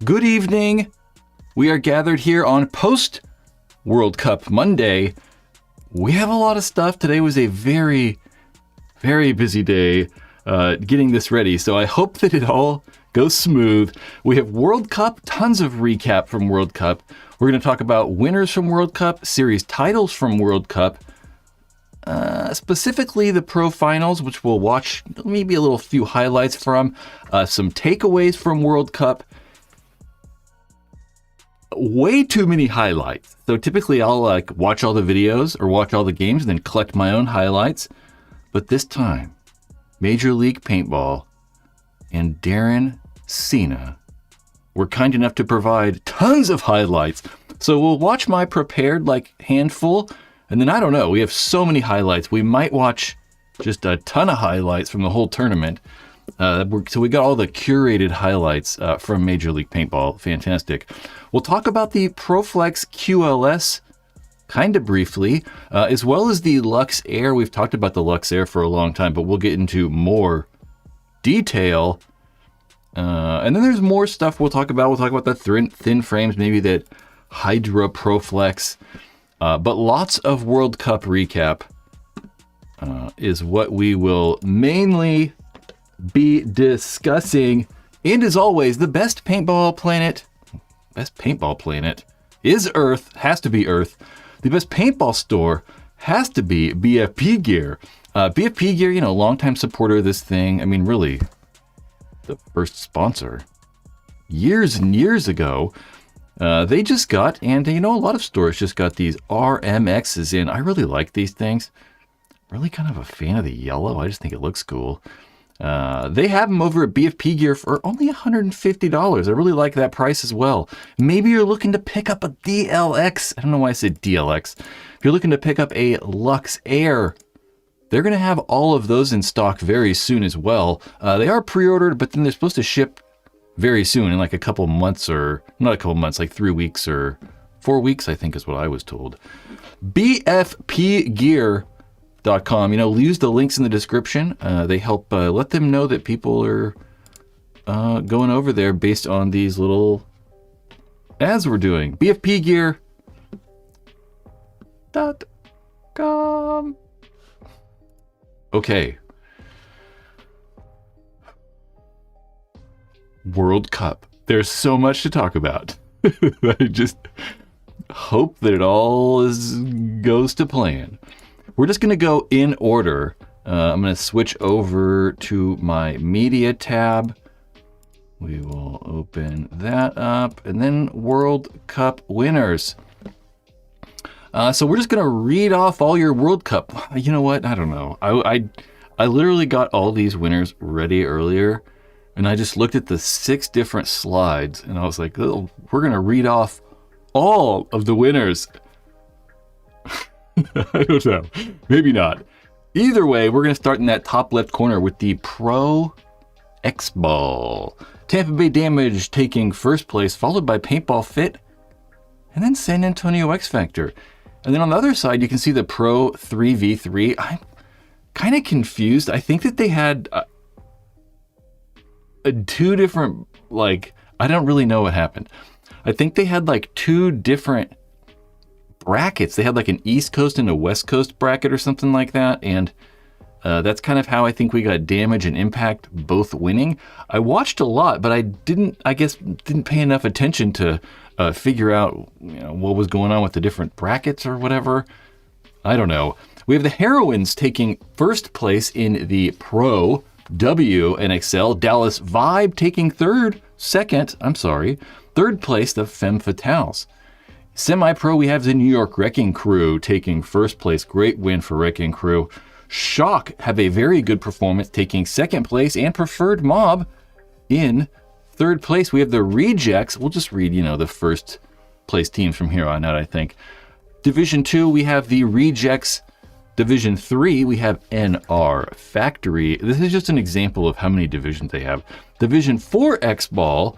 Good evening. We are gathered here on post World Cup Monday. We have a lot of stuff. Today was a very, very busy day getting this ready. So I hope that it all goes smooth. We have World Cup, tons of recap from World Cup. We're going to talk about winners from World Cup, series titles from World Cup, specifically the Pro Finals, which we'll watch maybe a little few highlights from, some takeaways from World Cup. Way too many highlights. So typically I'll watch all the videos or watch all the games and then collect my own highlights. But this time, Major League Paintball and Darren Cena were kind enough to provide tons of highlights. So we'll watch my prepared handful, and then I don't know, we have so many highlights. We might watch just a ton of highlights from the whole tournament. So we got all the curated highlights from Major League Paintball. Fantastic. We'll talk about the Proflex QLS kind of briefly, as well as the Lux Air. We've talked about the Lux Air for a long time, but we'll get into more detail. And then there's more stuff we'll talk about. We'll talk about the thin frames, maybe that Hydra Prolex. But lots of World Cup recap is what we will mainly be discussing. And as always, the best paintball planet is Earth, has to be Earth. The best paintball store has to be BFP Gear. BFP Gear, longtime supporter of this thing. I mean, really, the first sponsor years and years ago. They just got, and a lot of stores just got these RMXs in. I really like these things. Really kind of a fan of the yellow. I just think it looks cool. They have them over at BFP Gear for only $150. I really like that price as well. Maybe you're looking to pick up a DLX. I don't know why I said DLX. If you're looking to pick up a Lux Air, they're going to have all of those in stock very soon as well. They are pre-ordered, but then they're supposed to ship very soon in a couple months, or not a couple months, 3 weeks or 4 weeks, I think is what I was told. BFPgear.com. Use the links in the description. They help let them know that people are going over there based on these little ads we're doing. BFPgear.com. Okay. World Cup. There's so much to talk about. I just hope that it all goes to plan. We're just going to go in order. I'm going to switch over to my media tab. We will open that up, and then World Cup winners. So we're just going to read off all your World Cup. You know what? I don't know. I literally got all these winners ready earlier, and I just looked at the 6 different slides, and I was like, oh, we're going to read off all of the winners. I don't know. Maybe not. Either way, we're going to start in that top left corner with the Pro X-Ball. Tampa Bay Damage taking first place, followed by Paintball Fit, and then San Antonio X Factor. And then on the other side, you can see the Pro 3v3. I'm kind of confused. I think that they had 2 different, I don't really know what happened. I think they had 2 different brackets. They had an East Coast and a West Coast bracket or something like that, and that's kind of how I think we got Damage and Impact both winning. I watched a lot, but I didn't pay enough attention to figure out what was going on with the different brackets or whatever. I don't know. We have the Heroines taking first place in the Pro W and XL. Dallas Vibe taking third place, the Femme Fatales. Semi-pro, we have the New York Wrecking Crew taking first place. Great win for Wrecking Crew. Shock have a very good performance, taking second place, and Preferred Mob in third place. We have the Rejects. We'll just read, the first place teams from here on out, I think. Division 2, we have the Rejects. Division 3, we have NR Factory. This is just an example of how many divisions they have. Division 4 X-Ball,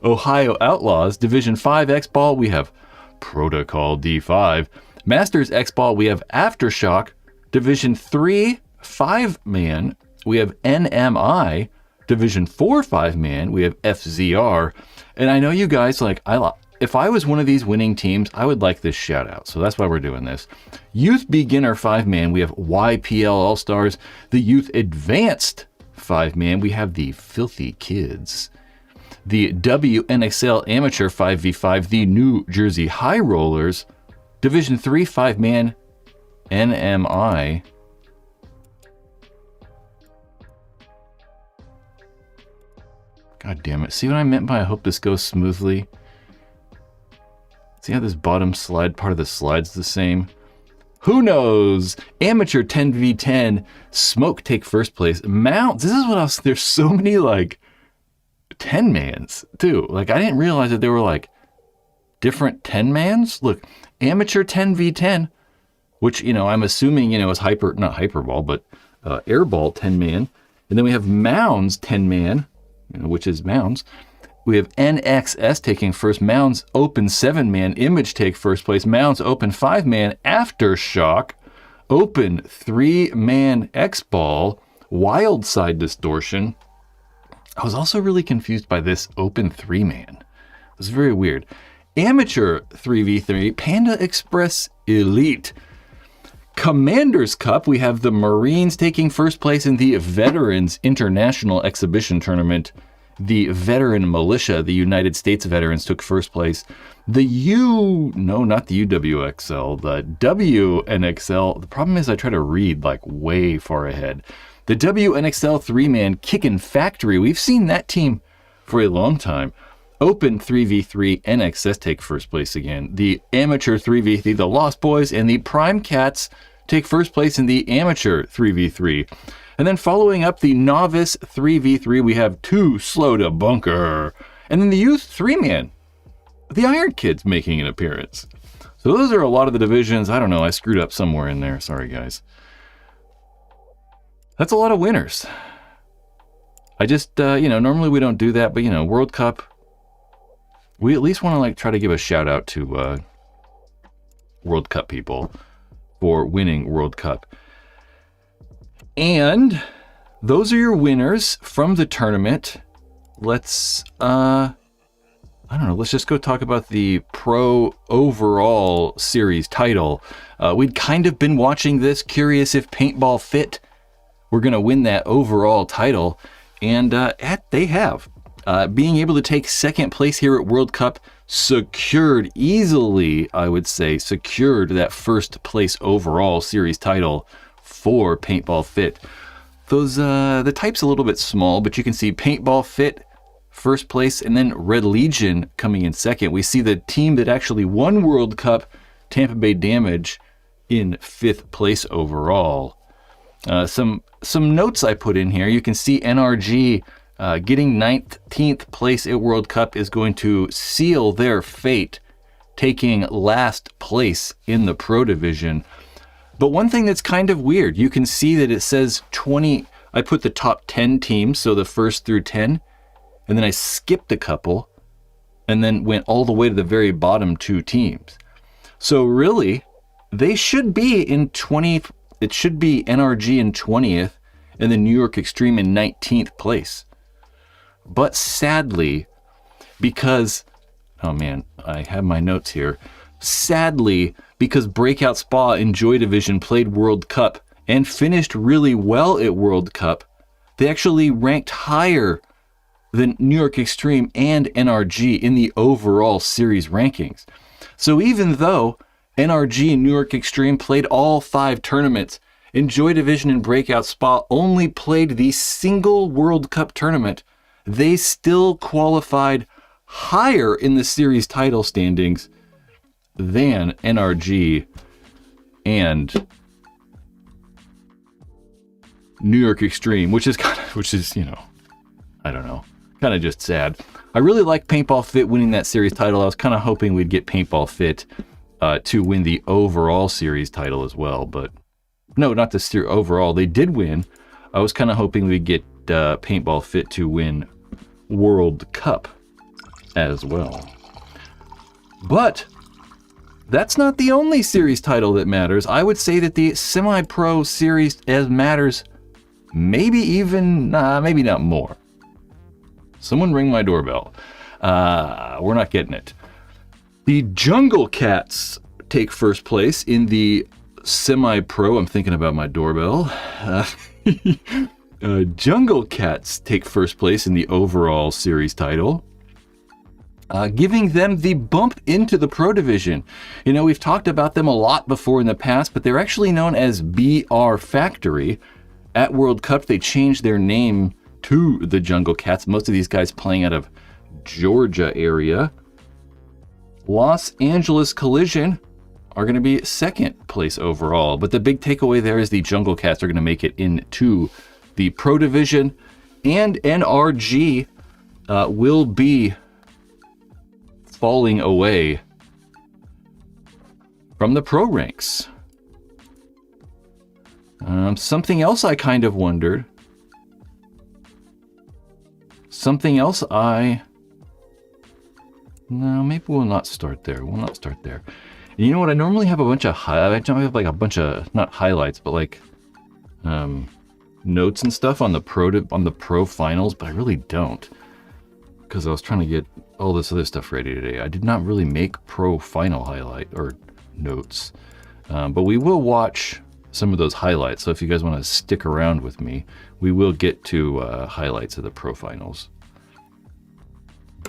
Ohio Outlaws. Division 5 X-Ball, we have Protocol D5. Masters X-Ball, we have Aftershock. Division 3 5-man, we have NMI. Division 4 5-man, we have FZR. And I know you guys, like, if I was one of these winning teams, I would like this shout out. So that's why we're doing this. Youth Beginner 5-man, we have YPL All-Stars. The Youth Advanced 5-man, we have the Filthy Kids. The WNXL Amateur 5v5, the New Jersey High Rollers. Division 3 5-man, NMI. God damn it. See what I meant by I hope this goes smoothly? See how this bottom slide, part of the slide's the same? Who knows? Amateur 10v10, Smoke take first place. Mounts, this is what else, there's so many like 10-mans too. Like I didn't realize that there were like different 10-mans. Look, Amateur 10v10, which, you know, I'm assuming, you know, is not Hyperball, but Airball 10-man. And then we have Mounds 10-man, you know, which is Mounds. We have NXS taking first, Mounds Open 7-man, Image take first place, Mounds Open 5-man, Aftershock, Open 3-man X-Ball, Wild Side Distortion. I was also really confused by this Open 3-man. It was very weird. Amateur 3v3, Panda Express Elite. Commander's Cup, we have the Marines taking first place in the Veterans International Exhibition Tournament. The Veteran Militia, the United States veterans, took first place. Not the UWXL, the WNXL. The problem is I try to read like way far ahead. The WNXL 3-man Kickin' Factory. We've seen that team for a long time. Open 3v3, NXS take first place again. The Amateur 3v3, the Lost Boys and the Prime Cats take first place in the Amateur 3v3. And then following up the Novice 3v3, we have Too Slow to Bunker. And then the Youth 3-man, the Iron Kids making an appearance. So those are a lot of the divisions. I don't know, I screwed up somewhere in there. Sorry, guys. That's a lot of winners. I just, you know, normally we don't do that, but, you know, World Cup, we at least want to, like, try to give a shout out to World Cup people for winning World Cup. And those are your winners from the tournament. Let's, I don't know, let's just go talk about the Pro Overall Series title. We'd kind of been watching this, curious if Paintball Fit were going to win that overall title. And they have. Being able to take second place here at World Cup, secured easily, I would say, secured that first place overall series title for Paintball Fit. Those the type's a little bit small, but you can see Paintball Fit first place, and then Red Legion coming in second. We see the team that actually won World Cup, Tampa Bay Damage, in 5th place overall. Some notes I put in here. You can see NRG getting 19th place at World Cup is going to seal their fate, taking last place in the Pro Division. But one thing that's kind of weird, you can see that it says 20, I put the top 10 teams, so the first through 10, and then I skipped a couple, and then went all the way to the very bottom 2 teams. So really, they should be in 20th, it should be NRG in 20th, and then New York Extreme in 19th place. But sadly, because, oh man, I have my notes here. Sadly, because Breakout Spa in Joy Division played World Cup and finished really well at World Cup, they actually ranked higher than New York Extreme and NRG in the overall series rankings. So even though NRG and New York Extreme played all 5 tournaments, and Joy Division and Breakout Spa only played the single World Cup tournament, they still qualified higher in the series title standings than NRG and New York Extreme, which is, you know, I don't know, kind of just sad. I really like Paintball Fit winning that series title. I was kind of hoping we'd get Paintball Fit to win the overall series title as well, but no, not the series overall. They did win. I was kind of hoping we'd get Paintball Fit to win World Cup as well. But that's not the only series title that matters. I would say that the semi-pro series as matters, maybe even, maybe not more. Someone ring my doorbell. We're not getting it. The Jungle Cats take first place in the semi-pro. I'm thinking about my doorbell. Jungle Cats take first place in the overall series title, giving them the bump into the pro division. You know, we've talked about them a lot before in the past, but they're actually known as BR Factory. At World Cup, they changed their name to the Jungle Cats. Most of these guys playing out of Georgia area. Los Angeles Collision are going to be second place overall, but the big takeaway there is the Jungle Cats are going to make it into the pro division, and NRG will be falling away from the pro ranks. Something else I kind of wondered. No, maybe we'll not start there. We'll not start there. And you know what? I normally have a bunch of highlights. I have like a bunch of, not highlights, but like notes and stuff on the pro finals, but I really don't, because I was trying to get all this other stuff ready today. I did not really make pro final highlight or notes, but we will watch some of those highlights. So if you guys want to stick around with me, we will get to highlights of the pro finals.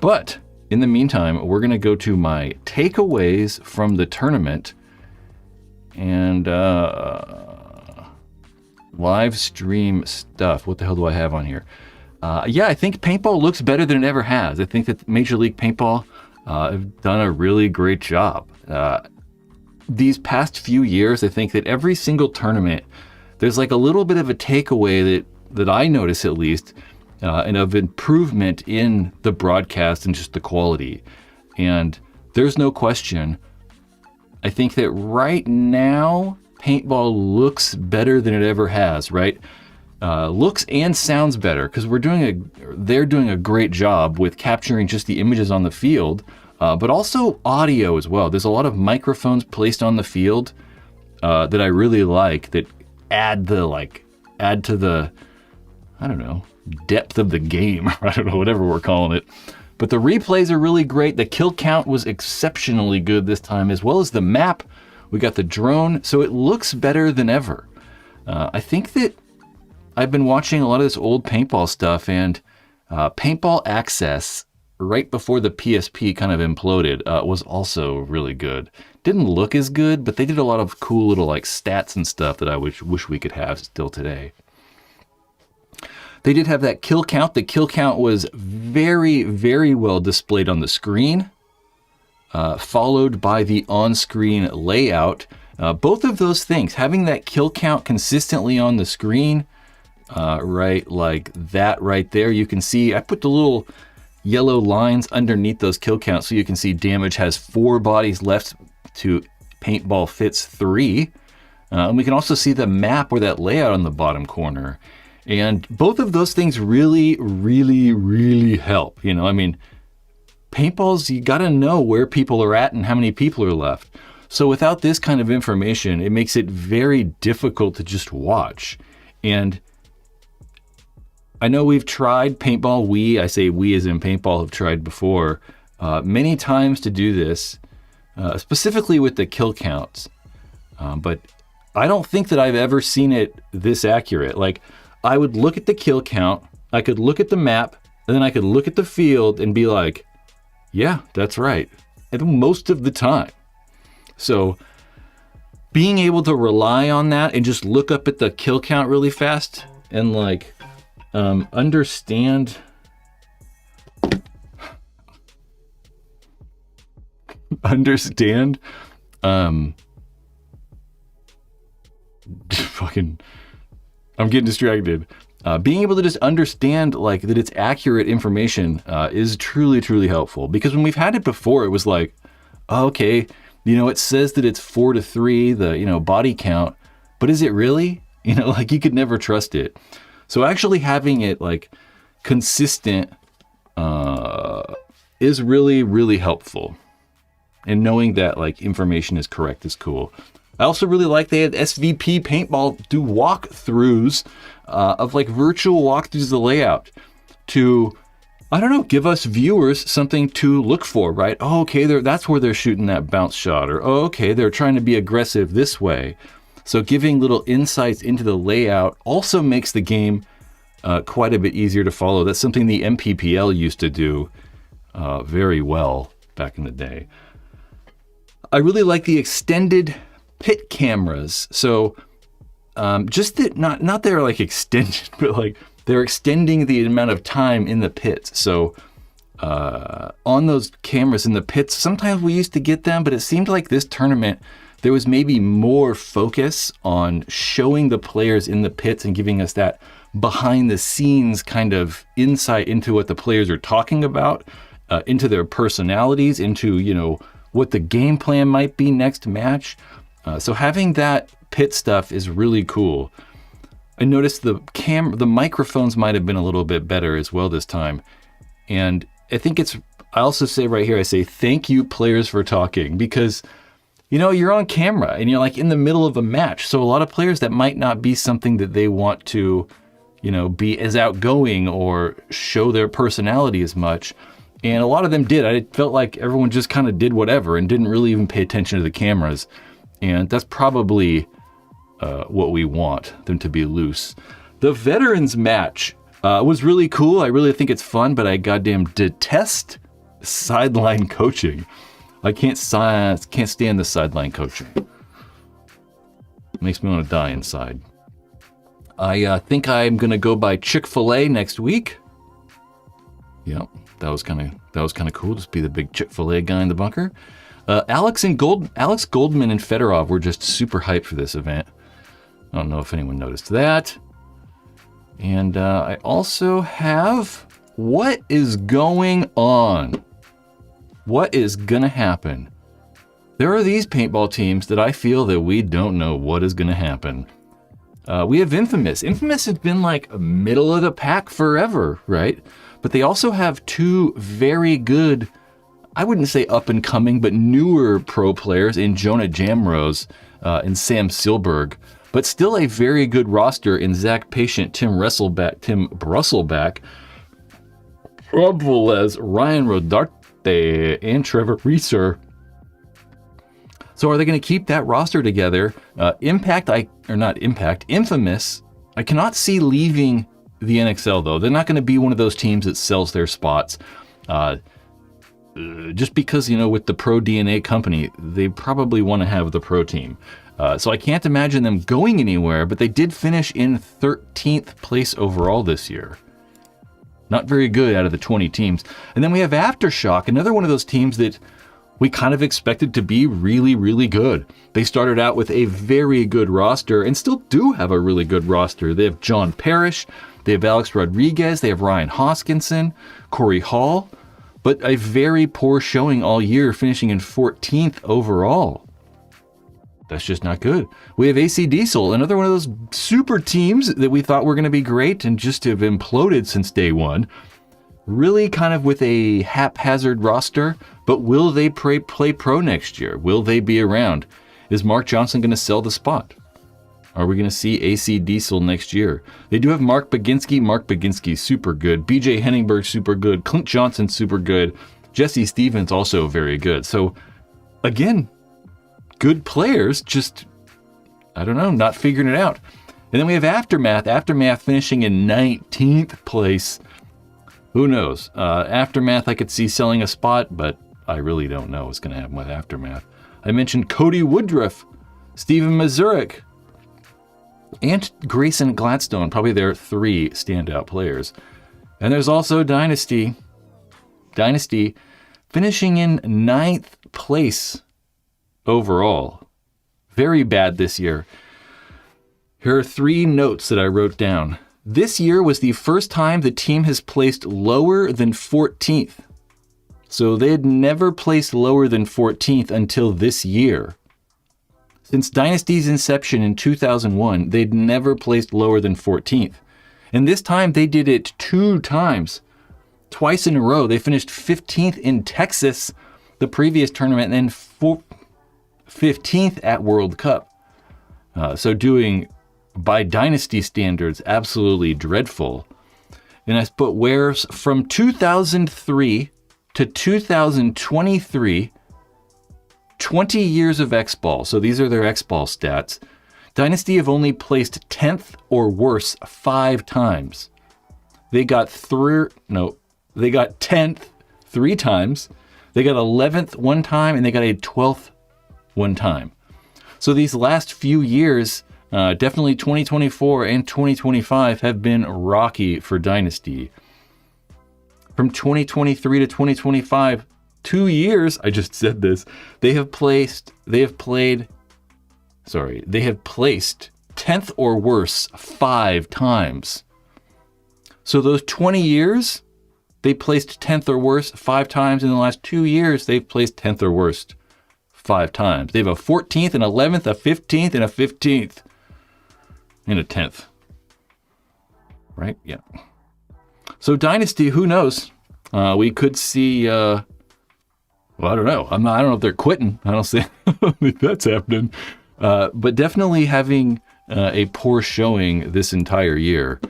But in the meantime, we're going to go to my takeaways from the tournament and live stream stuff. What the hell do I have on here? Yeah, I think paintball looks better than it ever has. I think that Major League Paintball have done a really great job. These past few years, I think that every single tournament, there's like a little bit of a takeaway that I notice at least, and of improvement in the broadcast and just the quality. And there's no question, I think that right now, paintball looks better than it ever has, right? Looks and sounds better, because they're doing a great job with capturing just the images on the field, but also audio as well. There's a lot of microphones placed on the field that I really like, that add to the, I don't know, depth of the game. I don't know, whatever we're calling it. But the replays are really great. The kill count was exceptionally good this time, as well as the map. We got the drone, so it looks better than ever. I think that I've been watching a lot of this old paintball stuff, and Paintball Access, right before the PSP kind of imploded, was also really good. Didn't look as good, but they did a lot of cool little like stats and stuff that I wish we could have still today. They did have that kill count. The kill count was very, very well displayed on the screen, followed by the on-screen layout. Both of those things, having that kill count consistently on the screen, right, like that right there, you can see, I put the little yellow lines underneath those kill counts so you can see damage has 4 bodies left to paintball fits 3. And we can also see the map or that layout on the bottom corner. And both of those things really, really, really help. You know, I mean, paintballs, you got to know where people are at and how many people are left. So without this kind of information, it makes it very difficult to just watch. And I know we've tried paintball. I say we as in paintball have tried before many times to do this, specifically with the kill counts. But I don't think that I've ever seen it this accurate. Like, I would look at the kill count, I could look at the map, and then I could look at the field and be like, yeah, that's right. And most of the time. So being able to rely on that and just look up at the kill count really fast and like understand fucking, I'm getting distracted. Being able to just understand like that it's accurate information is truly, truly helpful. Because when we've had it before, it was like, oh, okay, you know, it says that it's 4-3, the, you know, body count, but is it really? You know, like you could never trust it. So actually having it like consistent is really, really helpful. And knowing that like information is correct is cool. I also really like they had SVP Paintball do walkthroughs of like virtual walkthroughs of the layout to I don't know, give us viewers something to look for, right? Oh, okay, that's where they're shooting that bounce shot, or oh, okay, they're trying to be aggressive this way. So giving little insights into the layout also makes the game quite a bit easier to follow. That's something the MPPL used to do very well back in the day. I really like the extended pit cameras. So just that, not they're like extended, but like they're extending the amount of time in the pits. So on those cameras in the pits, sometimes we used to get them, but it seemed like this tournament, there was maybe more focus on showing the players in the pits and giving us that behind the scenes kind of insight into what the players are talking about, into their personalities, into, you know, what the game plan might be next match. So having that pit stuff is really cool. I noticed the microphones might have been a little bit better as well this time. And I think I also say right here, I say, thank you players for talking, because, you know, you're on camera and you're like in the middle of a match. So a lot of players, that might not be something that they want to, you know, be as outgoing or show their personality as much. And a lot of them did. I felt like everyone just kind of did whatever and didn't really even pay attention to the cameras. And that's probably what we want, them to be loose. The veterans match was really cool. I really think it's fun, but I goddamn detest sideline coaching. I can't stand the sideline coaching. It makes me want to die inside. I think I'm gonna go by Chick-fil-A next week. Yeah, that was kind of cool. Just be the big Chick-fil-A guy in the bunker. Alex Goldman and Fedorov were just super hyped for this event. I don't know if anyone noticed that. And I also have what is going on. What is gonna happen? There are these paintball teams that I feel that we don't know what is gonna happen. We have Infamous. Infamous has been like a middle of the pack forever, right? But they also have two very good, I wouldn't say up and coming, but newer pro players in Jonah Jamrose and Sam Silberg. But still a very good roster in Zach Patient, Tim Brusselback, Proflex, Ryan Rodarte, and Trevor Reeser. So are they going to keep that roster together? Infamous, I cannot see leaving the NXL though. They're not going to be one of those teams that sells their spots. Just because, you know, with the Pro DNA company, they probably want to have the pro team. So I can't imagine them going anywhere, but they did finish in 13th place overall this year. Not very good out of the 20 teams. And then we have Aftershock, another one of those teams that we kind of expected to be really, really good. They started out with a very good roster and still do have a really good roster. They have John Parrish, they have Alex Rodriguez, they have Ryan Hoskinson, Corey Hall, but a very poor showing all year, finishing in 14th overall. That's just not good. We have AC Diesel, another one of those super teams that we thought were going to be great and just have imploded since day one. Really kind of with a haphazard roster, but will they play pro next year? Will they be around? Is Mark Johnson going to sell the spot? Are we going to see AC Diesel next year? They do have Mark Baginski, super good. BJ Henningberg, super good. Clint Johnson, super good. Jesse Stevens, also very good. So, again, good players, just, I don't know, not figuring it out. And then we have Aftermath. Aftermath finishing in 19th place. Who knows? Aftermath, I could see selling a spot, but I really don't know what's going to happen with Aftermath. I mentioned Cody Woodruff, Steven Mazurik, and Grayson Gladstone, probably their three standout players. And there's also Dynasty. Dynasty finishing in 9th place overall. Very bad this year. Here are 3 notes that I wrote down. This year was the first time the team has placed lower than 14th. So they had never placed lower than 14th until this year. Since Dynasty's inception in 2001, they'd never placed lower than 14th. And this time they did it 2 times. Twice in a row. They finished 15th in Texas, the previous tournament, and then 15th at World Cup. So doing, by Dynasty standards, absolutely dreadful. And I put where from 2003 to 2023, 20 years of X-Ball. So these are their X-Ball stats. Dynasty have only placed 10th or worse 5 times. They got 10th 3 times. They got 11th 1 time, and they got a 12th 1 time. So these last few years, definitely 2024 and 2025 have been rocky for Dynasty. From 2023 to 2025, 2 years, I just said this, they have placed 10th or worse 5 times. So those 20 years, they placed 10th or worse 5 times. In the last 2 years, they've placed 10th or worst 5 times. They have a 14th, an 11th, a 15th, and a 15th. And a 10th. Right? Yeah. So Dynasty, who knows? We could see, well, I don't know. I don't know if they're quitting. I don't think that's happening. But definitely having a poor showing this entire year.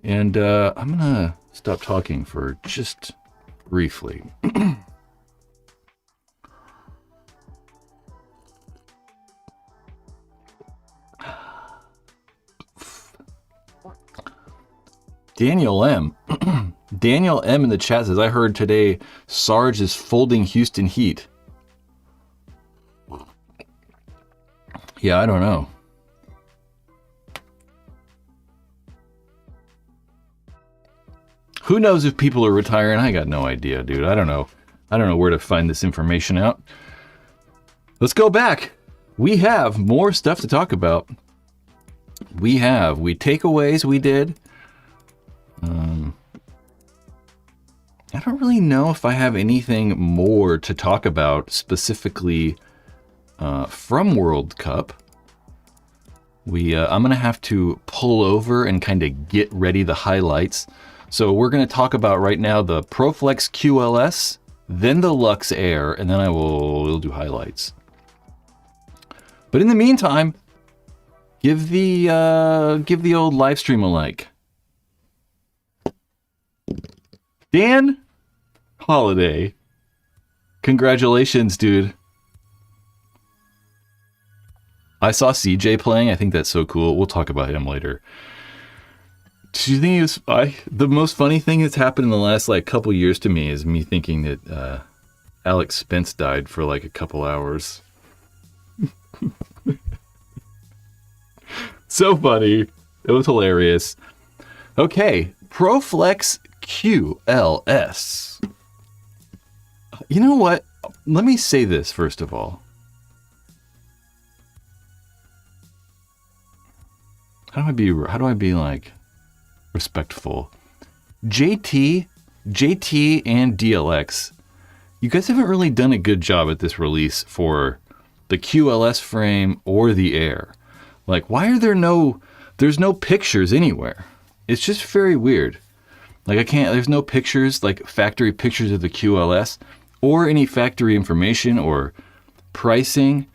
And I'm going to stop talking for just briefly. Daniel M. Daniel M in the chat says, I heard today Sarge is folding Houston Heat. Yeah, I don't know. Who knows if people are retiring? I got no idea, dude. I don't know. I don't know where to find this information out. Let's go back. We have more stuff to talk about. We takeaways we did. I don't really know if I have anything more to talk about specifically from World Cup. I'm going to have to pull over and kind of get ready the highlights. So we're going to talk about right now the Proflex QLS, then the Lux Air, and then we'll do highlights. But in the meantime, give the old live stream a like. Dan Holiday, congratulations, dude. I saw CJ playing. I think that's so cool. We'll talk about him later. Do you think the most funny thing that's happened in the last couple years to me is me thinking that Alex Spence died for a couple hours. So funny. It was hilarious. Okay, Proflex QLS. You know what? Let me say this first of all. How do I be respectful? JT and DLX, you guys haven't really done a good job at this release for the QLS frame or the Air. Why are there's no pictures anywhere? It's just very weird. There's no pictures, factory pictures of the QLS or any factory information or pricing.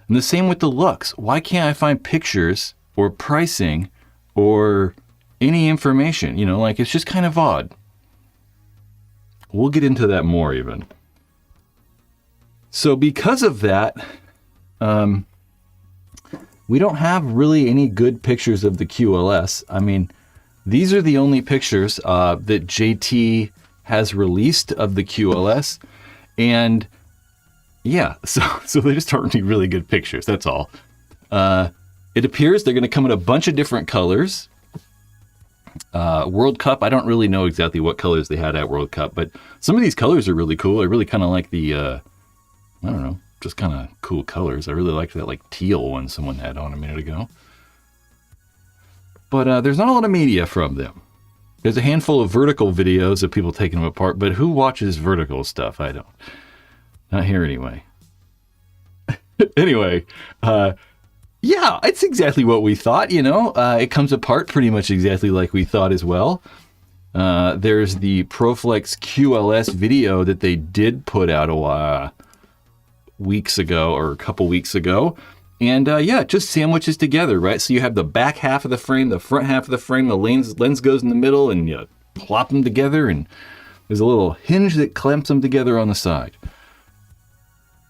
And the same with the Lux. Why can't I find pictures or pricing or any information? It's just kind of odd. We'll get into that more even. So because of that, we don't have really any good pictures of the QLS. I mean, these are the only pictures that JT has released of the QLS. And yeah, so they just aren't really good pictures. That's all. It appears they're going to come in a bunch of different colors. World Cup, I don't really know exactly what colors they had at World Cup, but some of these colors are really cool. I really kind of like the, I don't know, just kind of cool colors. I really liked that teal one someone had on a minute ago. But there's not a lot of media from them. There's a handful of vertical videos of people taking them apart, but who watches vertical stuff? I don't. Not here anyway. Anyway, yeah, it's exactly what we thought, it comes apart pretty much exactly like we thought as well. There's the Proflex QLS video that they did put out a couple weeks ago. And yeah, it just sandwiches together, right? So you have the back half of the frame, the front half of the frame, the lens goes in the middle, and plop them together, and there's a little hinge that clamps them together on the side.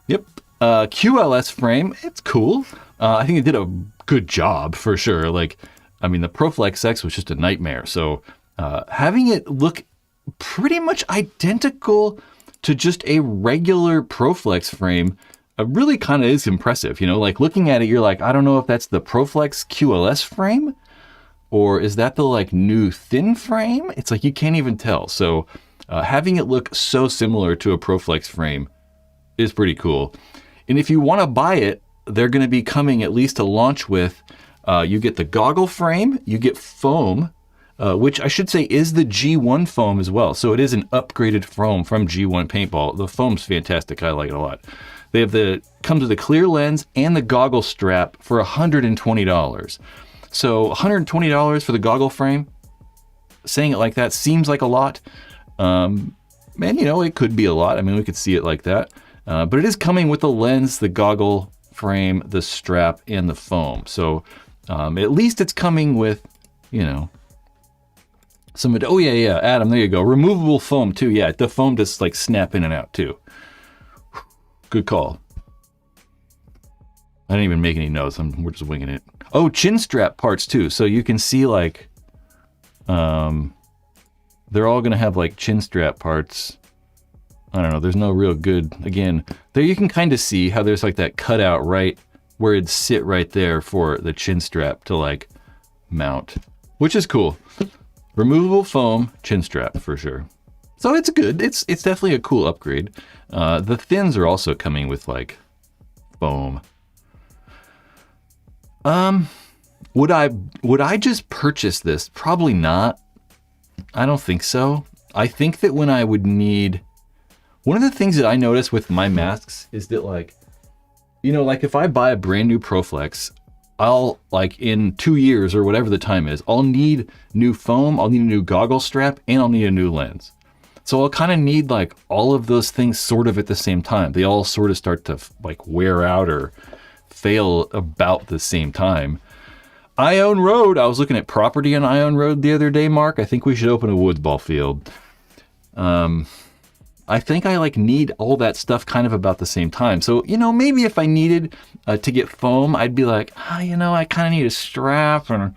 Yep. QLS frame, it's cool. I think it did a good job for sure. Like, I mean, the Proflex X was just a nightmare. So having it look pretty much identical to just a regular Proflex frame really kind of is impressive. You know, like looking at it, you're like, I don't know if that's the Proflex QLS frame or is that the like new thin frame? It's like you can't even tell. So having it look so similar to a Proflex frame is pretty cool. And if you want to buy it, they're going to be coming at least to launch with, you get the goggle frame, you get foam, which I should say is the G1 foam as well. So it is an upgraded foam from G1 Paintball. The foam's fantastic. I like it a lot. They have comes with a clear lens and the goggle strap for $120. So $120 for the goggle frame, saying it like that seems like a lot. And you know, it could be a lot. I mean, we could see it like that. But it is coming with the lens, the goggle frame, the strap, and the foam. So at least it's coming with, you know, some, oh yeah, Adam, there you go. Removable foam too. Yeah, the foam just like snap in and out too. Good call. I didn't even make any notes. We're just winging it. Oh, chin strap parts too. So you can see like, they're all gonna have like chin strap parts. I don't know, there's no real good, again, there you can kind of see how there's like that cutout right where it'd sit right there for the chin strap to like mount, which is cool. Removable foam chin strap for sure. So it's good, it's definitely a cool upgrade. The thins are also coming with like foam. Would I just purchase this? Probably not. I don't think so. I think that when I would need, one of the things that I notice with my masks is that like, you know, like if I buy a brand new Proflex, I'll like in 2 years or whatever the time is, I'll need new foam, I'll need a new goggle strap, and I'll need a new lens. So I'll kind of need like all of those things sort of at the same time. They all sort of start to like wear out or fail about the same time. Ione Road, I was looking at property on Ione Road the other day, Mark. I think we should open a woods ball field. I think I like need all that stuff kind of about the same time. So, you know, maybe if I needed to get foam, I'd be like, you know, I kind of need a strap and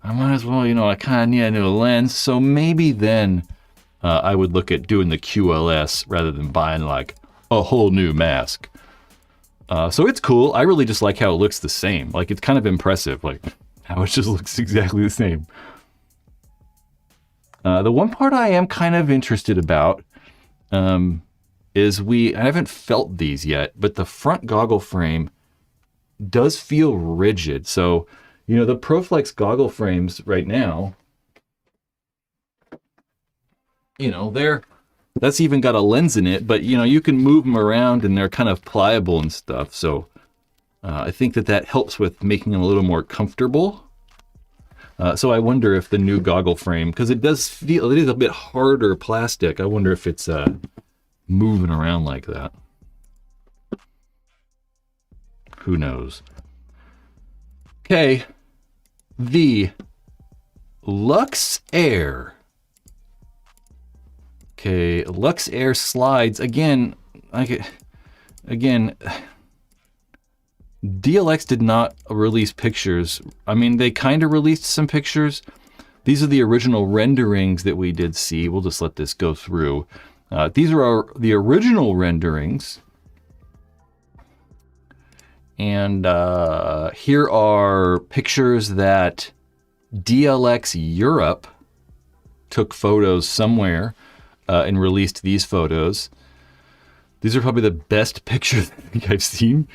I might as well, you know, I kind of need a new lens. So maybe then I would look at doing the QLS rather than buying like a whole new mask. So it's cool. I really just like how it looks the same. Like it's kind of impressive, like how it just looks exactly the same. The one part I am kind of interested about is I haven't felt these yet, but the front goggle frame does feel rigid. So, you know, the Proflex goggle frames right now, you know, that's even got a lens in it, but you know, you can move them around and they're kind of pliable and stuff. So I think that helps with making them a little more comfortable. So I wonder if the new goggle frame, because it does feel, it is a bit harder plastic. I wonder if it's moving around like that. Who knows? Okay, the Lux Air. Okay, Lux Air slides again. DLX did not release pictures. I mean, they kind of released some pictures. These are the original renderings that we did see. We'll just let this go through. These are the original renderings. And here are pictures that DLX Europe took photos somewhere and released these photos. These are probably the best pictures I think I've seen.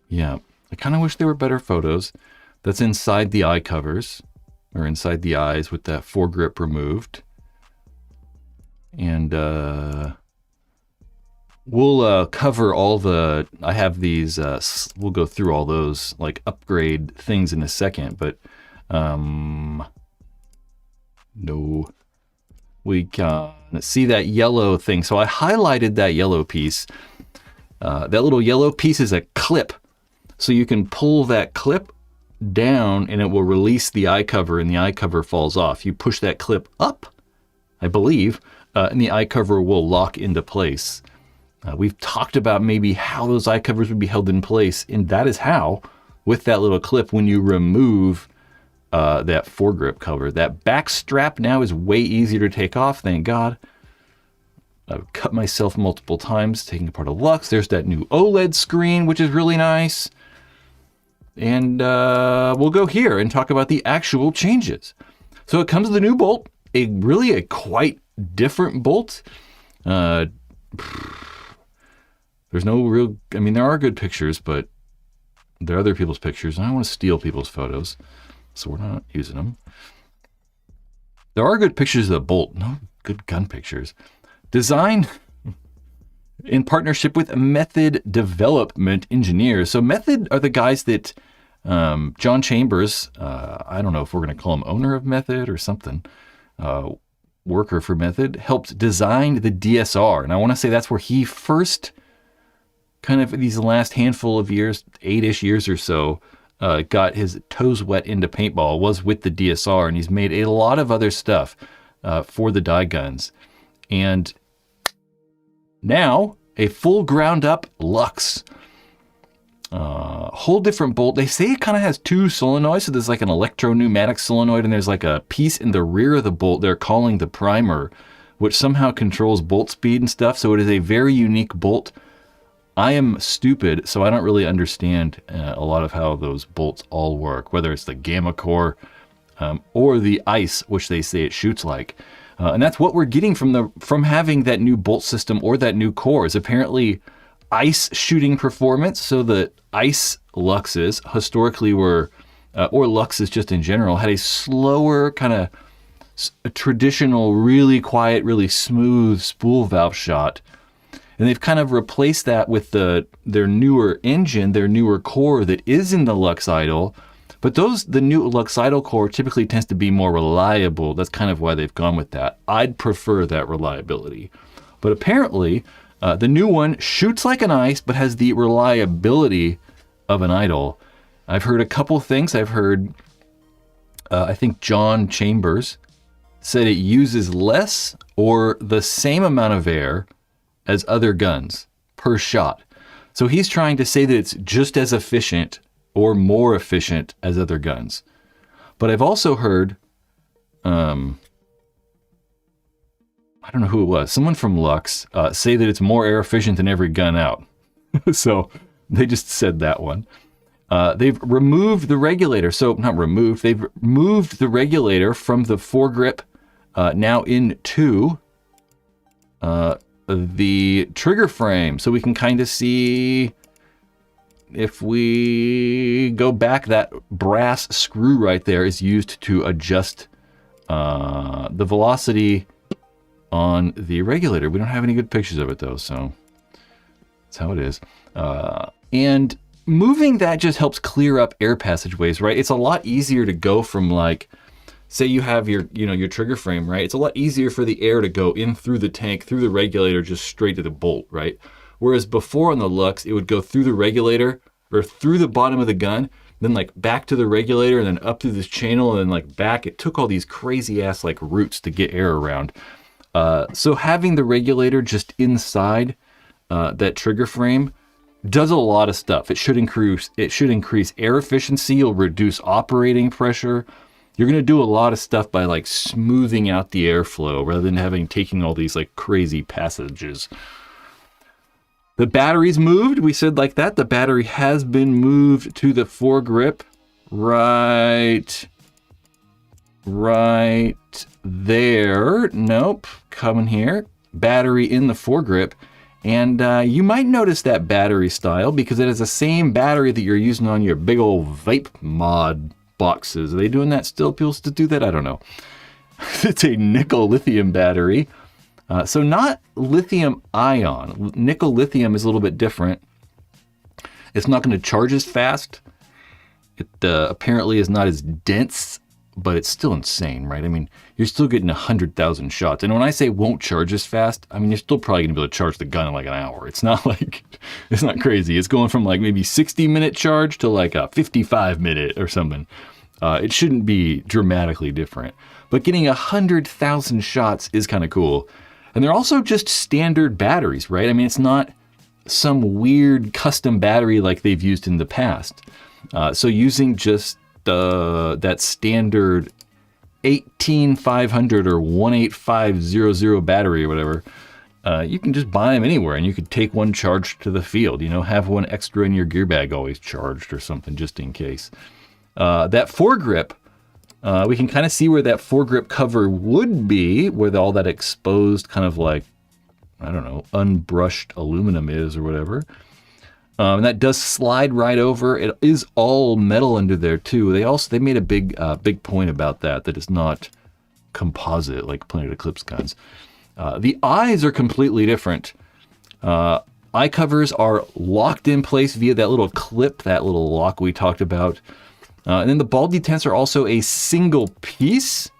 Yeah, I kind of wish they were better photos. That's inside the eye covers, or inside the eyes with that foregrip removed. And we'll cover all the, I have these, we'll go through all those like upgrade things in a second, but no, we can see that yellow thing. So I highlighted that yellow piece. That little yellow piece is a clip. So you can pull that clip down and it will release the eye cover and the eye cover falls off. You push that clip up, I believe, and the eye cover will lock into place. We've talked about maybe how those eye covers would be held in place, and that is how, with that little clip, when you remove that foregrip cover. That back strap now is way easier to take off, thank God. I've cut myself multiple times taking apart a Lux. There's that new OLED screen, which is really nice. And we'll go here and talk about the actual changes. So it comes with a new bolt, a quite different bolt. There's no real, I mean, there are good pictures, but there are other people's pictures, and I don't want to steal people's photos, so we're not using them. There are good pictures of the bolt, no good gun pictures. Designed in partnership with Method Development Engineers. So Method are the guys that John Chambers, I don't know if we're going to call him owner of Method or something, worker for Method, helped design the DSR. And I want to say that's where he first, kind of these last handful of years, 8-ish years or so, got his toes wet into paintball, was with the DSR. And he's made a lot of other stuff for the die guns. And now a full ground up Lux. Whole different bolt. They say it kind of has two solenoids. So there's like an electro-pneumatic solenoid and there's like a piece in the rear of the bolt they're calling the primer, which somehow controls bolt speed and stuff. So it is a very unique bolt. I am stupid, so I don't really understand a lot of how those bolts all work, whether it's the gamma core or the ice, which they say it shoots like. And that's what we're getting from having that new bolt system or that new core is apparently ice shooting performance. So the ice Luxes historically were, or Luxes just in general, had a slower kind of traditional, really quiet, really smooth spool valve shot. And they've kind of replaced that with their newer engine, their newer core that is in the Lux Idol. But the new Lux Idol core typically tends to be more reliable. That's kind of why they've gone with that. I'd prefer that reliability. But apparently, the new one shoots like an ice, but has the reliability of an Idol. I've heard a couple things. I've heard, I think John Chambers said it uses less or the same amount of air as other guns per shot. So he's trying to say that it's just as efficient or more efficient as other guns. But I've also heard, I don't know who it was, someone from Lux say that it's more air efficient than every gun out. So they just said that one. They've removed the regulator. So not removed, they've moved the regulator from the foregrip now into the trigger frame. So we can kind of see, if we go back, that brass screw right there is used to adjust the velocity on the regulator. We don't have any good pictures of it though, so that's how it is. And moving that just helps clear up air passageways, right? It's a lot easier to go from, like, say you have your trigger frame, right? It's a lot easier for the air to go in through the tank, through the regulator, just straight to the bolt, right? Whereas before on the Lux, it would go through the regulator or through the bottom of the gun, then like back to the regulator and then up through this channel and then like back. It took all these crazy ass like routes to get air around. So having the regulator just inside that trigger frame does a lot of stuff. It should increase air efficiency. You'll reduce operating pressure. You're going to do a lot of stuff by like smoothing out the airflow rather than taking all these like crazy passages. The battery's moved. We said like that. The battery has been moved to the foregrip right there. Nope. Coming here. Battery in the foregrip. And you might notice that battery style because it is the same battery that you're using on your big old vape mod boxes. Are they doing that still? People still do that? I don't know. It's a nickel lithium battery. So not lithium ion. Nickel lithium is a little bit different. It's not going to charge as fast. It apparently is not as dense but it's still insane, right? I mean, you're still getting 100,000 shots. And when I say won't charge as fast, I mean, you're still probably gonna be able to charge the gun in like an hour. It's not like, it's not crazy. It's going from like maybe 60-minute charge to like a 55-minute or something. It shouldn't be dramatically different. But getting 100,000 shots is kind of cool. And they're also just standard batteries, right? I mean, it's not some weird custom battery like they've used in the past. So using just that standard 18500 or 18500 battery or whatever, you can just buy them anywhere, and you could take one charged to the field, you know, have one extra in your gear bag always charged or something just in case. That foregrip, we can kind of see where that foregrip cover would be, where all that exposed kind of like, I don't know, unbrushed aluminum is or whatever. And that does slide right over. It is all metal under there too. They made a big point about that it's not composite like Planet Eclipse guns. The eyes are completely different. Eye covers are locked in place via that little clip, that little lock we talked about. And then the ball detents are also a single piece.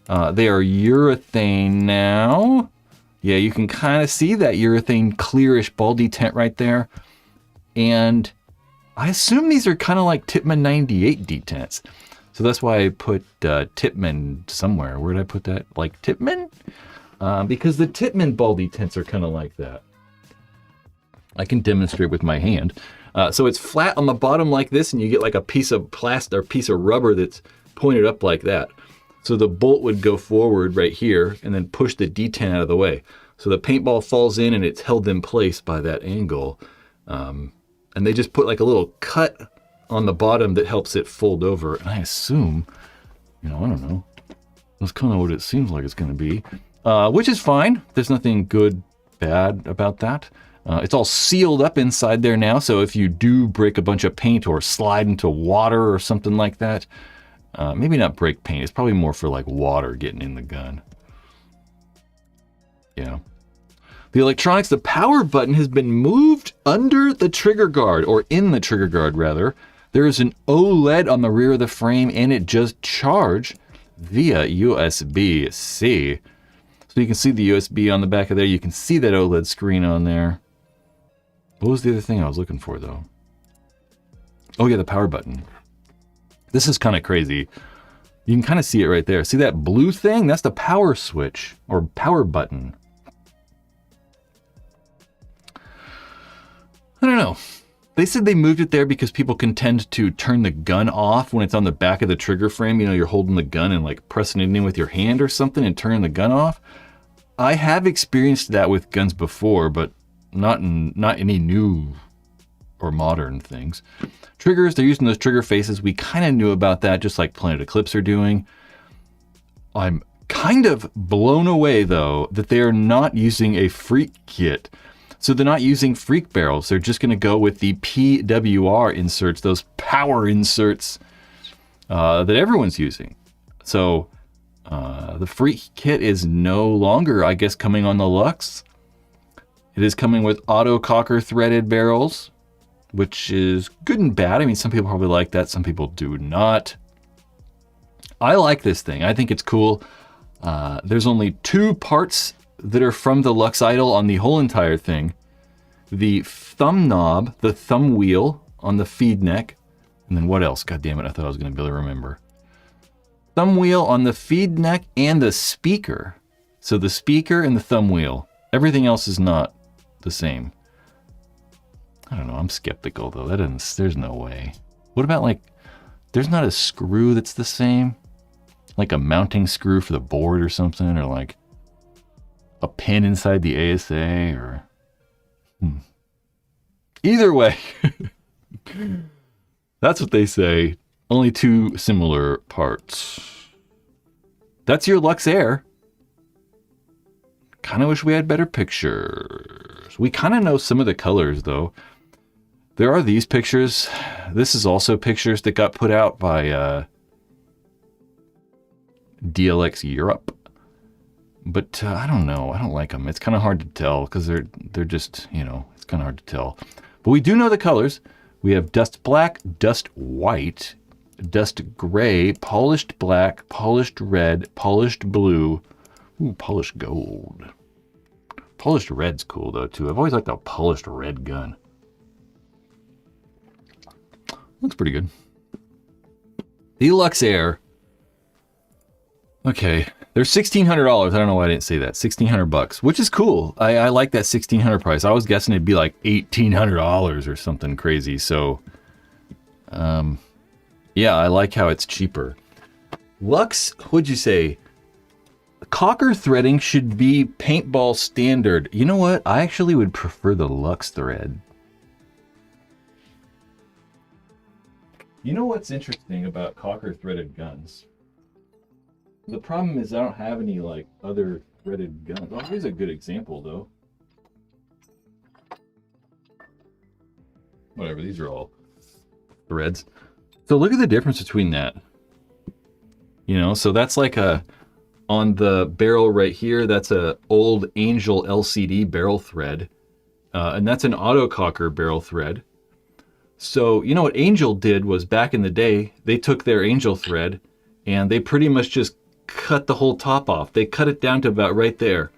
They are urethane now. Yeah, you can kind of see that urethane clearish ball detent right there. And I assume these are kind of like Tippmann 98 detents. So that's why I put Tippmann somewhere. Where did I put that? Like Tippmann? Because the Tippmann ball detents are kind of like that. I can demonstrate with my hand. So it's flat on the bottom like this, and you get like a piece of plastic or piece of rubber that's pointed up like that. So the bolt would go forward right here and then push the detent out of the way. So the paintball falls in and it's held in place by that angle. And they just put like a little cut on the bottom that helps it fold over. And I assume, you know, I don't know. That's kind of what it seems like it's going to be, which is fine. There's nothing good, bad about that. It's all sealed up inside there now. So if you do break a bunch of paint or slide into water or something like that, maybe not break paint. It's probably more for like water getting in the gun. Yeah. The electronics, the power button has been moved under the trigger guard, or in the trigger guard rather. There is an OLED on the rear of the frame, and it just charged via USB-C. So you can see the USB on the back of there. You can see that OLED screen on there. What was the other thing I was looking for though? Oh yeah, the power button. This is kind of crazy. You can kind of see it right there. See that blue thing? That's the power switch or power button. I don't know. They said they moved it there because people can tend to turn the gun off when it's on the back of the trigger frame. You know, you're holding the gun and like pressing it in with your hand or something and turning the gun off. I have experienced that with guns before, but not any new or modern things. Triggers, they're using those trigger faces. We kind of knew about that, just like Planet Eclipse are doing. I'm kind of blown away though that they are not using a freak kit. So they're not using freak barrels. They're just going to go with the PWR inserts, those power inserts that everyone's using. So the freak kit is no longer, I guess, coming on the Lux. It is coming with auto cocker threaded barrels, which is good and bad. I mean, some people probably like that. Some people do not. I like this thing. I think it's cool. There's only two parts that are from the Lux Idol on the whole entire thing. The thumb knob, the thumb wheel on the feed neck, and then what else? God damn it, I thought I was going to be able to remember. Thumb wheel on the feed neck and the speaker. So the speaker and the thumb wheel. Everything else is not the same. I don't know, I'm skeptical though. There's no way. What about like, there's not a screw that's the same? Like a mounting screw for the board or something, or like a pin inside the ASA, or either way. That's what they say. Only two similar parts. That's your Lux Air. Kind of wish we had better pictures. We kind of know some of the colors though. There are these pictures. This is also pictures that got put out by DLX Europe. But I don't know. I don't like them. It's kind of hard to tell because they're just, you know, it's kind of hard to tell. But we do know the colors. We have dust black, dust white, dust gray, polished black, polished red, polished blue. Ooh, polished gold. Polished red's cool though too. I've always liked a polished red gun. Looks pretty good. The Lux Air. Okay, they're $1,600. I don't know why I didn't say that. $1,600 which is cool. I like that $1,600 price. I was guessing it'd be like $1,800 or something crazy. So, yeah, I like how it's cheaper. Lux, what'd you say? Cocker threading should be paintball standard. You know what? I actually would prefer the Lux thread. You know what's interesting about Cocker threaded guns? The problem is I don't have any like other threaded guns. Oh, here's a good example though. Whatever, these are all threads. So look at the difference between that. You know, so that's like a, on the barrel right here, that's a old Angel LCD barrel thread. And that's an auto cocker barrel thread. So, you know what Angel did was back in the day, they took their Angel thread and they pretty much just cut the whole top off. They cut it down to about right there.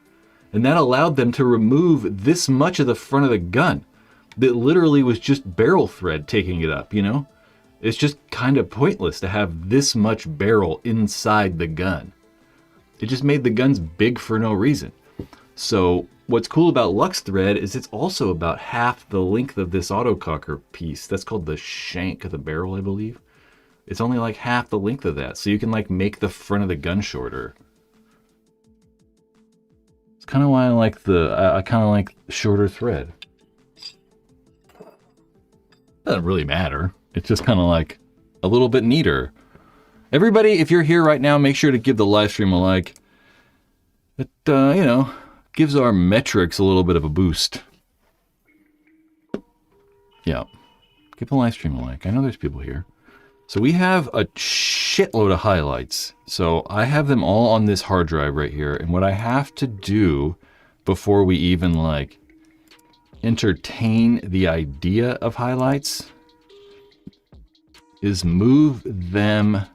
And that allowed them to remove this much of the front of the gun. That literally was just barrel thread taking it up, you know? It's just kind of pointless to have this much barrel inside the gun. It just made the guns big for no reason. So what's cool about Lux thread is it's also about half the length of this autococker piece. That's called the shank of the barrel, I believe. It's only like half the length of that. So you can like make the front of the gun shorter. It's kind of why I like I kind of like shorter thread. Doesn't really matter. It's just kind of like a little bit neater. Everybody, if you're here right now, make sure to give the live stream a like. It, you know, gives our metrics a little bit of a boost. Yeah. Give the live stream a like. I know there's people here. So we have a shitload of highlights. So I have them all on this hard drive right here. And what I have to do before we even like entertain the idea of highlights is move them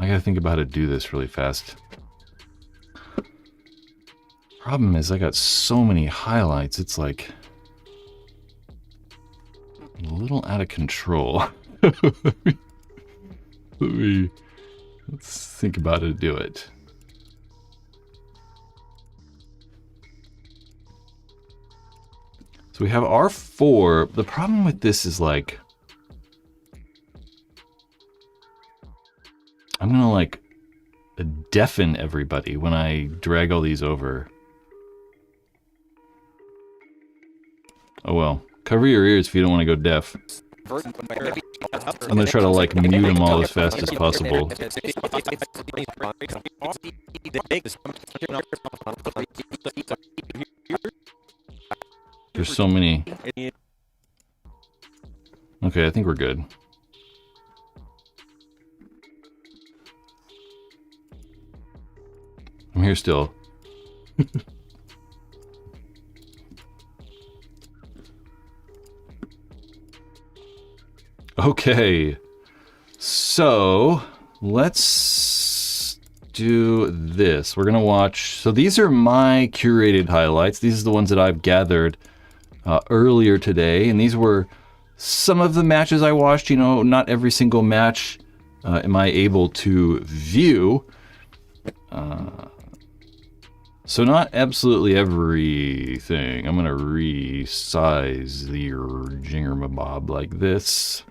I gotta think about how to do this really fast. Problem is I got so many highlights, it's like a little out of control. Let's think about how to do it. So we have R4. The problem with this is like, I'm gonna like deafen everybody when I drag all these over. Oh well, cover your ears if you don't want to go deaf. I'm gonna try to like mute them all as fast as possible. There's so many. Okay, I think we're good. I'm here still. Okay, so let's do this. We're gonna watch, so these are my curated highlights. These are the ones that I've gathered earlier today, and these were some of the matches I watched. You know, not every single match am I able to view. So not absolutely everything. I'm gonna resize the jingamabob like this.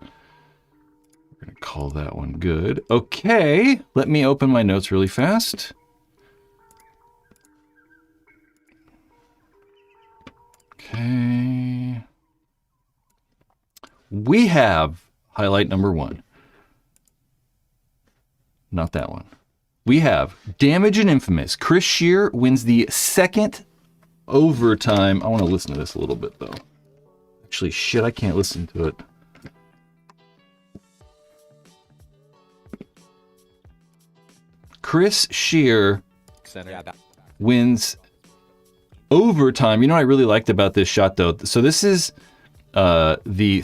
We're gonna call that one good. Okay, let me open my notes really fast. Okay. We have highlight number 1. Not that one. We have Damage and Infamous. Chris Shear wins the second overtime. I want to listen to this a little bit, though. Actually, shit, I can't listen to it. Chris Shear wins overtime. You know what I really liked about this shot, though? So this is the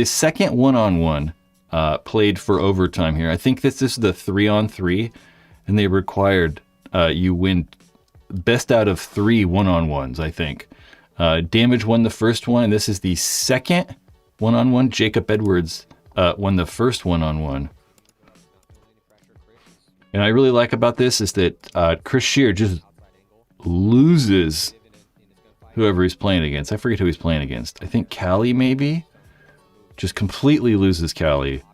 second one-on-one played for overtime here. I think this is the 3-on-3, and they required you win best out of 3 one-on-ones, I think. Damage won the first one, and this is the second one-on-one. Jacob Edwards won the first one-on-one. And I really like about this is that Chris Shear just loses whoever he's playing against. I forget who he's playing against. I think Callie, maybe? Just completely loses Callie.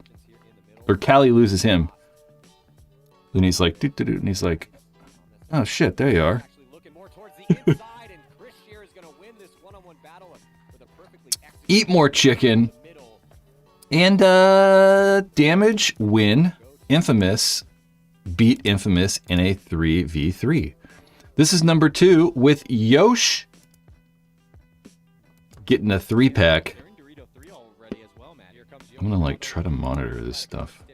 Or Callie loses him. Then he's like, doo-doo-doo, and he's like, oh shit, there you are. Eat more chicken. And damage win Infamous beat Infamous in a 3v3. This is number 2 with Yosh getting a 3-pack. I'm gonna like try to monitor this stuff.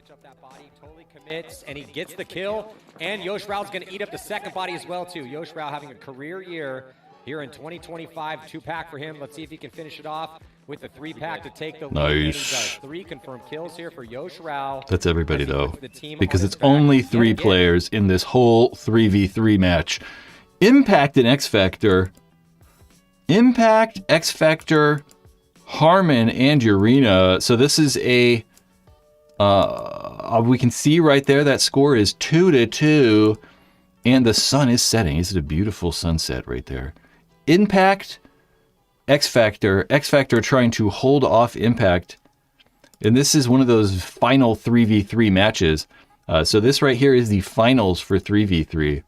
And he gets the kill, and Yosh Rao's gonna eat up the second body as well too. Yosh Rao having a career year here in 2025, 2-pack for him. Let's see if he can finish it off with the 3-pack to take the lead. Nice. 3 confirmed kills here for Yosh Rao. That's everybody though, because it's only 3 players in this whole 3v3 match. Impact and X Factor. Impact, X Factor, Harmon, and Urena. So this is a we can see right there that score is 2-2, and the sun is setting. Isn't it a beautiful sunset right there? Impact, X Factor trying to hold off Impact, and this is one of those final 3v3 matches. So this right here is the finals for 3v3.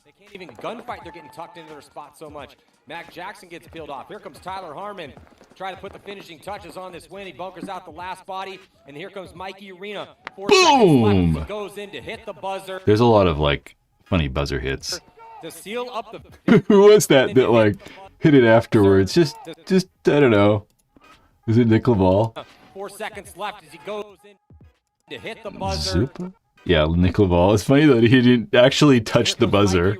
They can't even gunfight. They're getting tucked into their spot so much. Mac Jackson gets peeled off. Here comes Tyler Harmon. Try to put the finishing touches on this win. He bunkers out the last body, and here comes Mikey Urena. Boom! He goes in to hit the buzzer. There's a lot of like funny buzzer hits. To seal up the Who was that like hit it afterwards? Just I don't know. Is it Nick Laval? 4 seconds left as he goes in to hit the buzzer. Super? Yeah, Nick Laval. It's funny that he didn't actually touch the buzzer.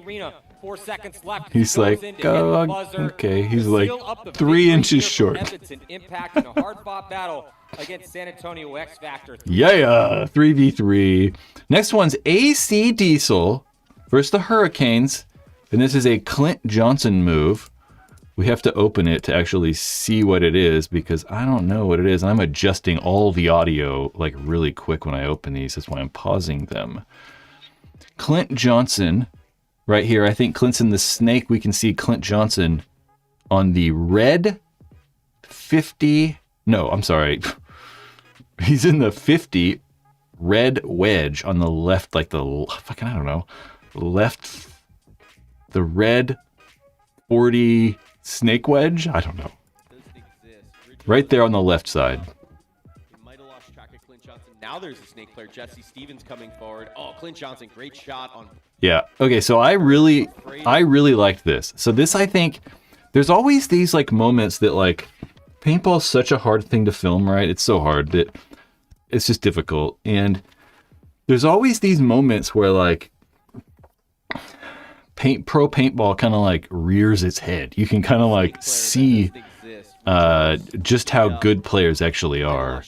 4 seconds left. He's like, oh, okay. He's like 3 inches short. Impact in a hard-fought battle against San Antonio X Factor. Yeah, 3v3. Next one's AC Diesel versus the Hurricanes. And this is a Clint Johnson move. We have to open it to actually see what it is because I don't know what it is. I'm adjusting all the audio like really quick when I open these. That's why I'm pausing them. Clint Johnson right here. I think Clint's in the snake. We can see Clint Johnson on the red 50. No, I'm sorry. He's in the 50 red wedge on the left, like the fucking, I don't know, left, the red 40 snake wedge. I don't know. Right there on the left side. He might have lost track of Clint Johnson. Now there's a snake player, Jesse Stevens, coming forward. Oh, Clint Johnson, great shot on. Yeah. Okay. So I really liked this. So this, I think, there's always these like moments that like paintball's such a hard thing to film, right? It's so hard that it's just difficult. And there's always these moments where like pro paintball kind of like rears its head. You can kind of like see just how good players actually are.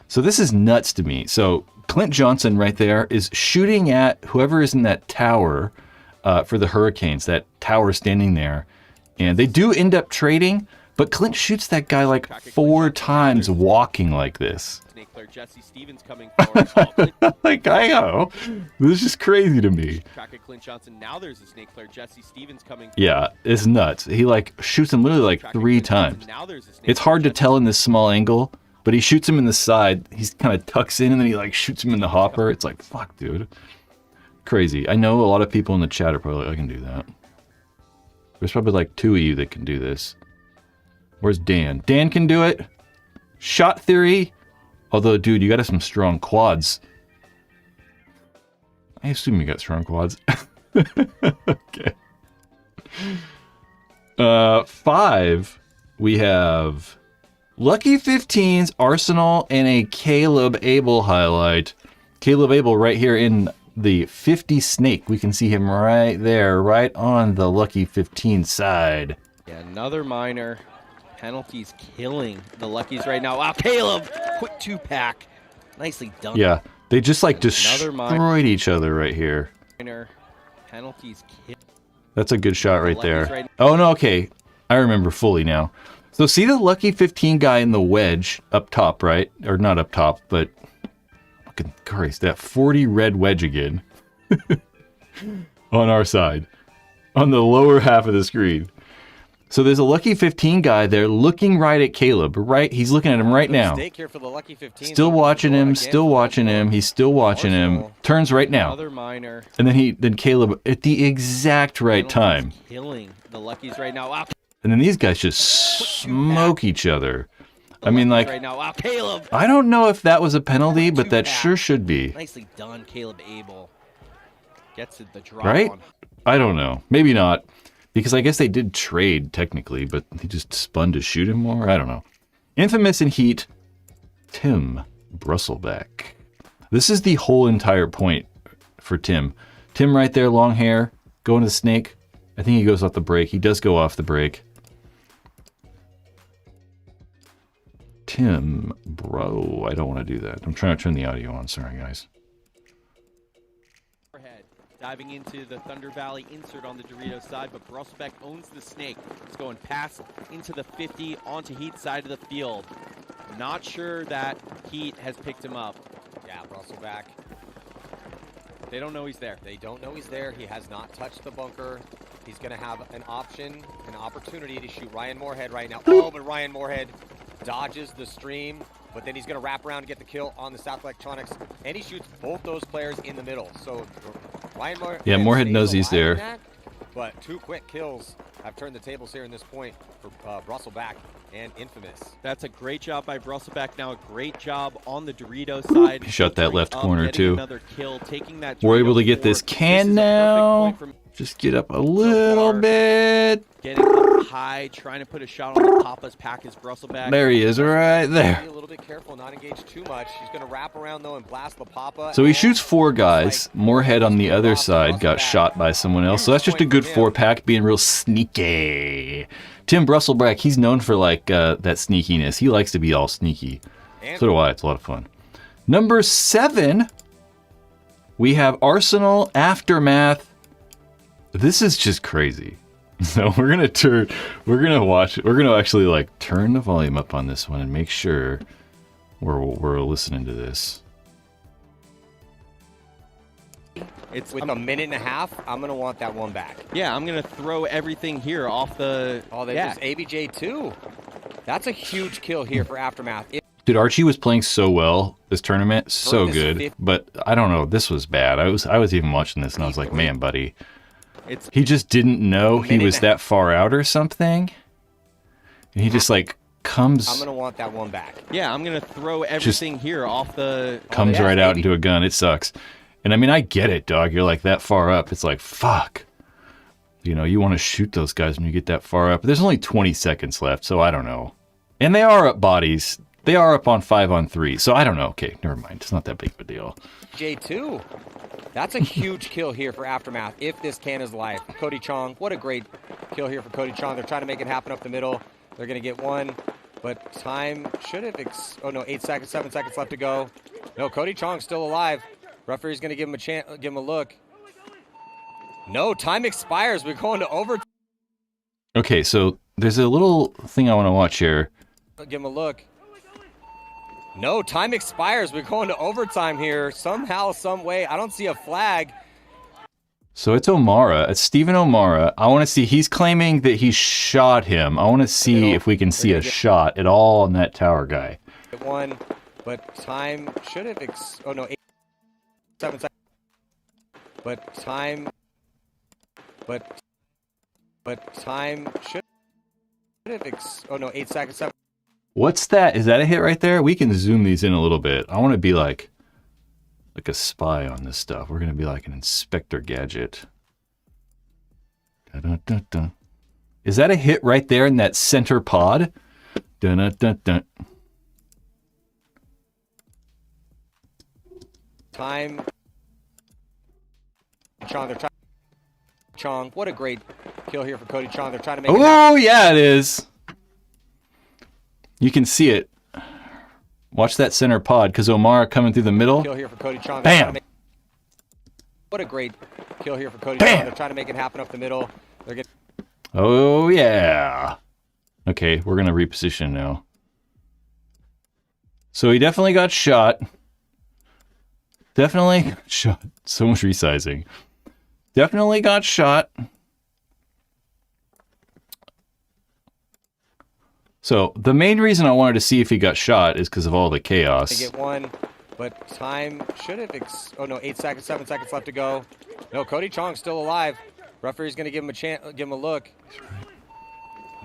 So this is nuts to me. So Clint Johnson right there is shooting at whoever is in that tower for the Hurricanes, that tower standing there. And they do end up trading, but Clint shoots that guy like 4 times walking like this. Jesse Stevens coming forward. Like, I know. This is just crazy to me. Clint Johnson. Now there's a snake player, Jesse Stevens, coming forward. Yeah, it's nuts. He like shoots him literally like 3 times. It's hard to tell in this small angle, but he shoots him in the side. He's kind of tucks in and then he like shoots him in the hopper. It's like, fuck, dude. Crazy. I know a lot of people in the chat are probably like, I can do that. There's probably like 2 of you that can do this. Where's Dan? Dan can do it. Shot theory. Although, dude, you got some strong quads. I assume you got strong quads. Okay. 5, we have Lucky 15's Arsenal and a Caleb Abel highlight. Caleb Abel right here in the 50 snake. We can see him right there, right on the Lucky 15 side. Yeah, another minor. Penalties killing the Luckies right now. Wow, Caleb! Quick 2-pack. Nicely done. Yeah, they just like destroyed each other right here. Minor. Penalties kill. That's a good shot right there. Right. Oh, no, okay. I remember fully now. So see the Lucky 15 guy in the wedge up top, right? Or not up top, but... Fucking Christ, that 40 red wedge again. On our side. On the lower half of the screen. So there's a Lucky 15 guy there looking right at Caleb. Right? He's looking at him right now. Here for the Lucky 15. Still watching him, still watching him. He's still watching him. Turns right now. Another minor. And then Caleb at the exact right time. Killing the Luckies right now. Wow. And then these guys just smoke each other. I mean, like, right now. Wow, Caleb. I don't know if that was a penalty, but that sure should be. Nicely done, Caleb Abel. Gets it the drop Right? on. I don't know. Maybe not. Because I guess they did trade, technically, but he just spun to shoot him more? I don't know. Infamous in Heat, Tim Brusselback. This is the whole entire point for Tim. Tim right there, long hair, going to the snake. I think he goes off the break. He does go off the break. Tim, bro, I don't want to do that. I'm trying to turn the audio on. Sorry, guys. Diving into the Thunder Valley insert on the Doritos side, but Brusselbeck owns the snake. It's going past into the 50 onto Heat side of the field. Not sure that Heat has picked him up. Yeah, Brusselback. They don't know he's there. They don't know he's there. He has not touched the bunker. He's going to have an option, an opportunity to shoot Ryan Moorhead right now. Oh, but Ryan Moorhead dodges the stream, but then he's going to wrap around and get the kill on the South Electronics, and he shoots both those players in the middle. So Ryan Moorhead, yeah, Moorhead knows he's there. But 2 quick kills have turned the tables here in this point for Brusselback and Infamous. That's a great job by Brusselbeck. Now a great job on the Doritos side. He shot that left corner too. Another kill, taking that We're able to get this can now. Just get up a little bit. Getting up high, trying to put a shot on the Papa's pack is Brusselbeck. There he is, right there. Be a little bit careful, not engage too much. He's going to wrap around though and blast the Papa. So he shoots 4 guys. Moorhead on the other side got shot by someone else. So that's just a good 4-pack, being real sneaky. Tim Brusselback, he's known for like that sneakiness. He likes to be all sneaky. So do I. It's a lot of fun. Number 7, we have Arsenal Aftermath. This is just crazy. So we're gonna actually like turn the volume up on this one and make sure we're listening to this. It's with a minute and a half. I'm gonna want that one back. Yeah, I'm gonna throw everything here off the. Oh, they just ABJ2. That's a huge kill here for Aftermath. Dude, Archie was playing so well this tournament, so good. But I don't know, this was bad. I was even watching this and I was like, man, buddy. He just didn't know he was that far out or something. And he just like comes. I'm gonna want that one back. Yeah, I'm gonna throw everything here off the. Comes right out into a gun. It sucks. And I mean, I get it, dog. You're like that far up. It's like, fuck. You know, you want to shoot those guys when you get that far up. But there's only 20 seconds left, so I don't know. And they are up bodies. They are up on 5-on-3, so I don't know. Okay, never mind. It's not that big of a deal. J2. That's a huge kill here for Aftermath, if this can is live. Cody Chong, what a great kill here for Cody Chong. They're trying to make it happen up the middle. They're going to get one, but time should have... 8 seconds, 7 seconds left to go. No, Cody Chong's still alive. Referee's going to give him a chance, give him a look. No, time expires. We're going to overtime. Okay, so there's a little thing I want to watch here. Give him a look. No, time expires. We're going to overtime here. Somehow, some way. I don't see a flag. So it's O'Mara. It's Stephen O'Mara. I want to see. He's claiming that he shot him. I want to see if we can see a shot at all on that tower guy. One, but time should have... 8, 7 seconds. But time... But time should have... 8 seconds. 7. What's that? Is that a hit right there? We can zoom these in a little bit. I want to be like a spy on this stuff. We're going to be like an Inspector Gadget. Dun, dun, dun, dun. Is that a hit right there in that center pod? Dun dun dun dun. Time. Chong, they're trying. Chong, what a great kill here for Cody Chong. They're trying to make it happen. Oh, yeah, it is. You can see it. Watch that center pod, because Omar coming through the middle. Kill here for Cody Chong. They're trying to Bam! what a great kill here for Cody Bam! Chong. They're trying to make it happen up the middle. They're getting. Oh, yeah. Okay, we're going to reposition now. So he definitely got shot. Definitely got shot. So much resizing. Definitely got shot. So the main reason I wanted to see if he got shot is because of all the They chaos. get one, but time should have. Oh no, 8 seconds, 7 seconds left to go. No, Cody Chong's still alive. Referee's going to give him a chance, give him a look.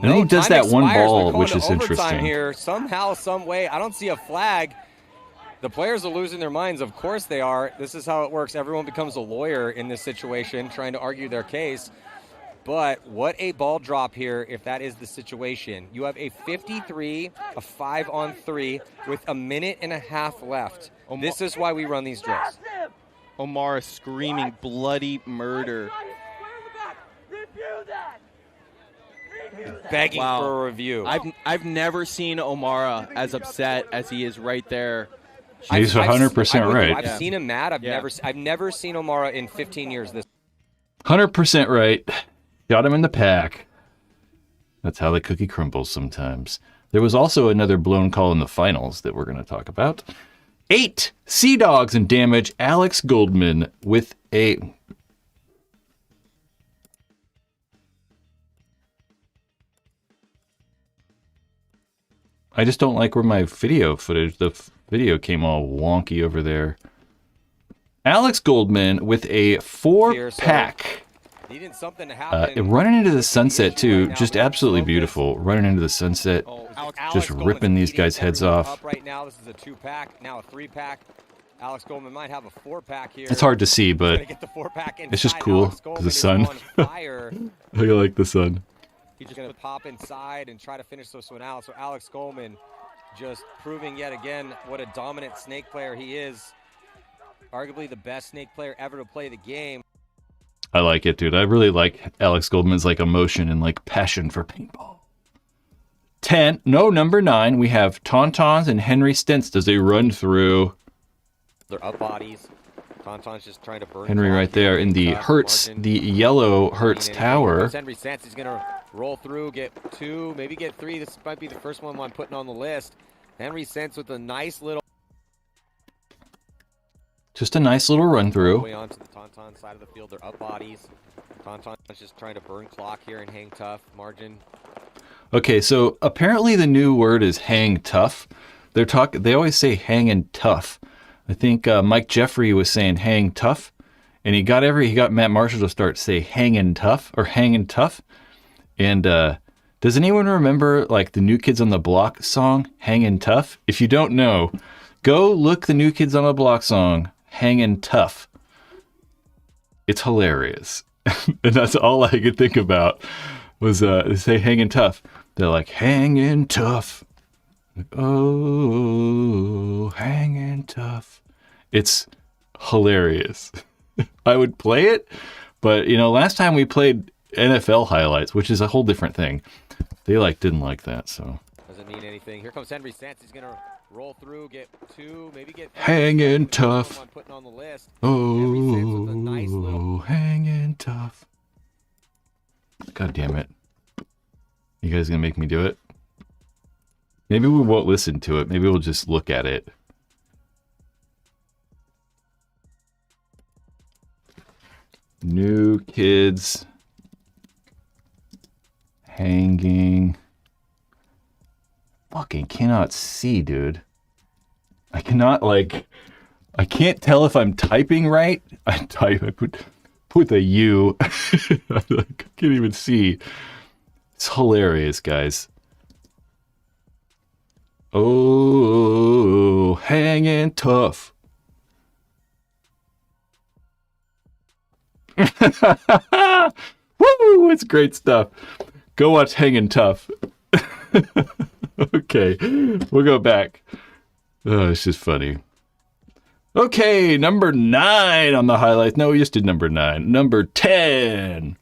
And he does time that one expires. ball, They're going which to is overtime interesting. Here, somehow, some way. I don't see a flag. The players are losing their minds. Of course they are. This is how it works. Everyone becomes a lawyer in this situation, trying to argue their case. But what a ball drop here if that is the situation. You have a 53, a 5-on-3 with a minute and a half left. This is why we run these drills. Omar screaming bloody murder. Begging Wow. for a review. I've never seen Omara as upset as he is right there. He's 100% right. I've seen him mad. I've never seen Omara in 15 years. 100% right. Got him in the pack. That's how the cookie crumbles sometimes. There was also another blown call in the finals that we're going to talk about. 8 Sea Dogs in damage. Alex Goldman with a... I just don't like where my video footage, the video came all wonky over there. Alex Goldman with a 4-pack. Needing something to happen. Running into the sunset, too. Just absolutely beautiful. Running into the sunset. Just ripping these guys' heads off. Up right now, this is a 2-pack, now a 3-pack. Alex Goldman might have a 4-pack here. It's hard to see, but Get the 4-pack it's just inside. cool. Alex Goldman The is sun. on fire. I like the sun. He's just going to pop inside and try to finish this one out. So Alex Goldman just proving yet again what a dominant snake player he is. Arguably the best snake player ever to play the game. I like it, dude. I really like Alex Goldman's like emotion and like passion for paintball. 10, no, number 9, we have Tauntauns and Henry Stents as they run through. They're up bodies. Tonton's just trying to burn. Henry right there in the Hertz, the yellow Hertz tower. Henry Sands is going to roll through, get 2, maybe get 3. This might be the first one I'm putting on the list. Henry Sands with a nice little. Just a nice little run through. Way onto the Tonton side of the field. They're up bodies. Tonton's just trying to burn clock here and hang tough. Margin. Okay, so apparently the new word is hang tough. They always say hanging tough. I think Mike Jeffrey was saying hang tough, and he got Matt Marshall to start say hanging tough or hanging tough. And does anyone remember like the New Kids on the Block song Hanging Tough? If you don't know, go look the New Kids on the Block song Hanging Tough. It's hilarious. And that's all I could think about was say hanging tough. They're like hanging tough. Like, oh, hanging tough. It's hilarious. I would play it, but last time we played NFL highlights, which is a whole different thing. They didn't like that, so. Doesn't mean anything. Here comes Henry Sands. He's gonna roll through, get 2, maybe get 3. Hanging tough. I'm putting on the list. Oh, hanging tough. God damn it. You guys gonna make me do it? Maybe we won't listen to it. Maybe we'll just look at it. New Kids hanging. Fucking cannot see, dude. I cannot I can't tell if I'm typing right. I put the U. I can't even see. It's hilarious, guys. Oh, hanging tough. Woo! It's great stuff. Go watch Hanging Tough. Okay, we'll go back. Oh, it's just funny. Okay, number 9 on the highlights. No, we just did number 9. Number 10.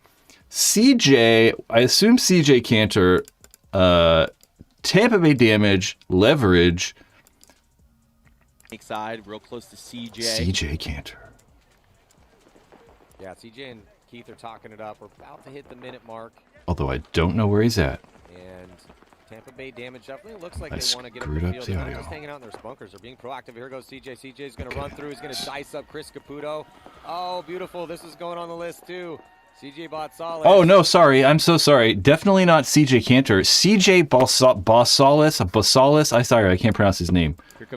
CJ, I assume CJ Cantor, Tampa Bay damage, leverage. Side, real close to CJ. CJ Cantor. Yeah, CJ and Keith are talking it up. We're about to hit the minute mark. Although I don't know where he's at. And Tampa Bay damage definitely looks like I they want to get up screwed the up field. the They're not audio. just hanging out in their bunkers. They're being proactive. Here goes CJ. CJ's going to run through. He's going to dice up Chris Caputo. Oh, beautiful. This is going on the list, too. CJ Botsalis. Oh, no, sorry. I'm so sorry. Definitely not CJ Cantor. CJ Bossalis. I'm sorry, I can't pronounce his name.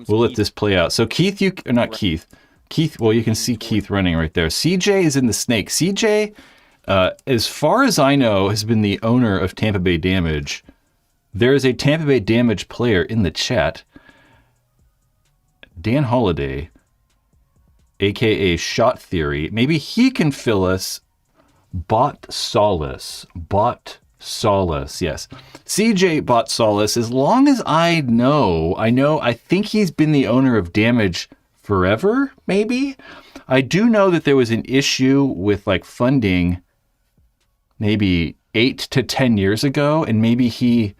We'll let this play out. So Keith, not Keith. Keith, well, you can see Keith running right there. CJ is in the snake. CJ, as far as I know, has been the owner of Tampa Bay Damage. There is a Tampa Bay Damage player in the chat. Dan Holiday, a.k.a. Shot Theory. Maybe he can fill us. Bot Solace, yes. CJ Bot Solace, as long as I think he's been the owner of Damage forever, maybe? I do know that there was an issue with like funding maybe 8 to 10 years ago, and maybe he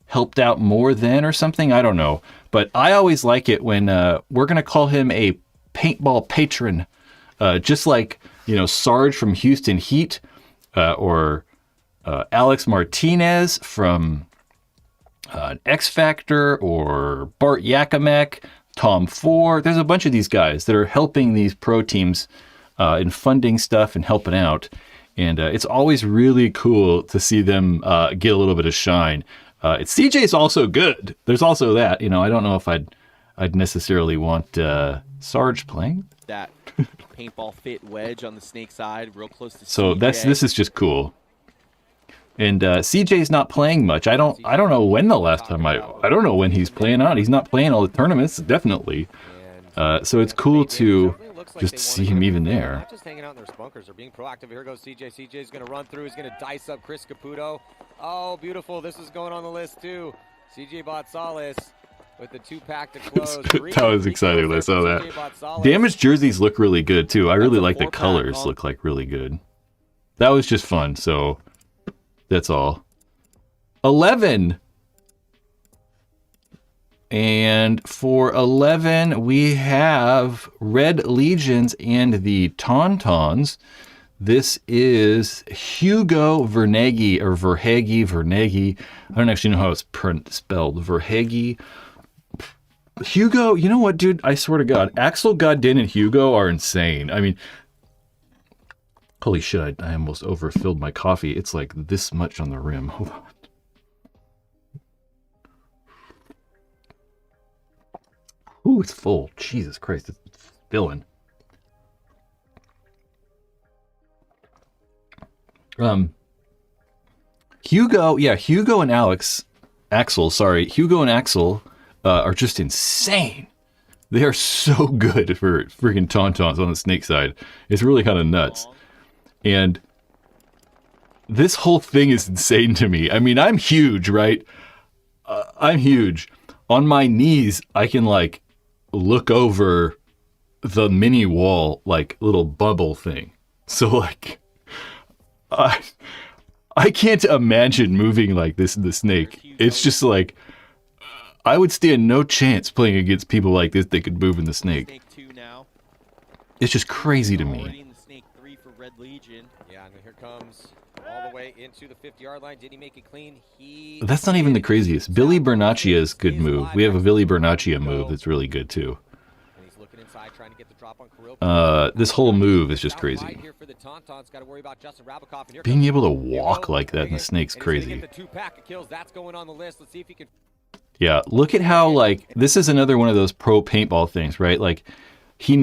helped out more then or something. I don't know. But I always like it when we're going to call him a paintball patron, just like, Sarge from Houston Heat, or Alex Martinez from X Factor, or Bart Yakimek, Tom Ford. There's a bunch of these guys that are helping these pro teams in funding stuff and helping out. And it's always really cool to see them get a little bit of shine. CJ's also good. There's also that. I don't know if I'd necessarily want Sarge playing. That paintball fit wedge on the snake side, real close to So CJ. this is just cool. And CJ's not playing much. I don't know when the last time I don't know when he's playing on. He's not playing all the tournaments, definitely. So it's cool to just see him even there. Not just hanging out in their bunkers. They're being proactive. Here goes CJ. CJ's going to run through. He's going to dice up Chris Caputo. Oh, beautiful. This is going on the list, too. CJ Botsalis with the 2-pack to close. That was exciting when I saw that. Damaged jerseys look really good, too. I really like the colors. Look like really good. That was just fun, so that's all. 11. And for 11, we have Red Legions and the Tauntauns. This is Hugo Verneghi, or Verneghi. I don't actually know how it's spelled. Verhegi. Hugo, you know what, dude? I swear to God, Axel, Godin, and Hugo are insane. I mean, holy shit, I almost overfilled my coffee. It's like this much on the rim. Hold on. Ooh, it's full. Jesus Christ, it's spilling. Hugo and Hugo and Axel are just insane. They are so good for freaking Tauntauns on the snake side. It's really kind of nuts. And this whole thing is insane to me. I mean, I'm huge, right? I'm huge. On my knees, I can like look over the mini wall, like little bubble thing. So like, I can't imagine moving like this in the snake. It's just like, I would stand no chance playing against people like this that could move in the snake. It's just crazy to me. Yeah, and here comes all the way into the 50-yard line. Did he make it clean? That's not even the craziest. Billy Bernaccia's good move. We have a Billy Bernaccia move that's really good too. And he's looking inside, trying to get the drop on Kirill. This whole move is just crazy. Being able to walk like that in the snake's crazy. Yeah, look at how, like, this is another one of those pro paintball things, right? Like, he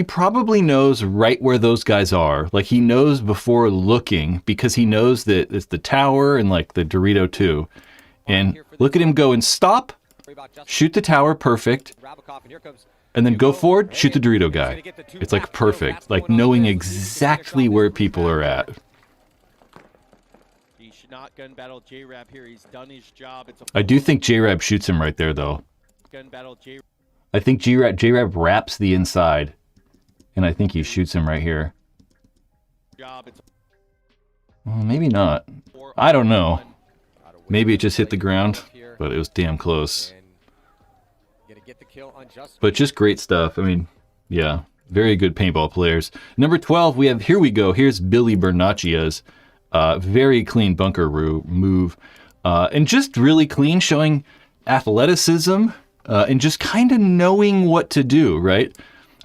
probably knows right where those guys are. Like, he knows before looking, because he knows that it's the tower and, like, the Dorito too. And look at him go and stop, shoot the tower, perfect. And then go forward, shoot the Dorito guy. It's like perfect, like knowing exactly where people are at. should not gun battle J-Rab here. He's done his job. It's a I do think J-Rab shoots him right there, though. gun battle J-Rab. I think J-Rab wraps the inside, and I think he shoots him right here. Job. It's Well, maybe not. I don't know. Maybe it just hit the ground, but it was damn close. Gonna get the kill on just But just great stuff. I mean, yeah, very good paintball players. Number 12, we have Here We Go. Here's Billy Bernaccia's very clean bunker move. And just really clean, showing athleticism and just kind of knowing what to do, right?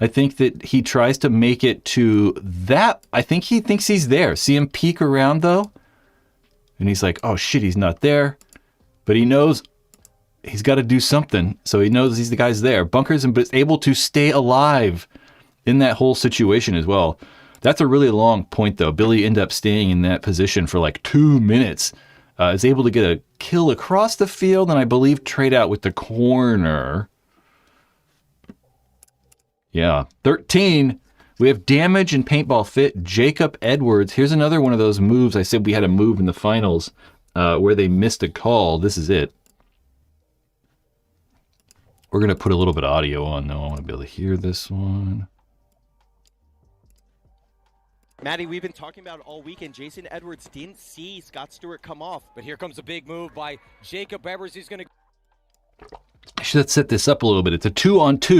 I think that he tries to make it to that. I think he thinks he's there. See him peek around, though? And he's like, oh, shit, he's not there. But he knows he's got to do something. So he knows he's the guy's there. Bunkers him, but is able to stay alive in that whole situation as well. That's a really long point, though. Billy ended up staying in that position for like 2 minutes. Is able to get a kill across the field, and I believe trade out with the corner. Yeah, 13. We have damage and paintball fit. Jacob Edwards. Here's another one of those moves. I said we had a move in the finals where they missed a call. This is it. We're going to put a little bit of audio on, though. I want to be able to hear this one. Maddie, we've been talking about it all weekend. Jason Edwards didn't see Scott Stewart come off. but here comes a big move by Jacob Edwards. He's gonna I should set this up a little bit. It's a 2-on-2.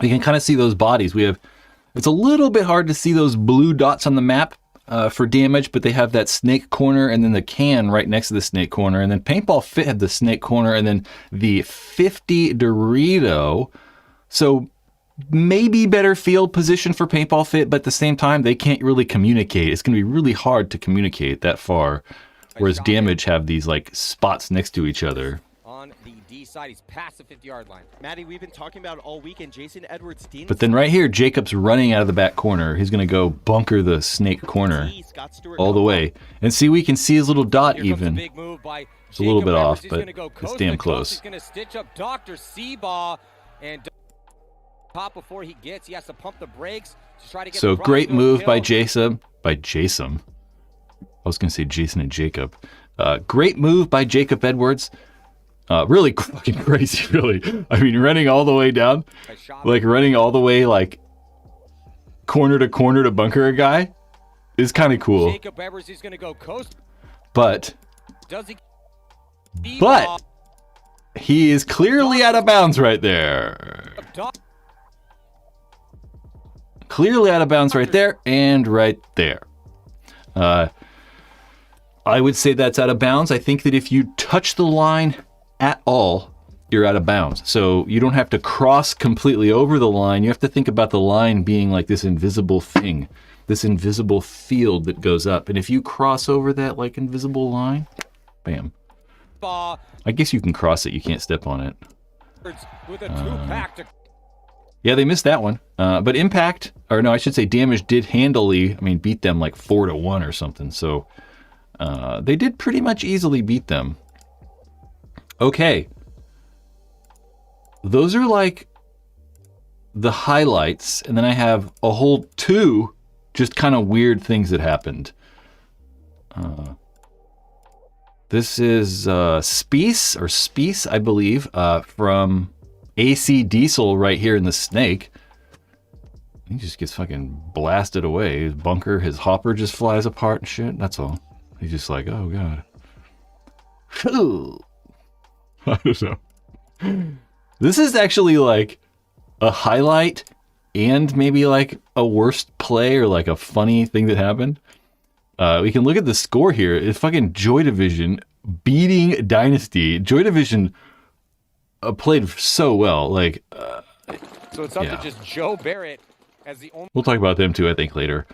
You can kind of see those bodies. It's a little bit hard to see those blue dots on the map for damage, but they have that snake corner and then the can right next to the snake corner. And then Paintball Fit had the snake corner and then the 50 Dorito. So maybe better field position for Paintball Fit, but at the same time, they can't really communicate. It's going to be really hard to communicate that far, whereas Damage have these like spots next to each other. on the D side. He's past the 50-yard line. Maddie, we've been talking about it all weekend. Jason Edwards didn't But then right here, Jacob's running out of the back corner. He's going to go bunker the snake corner see Scott Stewart all the come way. And see, we can see his little dot Here comes a even. big move by It's a little Jacob bit Edwards. off, He's but gonna go it's coast damn to coast. close. He's going to stitch up Dr. Seabaugh and top before he gets. He has to pump the brakes to try to get So the great Bronco move kill. by Jason. I was going to say Jason and Jacob. Great move by Jacob Edwards. Really fucking crazy, really. I mean, running all the way down, like running all the way like corner to bunker a guy is kind of cool. Jacob Edwards, he's going to go coast. But Does he? he is clearly out of bounds right there. Clearly out of bounds right there and right there. I would say that's out of bounds. I think that if you touch the line at all, you're out of bounds. So you don't have to cross completely over the line. You have to think about the line being like this invisible thing, this invisible field that goes up. And if you cross over that like invisible line, bam. I guess you can cross it. You can't step on it. With a two-pack to Yeah, they missed that one. But Impact, or no, I should say Damage did handily, beat them like 4-1 or something. So they did pretty much easily beat them. Okay. Those are like the highlights. And then I have a whole 2 just kind of weird things that happened. This is Spice, I believe, from AC Diesel right here in the snake. He just gets fucking blasted away. His bunker, his hopper just flies apart and shit. That's all. He's just like, oh god. I don't know. This is actually like a highlight and maybe like a worst play or like a funny thing that happened. We can look at the score here. It's fucking Joy Division beating Dynasty. Joy Division played so well. Like, so it's up to just Joe Barrett as the only we'll talk about them too, I think, later.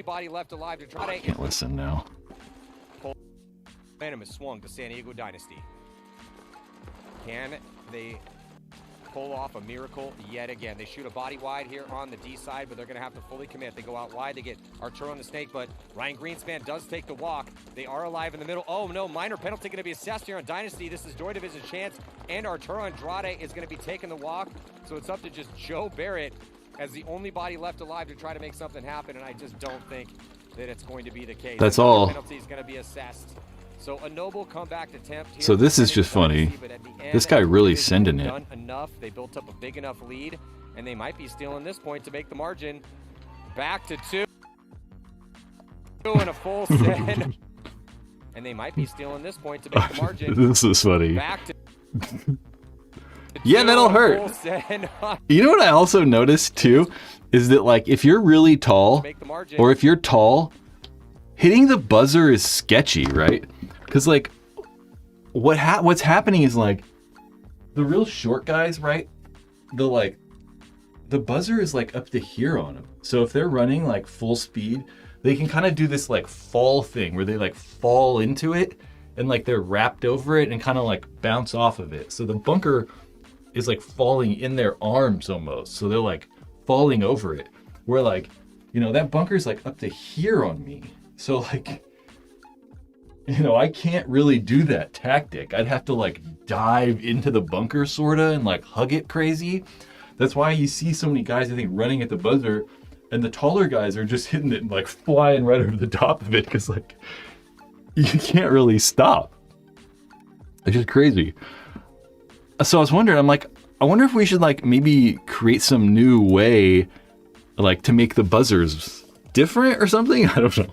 body left alive to try to Can't listen now. Phantom has swung to San Diego Dynasty. Can they pull off a miracle yet again? They shoot a body wide here on the D side, but they're going to have to fully commit. They go out wide. They get Arturo on the snake, but Ryan Greenspan does take the walk. They are alive in the middle. Oh, no, minor penalty going to be assessed here on Dynasty. This is Joy Division's chance, and Arturo Andrade is going to be taking the walk. So it's up to just Joe Barrett as the only body left alive to try to make something happen, and I just don't think that it's going to be the case. That's all. Penalty is going to be assessed. So a noble comeback attempt here. So this is just funny. This guy really sending it. Done enough. They built up a big enough lead, and they might be stealing this point to make the margin back to 2 and a full send. And they might be stealing this point to make the margin. This is funny. Back to yeah, that'll hurt. You know what I also noticed too is that like if you're really tall or if you're tall, hitting the buzzer is sketchy, right? Because like what's happening is like the real short guys, right? The buzzer is like up to here on them. So if they're running like full speed, they can kind of do this like fall thing where they like fall into it and like they're wrapped over it and kind of like bounce off of it. So the bunker is like falling in their arms almost. So they're like falling over it. Where like, you know, that bunker's like up to here on me. So like, you know, I can't really do that tactic. I'd have to like dive into the bunker sorta and like hug it crazy. That's why you see so many guys, I think, running at the buzzer, and the taller guys are just hitting it and like flying right over the top of it because like you can't really stop. It's just crazy. So I was wondering, I'm like, I wonder if we should like maybe create some new way like to make the buzzers different or something. I don't know.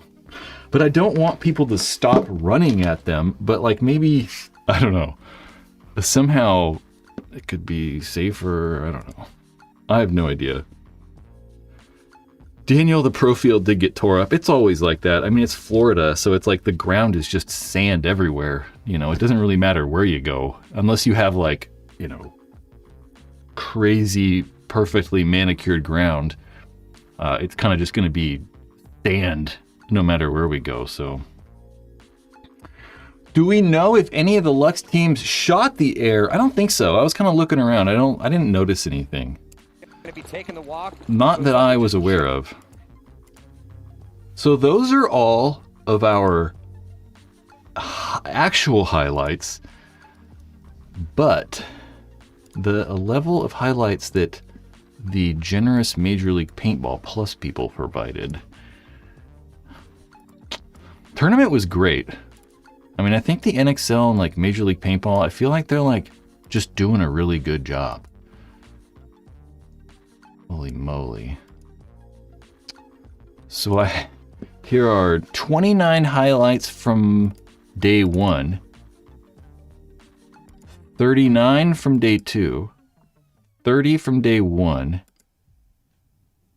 But I don't want people to stop running at them, but like maybe, I don't know, somehow it could be safer. I don't know. I have no idea. Daniel, the pro field did get tore up. It's always like that. I mean, it's Florida, so it's like the ground is just sand everywhere. You know, it doesn't really matter where you go, unless you have like, you know, crazy, perfectly manicured ground. It's kind of just going to be sand no matter where we go, so. Do we know if any of the Lux teams shot the air? I don't think so. I was kind of looking around. I didn't notice anything. Not that I was aware of. So those are all of our actual highlights, but the level of highlights that the generous Major League Paintball Plus people provided. Tournament was great. I mean, I think the NXL and like Major League Paintball, I feel like they're like just doing a really good job. Holy moly. So here are 29 highlights from day 1, 39 from day 2, 30 from day 1.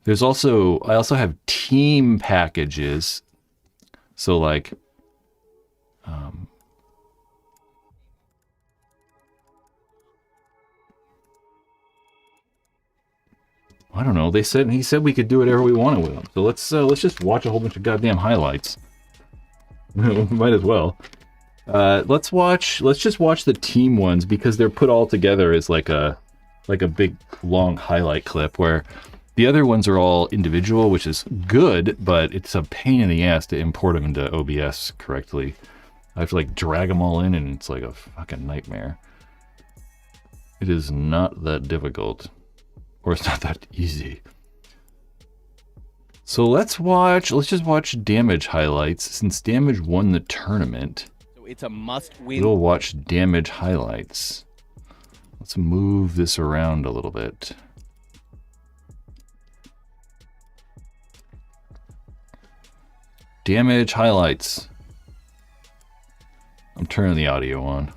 I also have team packages. So like, I don't know. He said we could do whatever we wanted with them. So let's just watch a whole bunch of goddamn highlights. Might as well. Let's just watch the team ones because they're put all together as like a big long highlight clip, where the other ones are all individual, which is good, but it's a pain in the ass to import them into OBS correctly. I have to like drag them all in, and it's like a fucking nightmare. It is not that difficult. Or it's not that easy. So let's just watch damage highlights. Since damage won the tournament, so it's a must-win. We'll watch damage highlights. Let's move this around a little bit. Damage highlights. I'm turning the audio on.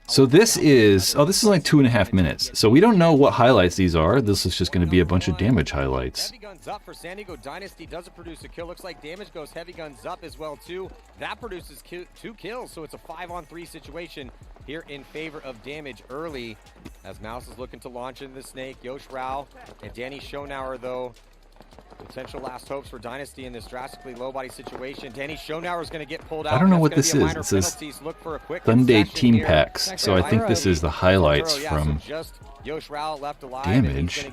So this is like 2.5 minutes. So we don't know what highlights these are. This is just going to be a bunch of damage highlights. Heavy guns up for San Diego Dynasty. Doesn't produce a kill. Looks like damage goes heavy guns up as well too. That produces 2 kills. So it's a 5-on-3 situation here in favor of damage early. As Mouse is looking to launch into the snake. Yosh Rao and Danny Schonauer though. Potential last hopes for Dynasty in this drastically low body situation. Danny Schonauer is going to get pulled out. I don't know what this is. It says Sunday team packs. So I think this is the highlights from damage.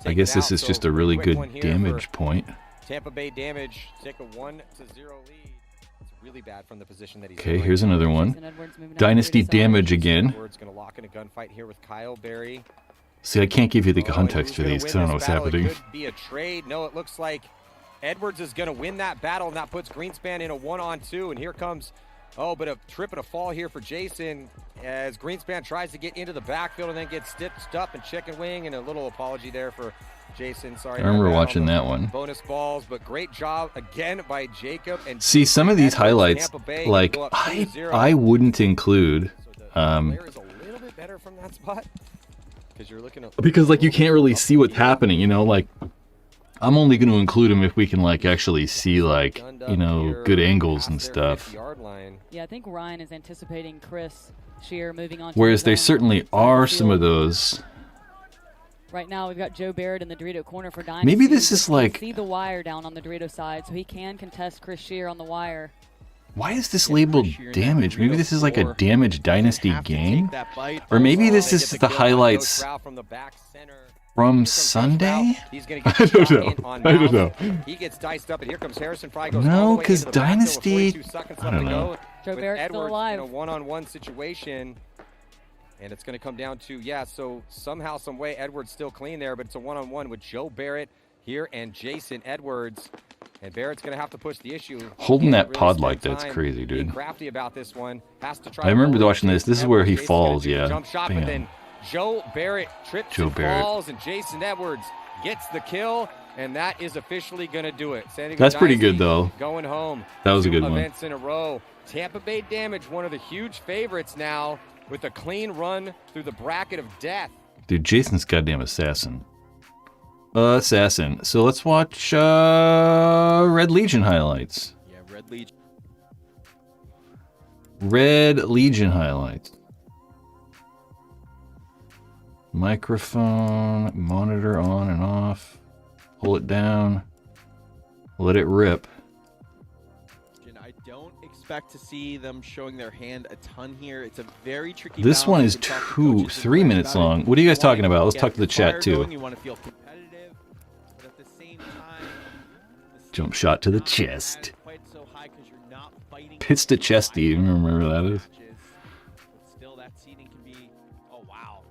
I guess this is just a really good damage point. Tampa Bay Damage take a 1-0 lead. It's really bad from the position that he's okay, here's another one. Dynasty Damage again. Going to lock in a gunfight here with Kyle Berry. See, I can't give you the Oh, and context who's for gonna these because win I don't know this what's battle? happening. It could be a trade. No, it looks like Edwards is going to win that battle, and that puts Greenspan in a 1-on-2. And here comes, but a trip and a fall here for Jason as Greenspan tries to get into the backfield and then gets stitched up and chicken wing. And a little apology there for Jason. Sorry. I remember about watching the that one. Bonus balls, but great job again by Jacob. And See, some of these Edwards, highlights, Tampa Bay like, go up I 2-0. wouldn't include, So the player is a little bit better from that spot because you're looking at because, like, you can't really see what's happening, you know? Like, I'm only going to include them if we can, like, actually see, like, you know, good angles and stuff. Yeah, I think Ryan is anticipating Chris Shear moving on. Whereas there certainly are some of those. Right now, we've got Joe Barrett in the Dorito corner for Dynasty. Maybe this is You can like... see the wire down on the Dorito side, so he can contest Chris Shear on the wire. Why is this labeled damage? Maybe this is like a damage Dynasty game? Or maybe this is the highlights from Sunday? I don't know. I don't know. He gets diced up, and here comes Harrison Fry. Goes No, all the way because into the backfield with Dynasty... 42 seconds I left don't to know. go Joe with Barrett's still Edwards alive. in a one-on-one situation. And it's going to come down to, so somehow, some way, Edwards still clean there, but it's a one-on-one with Joe Barrett here and Jason Edwards. And Barrett's going to have to push the issue. Holding that Really pod spend like that's time crazy, being dude. crafty about this one. Has to try I remember to watching this. This is where he Jason's gonna falls, do the yeah. Jump shot, but Bam. then Joe Barrett trips Joe and Barrett. falls, and Jason Edwards gets the kill, and that is officially going to do it. San Diego That's pretty good, Dynasty though. Going home. That was a 2 good one. events in a row. Tampa Bay Damage, one of the huge favorites now, with a clean run through the bracket of death. Dude, Jason's goddamn assassin. Assassin. So let's watch Red Legion highlights. Yeah, Red Legion. Red Legion highlights. Microphone, monitor on and off. Pull it down. Let it rip. I don't expect to see them showing their hand a ton here. It's a very tricky This one balance. is You can talk to coaches and 3 players minutes about it. long. What are you guys You talking wanna about? Let's get talk to the chat, fire too. going, You want to feel competitive, but at the same time, the Jump stakes shot to are the not chest. as quite so high 'cause you're not fighting Pits to for chesty. You remember that is? matches. But still, that seating can be. Oh wow!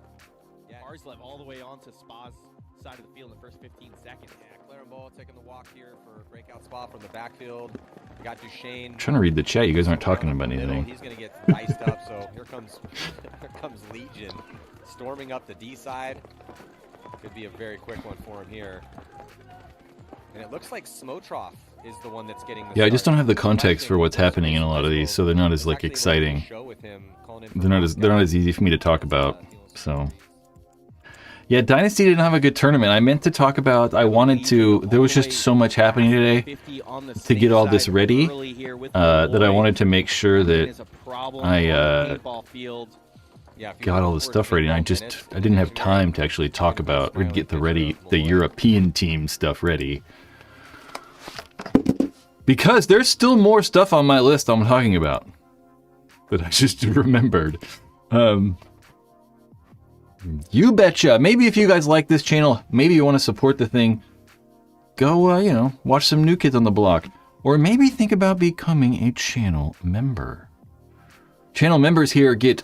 Yeah, Arslev all the way onto Spa's side of the field in the first 15 seconds. Yeah, Claren Ball taking the walk here for a breakout spot from the backfield. We got Duchesne. I'm trying to read the chat. You guys aren't talking about Middle. anything. He's going to get diced up, so here comes Legion storming up the D side. Could be a very quick one for him here. And it looks like Smotroff is the one that's getting the Yeah, I just start. don't have the context for what's happening in a lot of these, so they're not as like exciting. They're not as easy for me to talk about. So yeah, Dynasty didn't have a good tournament. I meant to talk about. I wanted to. There was just so much happening today to get all this ready that I wanted to make sure that I got all the stuff ready. And I didn't have time to actually talk about or get the European team stuff ready. Because there's still more stuff on my list I'm talking about that I just remembered. You betcha. Maybe if you guys like this channel, maybe you want to support the thing, go, watch some New Kids on the Block. Or maybe think about becoming a channel member. Channel members here get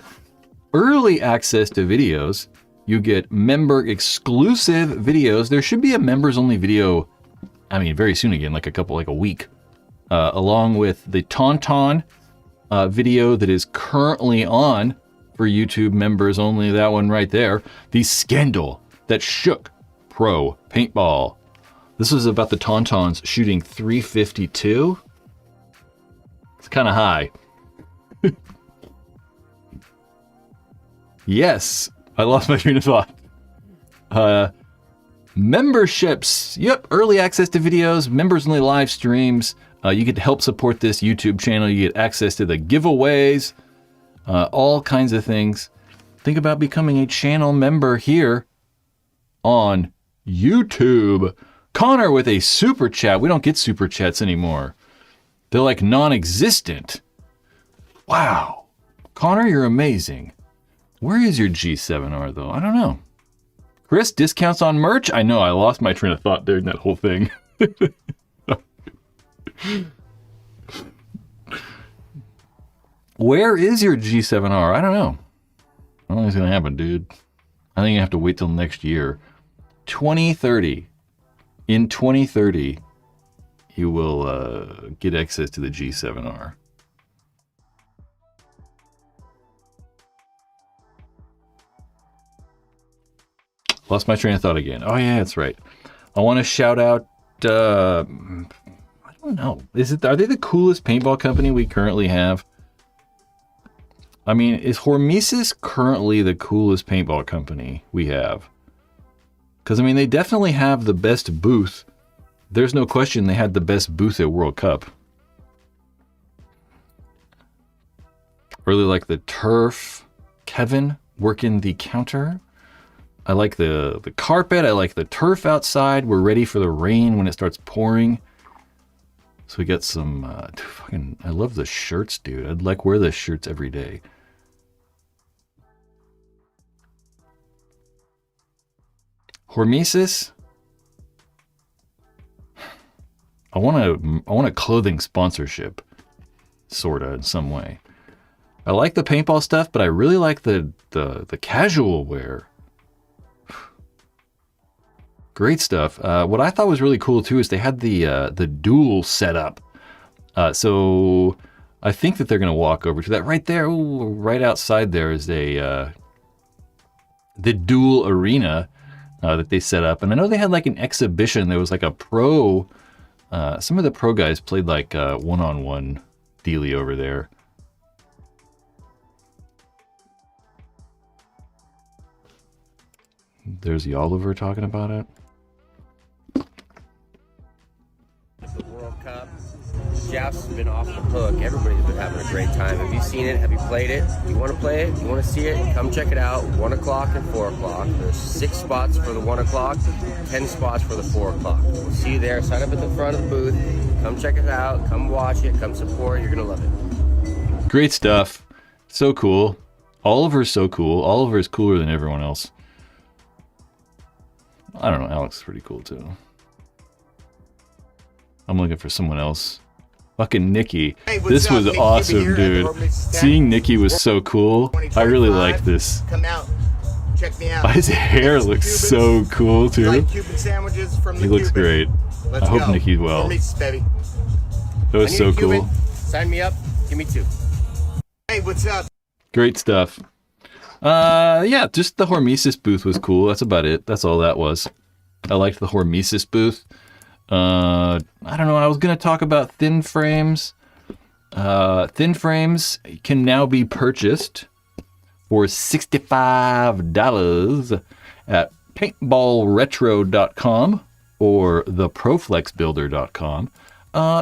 early access to videos. You get member exclusive videos. There should be a members only video, very soon again, like a week. Along with the Tonton video that is currently on for YouTube members only, that one right there. The scandal that shook pro paintball. This was about the Tauntauns shooting 352. It's kind of high. Yes, I lost my train of thought. Memberships. Yep, early access to videos, members only live streams. You get to help support this YouTube channel. You get access to the giveaways, all kinds of things. Think about becoming a channel member here on YouTube. Connor with a super chat. We don't get super chats anymore. They're like non-existent. Wow. Connor, you're amazing. Where is your G7R though? I don't know. Chris, discounts on merch? I know, I lost my train of thought during that whole thing. Where is your G7R? I don't know. I don't think it's gonna happen, dude. I think you have to wait till next year. 2030. In 2030, you will get access to the G7R. Lost my train of thought again. Oh yeah, that's right. I want to shout out. I don't know. Are they the coolest paintball company we currently have? I mean, is Hormesis currently the coolest paintball company we have? Because I mean, they definitely have the best booth. There's no question they had the best booth at World Cup. Really like the turf. Kevin working the counter. I like the carpet. I like the turf outside. We're ready for the rain when it starts pouring. So we got some I love the shirts, dude. I'd like wear the shirts every day. Hormesis. I want a clothing sponsorship, sorta, in some way. I like the paintball stuff, but I really like the casual wear. Great stuff. What I thought was really cool too is they had the dual setup. So I think that they're gonna walk over to that right there. Ooh, right outside there is the dual arena that they set up, and I know they had like an exhibition. There was like a pro. Some of the pro guys played like one-on-one dealy over there. There's the Oliver talking about it. The World Cup. Jeff's been off the hook. Everybody's been having a great time. Have you seen it? Have you played it? You want to play it? You want to see it? Come check it out. 1 o'clock and 4 o'clock. There's 6 spots for the 1 o'clock, 10 spots for the 4 o'clock. We'll see you there. Sign up at the front of the booth. Come check it out. Come watch it. Come support. You're going to love it. Great stuff. So cool. Oliver's so cool. Oliver is cooler than everyone else. I don't know. Alex is pretty cool too. I'm looking for someone else. Fucking Nikki. Hey, this was awesome, dude. Seeing Nikki was so cool. I really like this. Come out. Check me out. His hair looks so cool too. Like Cuban sandwiches from the He looks Cuban. great. Let's I hope go. Nikki's well. Hormesis, baby. That was I need so a Cuban. cool. Sign me up. Give me 2. Hey, what's up? Great stuff. Yeah, just the Hormesis booth was cool. That's about it. That's all that was. I liked the Hormesis booth. I don't know. I was going to talk about thin frames. Thin frames can now be purchased for $65 at paintballretro.com or theproflexbuilder.com.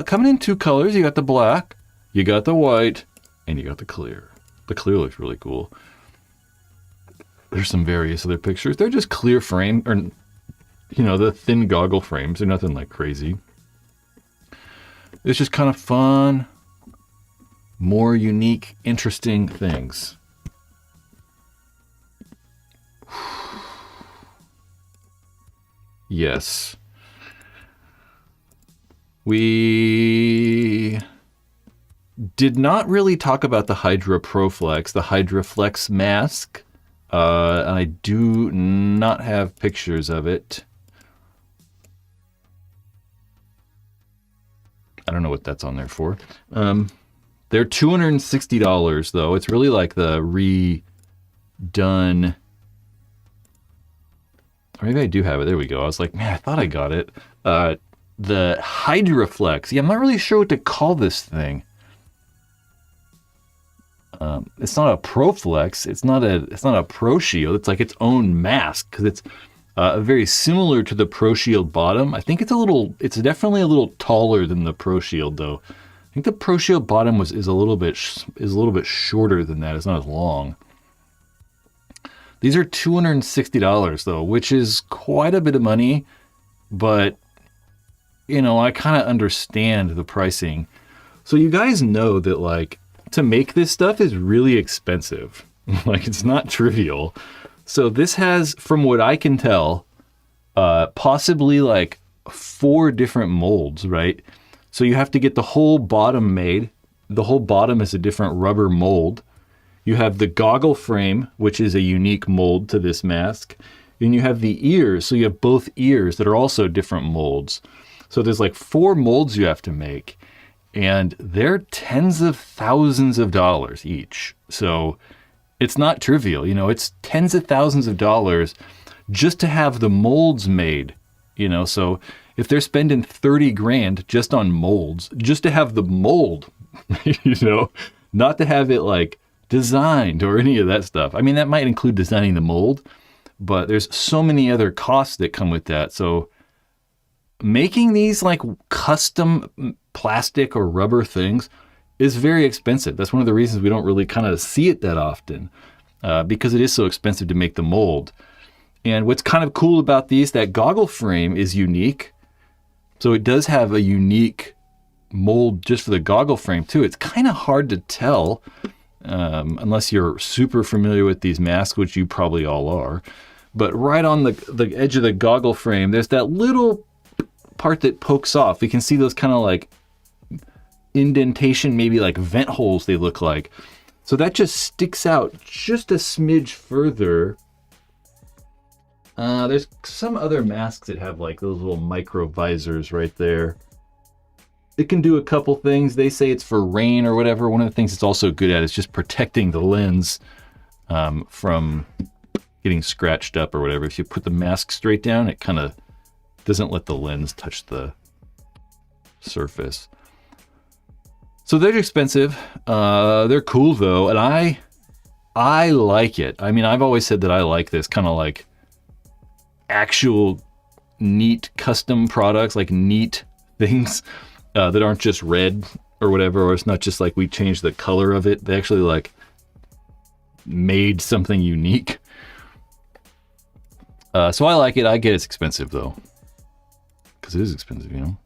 Coming in 2 colors. You got the black, you got the white, and you got the clear. The clear looks really cool. There's some various other pictures. They're just clear frame, or the thin goggle frames. They're nothing like crazy. It's just kind of fun, more unique, interesting things. Yes. We did not really talk about the Hydra Prolex, the Hydra Flex mask. I do not have pictures of it. I don't know what that's on there for. They're $260 though. It's really like the redone. Or maybe I do have it. There we go. I was like, man, I thought I got it. The Hydra Flex. Yeah, I'm not really sure what to call this thing. It's not a Proflex. It's not a Pro Shield. It's like its own mask because it's very similar to the Pro Shield bottom. I think it's definitely a little taller than the Pro Shield though. I think the Pro Shield bottom is a little bit shorter than that. It's not as long. These are $260 though, which is quite a bit of money, but I kind of understand the pricing. So you guys know that like to make this stuff is really expensive. Like it's not trivial. So this has, from what I can tell, possibly like 4 different molds, right? So you have to get the whole bottom made. The whole bottom is a different rubber mold. You have the goggle frame, which is a unique mold to this mask. And you have the ears, so you have both ears that are also different molds. So there's like 4 molds you have to make, and they're tens of thousands of dollars each. So it's not trivial, you know, it's tens of thousands of dollars just to have the molds made, you know. So if they're spending 30 grand just on molds, just to have the mold, you know, not to have it like designed or any of that stuff. I mean, that might include designing the mold, but there's so many other costs that come with that. So making these like custom plastic or rubber things is very expensive. That's one of the reasons we don't really kind of see it that often, because it is so expensive to make the mold. And what's kind of cool about these, that goggle frame is unique. So it does have a unique mold just for the goggle frame too. It's kind of hard to tell unless you're super familiar with these masks, which you probably all are. But right on the edge of the goggle frame, there's that little part that pokes off. You can see those kind of like indentation, maybe like vent holes they look like. So that just sticks out just a smidge further. There's some other masks that have like those little micro visors right there. It can do a couple things. They say it's for rain or whatever. One of the things it's also good at is just protecting the lens from getting scratched up or whatever. If you put the mask straight down, it kind of doesn't let the lens touch the surface. So they're expensive. They're cool though, and I like it. I mean, I've always said that I like this kind of like actual neat custom products, like neat things that aren't just red or whatever, or it's not just like we changed the color of it. They actually like made something unique. So I like it. I get it's expensive though, because it is expensive, you know.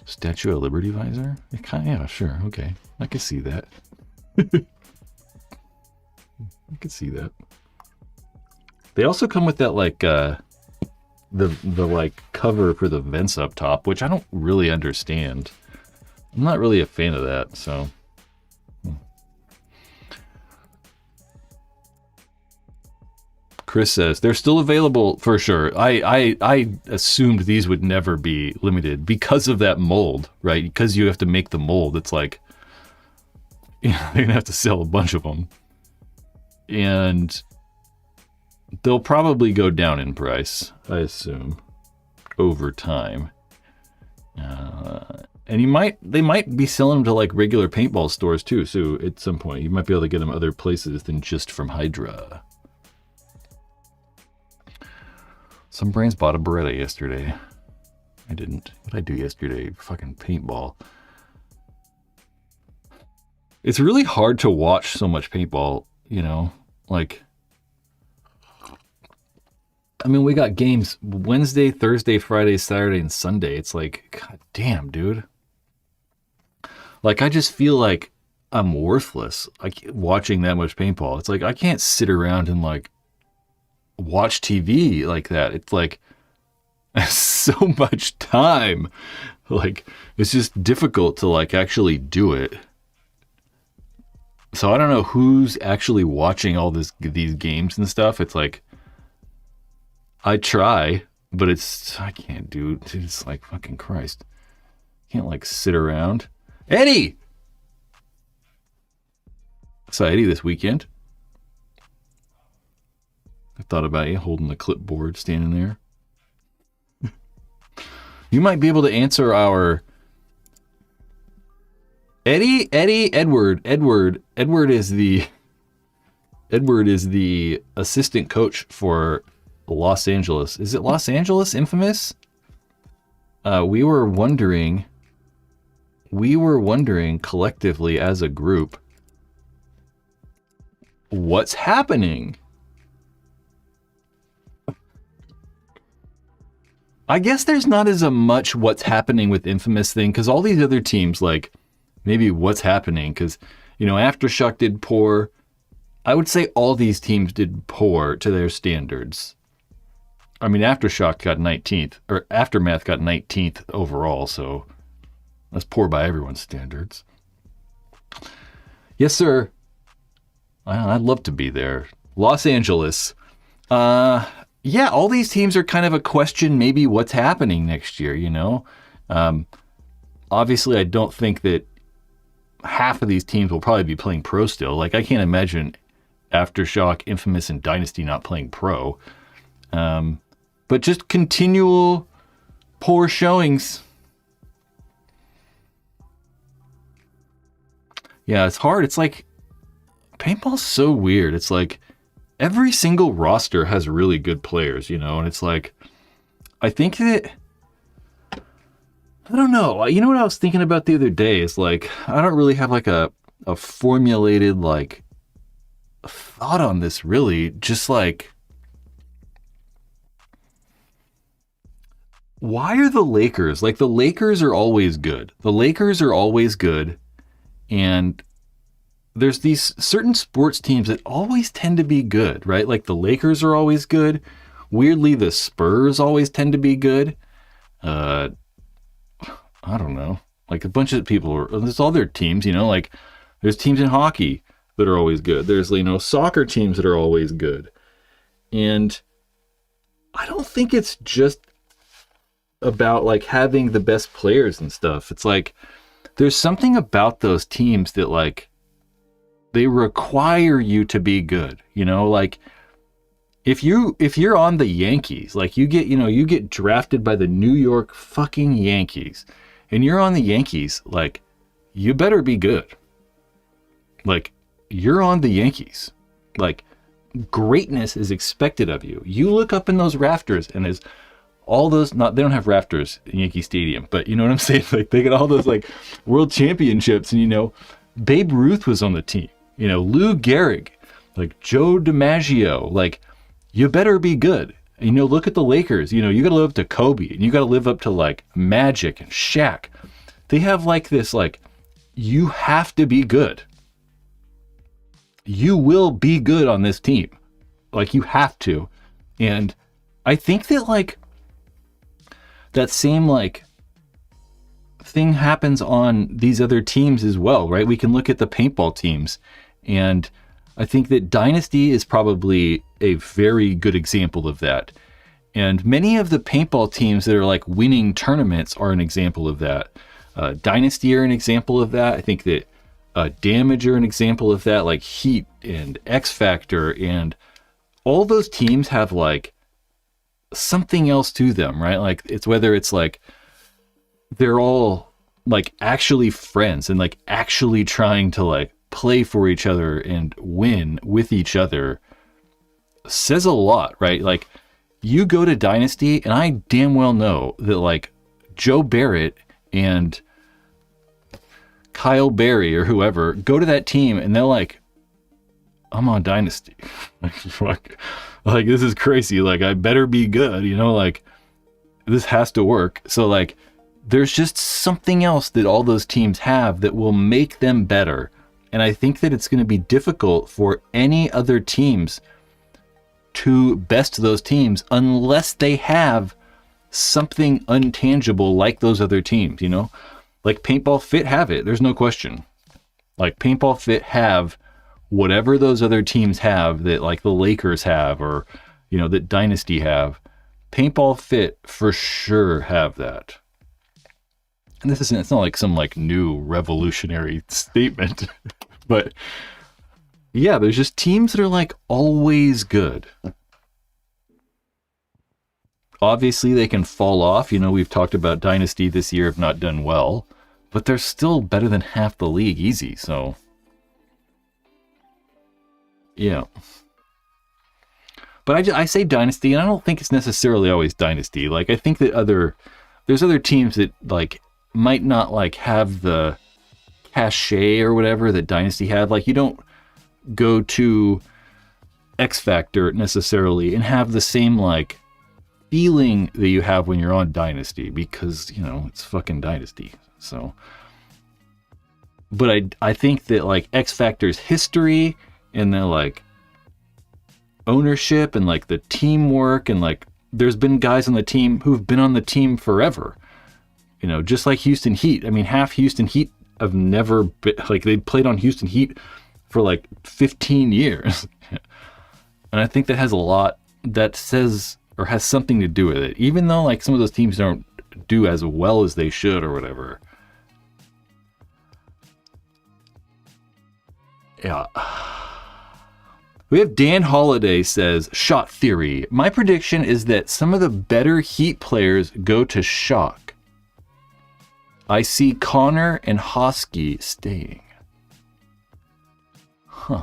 Statue of Liberty visor? Yeah, sure, okay. I can see that. I can see that. They also come with that like the like cover for the vents up top, which I don't really understand. I'm not really a fan of that, so. Chris says they're still available for sure. I assumed these would never be limited because of that mold, right? Because you have to make the mold. It's like, you know, they're gonna have to sell a bunch of them, and they'll probably go down in price, I assume, over time. And they might be selling them to like regular paintball stores too. So at some point, you might be able to get them other places than just from Hydra. Some brands bought a Beretta yesterday. I didn't. What did I do yesterday? Fucking paintball. It's really hard to watch so much paintball, you know? Like, I mean, we got games Wednesday, Thursday, Friday, Saturday, and Sunday. It's like, god damn, dude. Like, I just feel like I'm worthless watching that much paintball. It's like, I can't sit around and like watch TV like that. It's like so much time. Like, it's just difficult to like actually do it. So I don't know who's actually watching all these games and stuff. It's like, I try, but I can't do it. It's like, fucking Christ. Can't like sit around. Eddie! I saw Eddie this weekend. I thought about you holding the clipboard, standing there. You might be able to answer our Edward is the assistant coach for Los Angeles. Is it Los Angeles Infamous? We were wondering collectively as a group, what's happening? I guess there's not as much what's happening with Infamous thing, because all these other teams, like, maybe what's happening, because, you know, Aftershock did poor. I would say all these teams did poor to their standards. I mean, Aftershock got 19th, or Aftermath got 19th overall, so that's poor by everyone's standards. Yes, sir. I'd love to be there. Los Angeles. Yeah, all these teams are kind of a question, maybe what's happening next year, you know? Obviously, I don't think that half of these teams will probably be playing pro still. Like, I can't imagine Aftershock, Infamous, and Dynasty not playing pro. But just continual poor showings. Yeah, it's hard. It's like, paintball's so weird. It's like, every single roster has really good players, you know? And it's like, I think that, I don't know. You know what I was thinking about the other day is like, I don't really have like a formulated like thought on this really. Just like, why are the Lakers, like the Lakers are always good. The Lakers are always good. And there's these certain sports teams that always tend to be good, right? Like the Lakers are always good. Weirdly, the Spurs always tend to be good. I don't know. Like a bunch of people, there's all their teams, you know, like there's teams in hockey that are always good. There's, you know, soccer teams that are always good. And I don't think it's just about like having the best players and stuff. It's like, there's something about those teams that like, they require you to be good, you know, like if you're on the Yankees, like you get drafted by the New York fucking Yankees and you're on the Yankees, like you better be good. Like you're on the Yankees, like greatness is expected of you. You look up in those rafters and there's all those, they don't have rafters in Yankee Stadium, but you know what I'm saying? Like they get all those like world championships and, you know, Babe Ruth was on the team, you know, Lou Gehrig, like Joe DiMaggio, like you better be good. And, you know, look at the Lakers, you know, you got to live up to Kobe and you got to live up to like Magic and Shaq. They have like this, like, you have to be good. You will be good on this team. Like you have to. And I think that like, that same like thing happens on these other teams as well, right? We can look at the paintball teams, and I think that Dynasty is probably a very good example of that. And many of the paintball teams that are like winning tournaments are an example of that. Dynasty are an example of that. I think that Damage are an example of that, like Heat and X Factor, and all those teams have like something else to them, right? Like it's whether it's like they're all like actually friends and like actually trying to like play for each other and win with each other, says a lot, right? Like you go to Dynasty and I damn well know that like Joe Barrett and Kyle Berry or whoever go to that team and they're like, I'm on Dynasty. Like this is crazy. Like I better be good, you know, like this has to work. So like there's just something else that all those teams have that will make them better. And I think that it's going to be difficult for any other teams to best those teams unless they have something untangible like those other teams, you know? Like Paintball Fit have it. There's no question. Like Paintball Fit have whatever those other teams have that like the Lakers have, or, you know, that Dynasty have. Paintball Fit for sure have that. And this isn't, it's not like some like new revolutionary statement, but yeah, there's just teams that are like always good. Obviously they can fall off. You know, we've talked about Dynasty this year have not done well, but they're still better than half the league easy. So yeah. But I say Dynasty, and I don't think it's necessarily always Dynasty. Like, I think that there's other teams that, like, might not, like, have the cachet or whatever that Dynasty had. Like, you don't go to X Factor necessarily and have the same, like, feeling that you have when you're on Dynasty because, you know, it's fucking Dynasty. So, but I think that, like, X Factor's history and the like ownership and like the teamwork and like there's been guys on the team who've been on the team forever, you know, just like Houston Heat. I mean, half Houston Heat have never been, like, they played on Houston Heat for like 15 years. And I think that has a lot that says or has something to do with it, even though like some of those teams don't do as well as they should or whatever. Yeah. We have Dan Holiday says, shot theory. My prediction is that some of the better Heat players go to Shock. I see Connor and Hosky staying. Huh.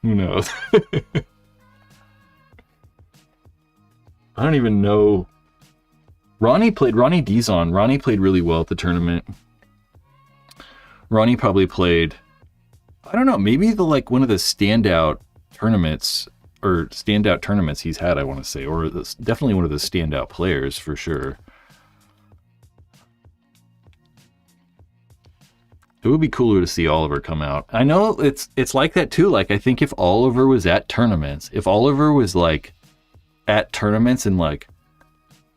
Who knows? I don't even know. Ronnie Dizon. Ronnie played really well at the tournament. Ronnie probably played, I don't know, maybe one of the standout tournaments he's had, I want to say, or definitely one of the standout players for sure. It would be cooler to see Oliver come out. I know it's like that too. Like, I think if Oliver was at tournaments, if Oliver was like at tournaments and like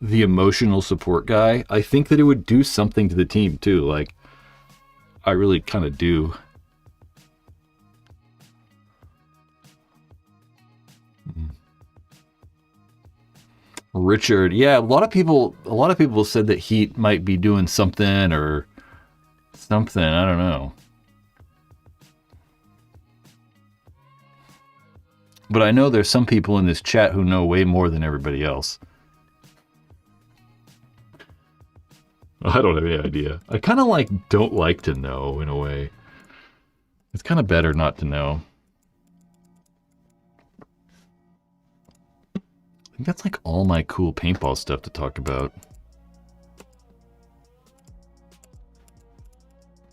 the emotional support guy, I think that it would do something to the team too. Like, I really kind of do. Richard, yeah, a lot of people said that Heat might be doing something or something. I don't know. But I know there's some people in this chat who know way more than everybody else. I don't have any idea. I kind of don't like to know in a way. It's kind of better not to know. I think that's like all my cool paintball stuff to talk about.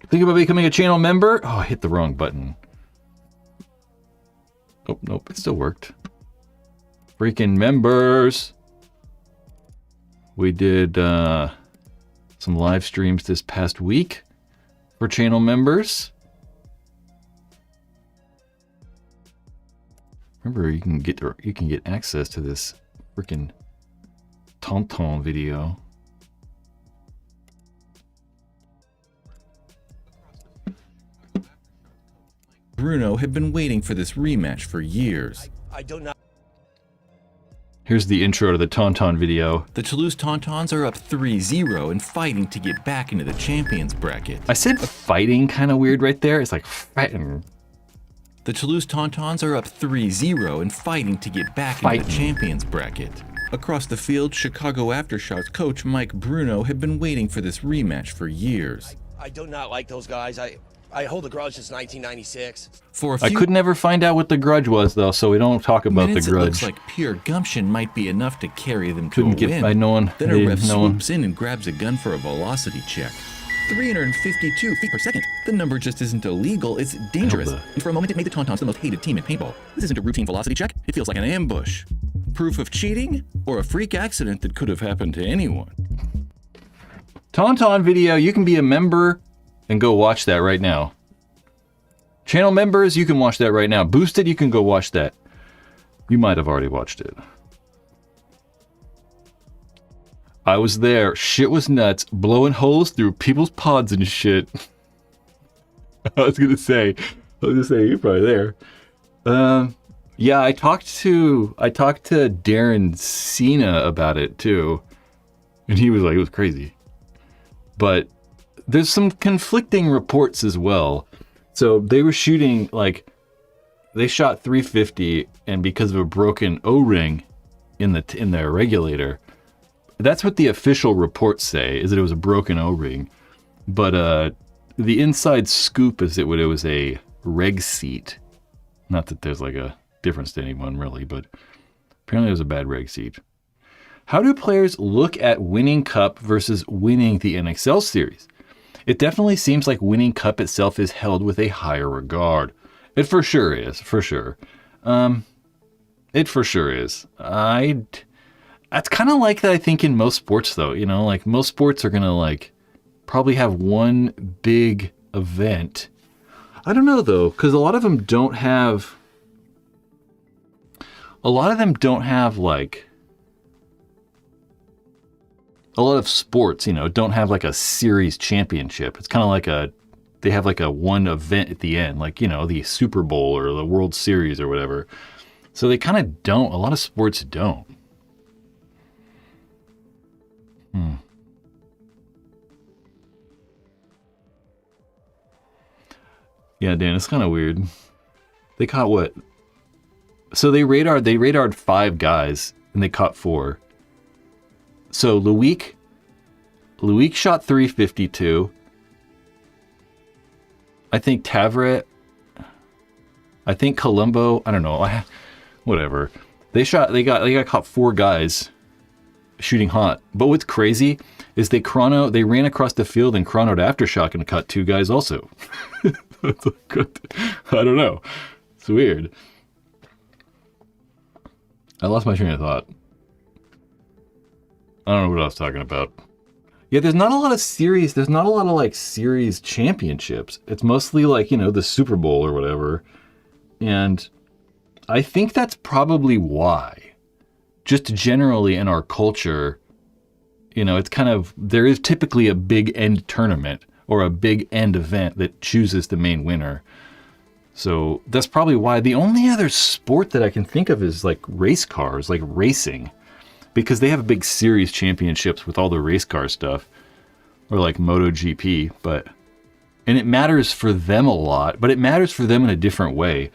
Think about becoming a channel member? Oh, I hit the wrong button. Oh, nope, it still worked. Freaking members. We did some live streams this past week for channel members. Remember, you can get access to this freaking Tonton video. Bruno had been waiting for this rematch for years. I do not. Here's the intro to the Tonton video. The Toulouse Tontons are up 3-0 and fighting to get back into the champions bracket. I said fighting kind of weird right there. It's like fighting. The Toulouse Tontons are up 3-0 and fighting to get back into the champions bracket. Across the field, Chicago Aftershocks coach Mike Bruno had been waiting for this rematch for years. I do not like those guys. I hold a grudge since 1996. I could never find out what the grudge was, though, so we don't talk about the grudge. It looks like pure gumption might be enough to carry them to a win. By no one. Then a ref swoops in and grabs a gun for a velocity check. 352 feet per second. The number just isn't illegal, it's dangerous. And for a moment, it made the Tauntauns the most hated team in paintball. This isn't a routine velocity check. It feels like an ambush. Proof of cheating or a freak accident that could have happened to anyone. Tonton video, you can be a member and go watch that right now. Channel members, you can watch that right now. Boosted, you can go watch that. You might have already watched it. I was there. Shit was nuts. Blowing holes through people's pods and shit. I was gonna say, you're probably there. Yeah, I talked to Darren Cena about it too, and he was like, it was crazy. But there's some conflicting reports as well. So they were shooting, they shot 350, and because of a broken O-ring in their regulator, that's what the official reports say, is that it was a broken O-ring. But the inside scoop is that it was a reg seat. Not that there's a difference to anyone really, but apparently it was a bad reg seat. How do players look at winning Cup versus winning the NXL series? It definitely seems like winning Cup itself is held with a higher regard. It for sure is, for sure. It for sure is. That's kind of like that, I think, in most sports, though. You know, most sports are gonna probably have one big event. I don't know though, because a lot of them don't have. A lot of them don't have a lot of sports, don't have like a series championship. It's kind of like they have like a one event at the end, like, the Super Bowl or the World Series or whatever. So they kind of don't. A lot of sports don't. Yeah, Dan, it's kind of weird. They caught what? So they radared 5 guys and they caught 4. So Luik shot 352. I think Tavret. I think Colombo. I don't know. Whatever. They got caught 4 guys shooting hot. But what's crazy is they ran across the field and chronoed aftershock and caught 2 guys also. I don't know. It's weird. I lost my train of thought. I don't know what I was talking about. Yeah, there's not a lot of series championships. It's mostly like, the Super Bowl or whatever. And I think that's probably why. Just generally in our culture, it's kind of, there is typically a big end tournament or a big end event that chooses the main winner. So that's probably why. The only other sport that I can think of is like race cars, like racing, because they have big series championships with all the race car stuff, or like MotoGP. And it matters for them a lot, but it matters for them in a different way,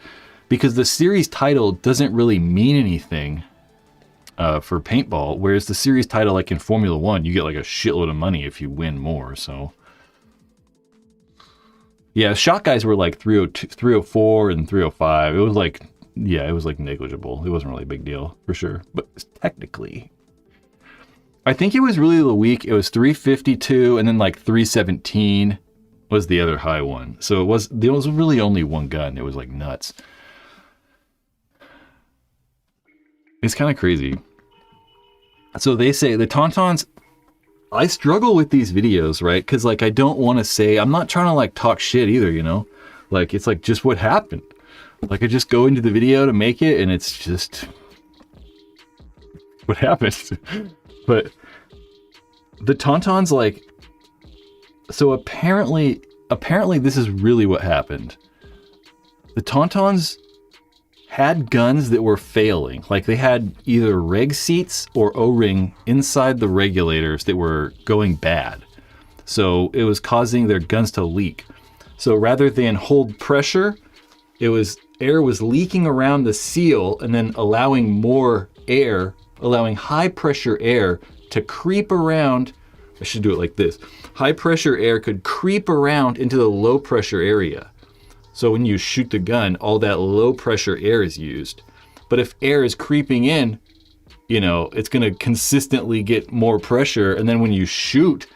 because the series title doesn't really mean anything for paintball, whereas the series title, like in Formula One, you get like a shitload of money if you win more. So. Yeah, shot guys were like 302, 304 and 305. It was like negligible. It wasn't really a big deal for sure. But technically, I think it was really the week. It was 352 and then like 317 was the other high one. So there was really only one gun. It was like nuts. It's kind of crazy. So they say the Tauntauns, I struggle with these videos, right? Because like I don't want to say, I'm not trying to like talk shit either, Like it's like just what happened. Like I just go into the video to make it and it's just what happened. But the Tauntauns, like, so apparently this is really what happened. The Tauntauns had guns that were failing. Like they had either reg seats or O-ring inside the regulators that were going bad. So it was causing their guns to leak. So rather than hold pressure, air was leaking around the seal and then allowing high pressure air to creep around. I should do it like this. High pressure air could creep around into the low pressure area. So when you shoot the gun, all that low pressure air is used. But if air is creeping in, it's going to consistently get more pressure. And then when you shoot,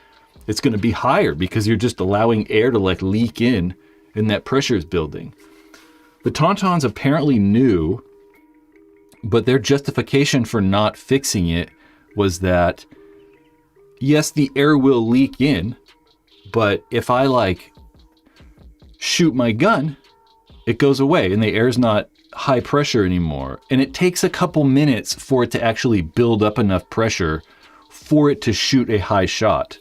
it's going to be higher because you're just allowing air to like leak in and that pressure is building. The Tauntauns apparently knew, but their justification for not fixing it was that, yes, the air will leak in, but if I like shoot my gun, it goes away and the air's not high pressure anymore. And it takes a couple minutes for it to actually build up enough pressure for it to shoot a high shot.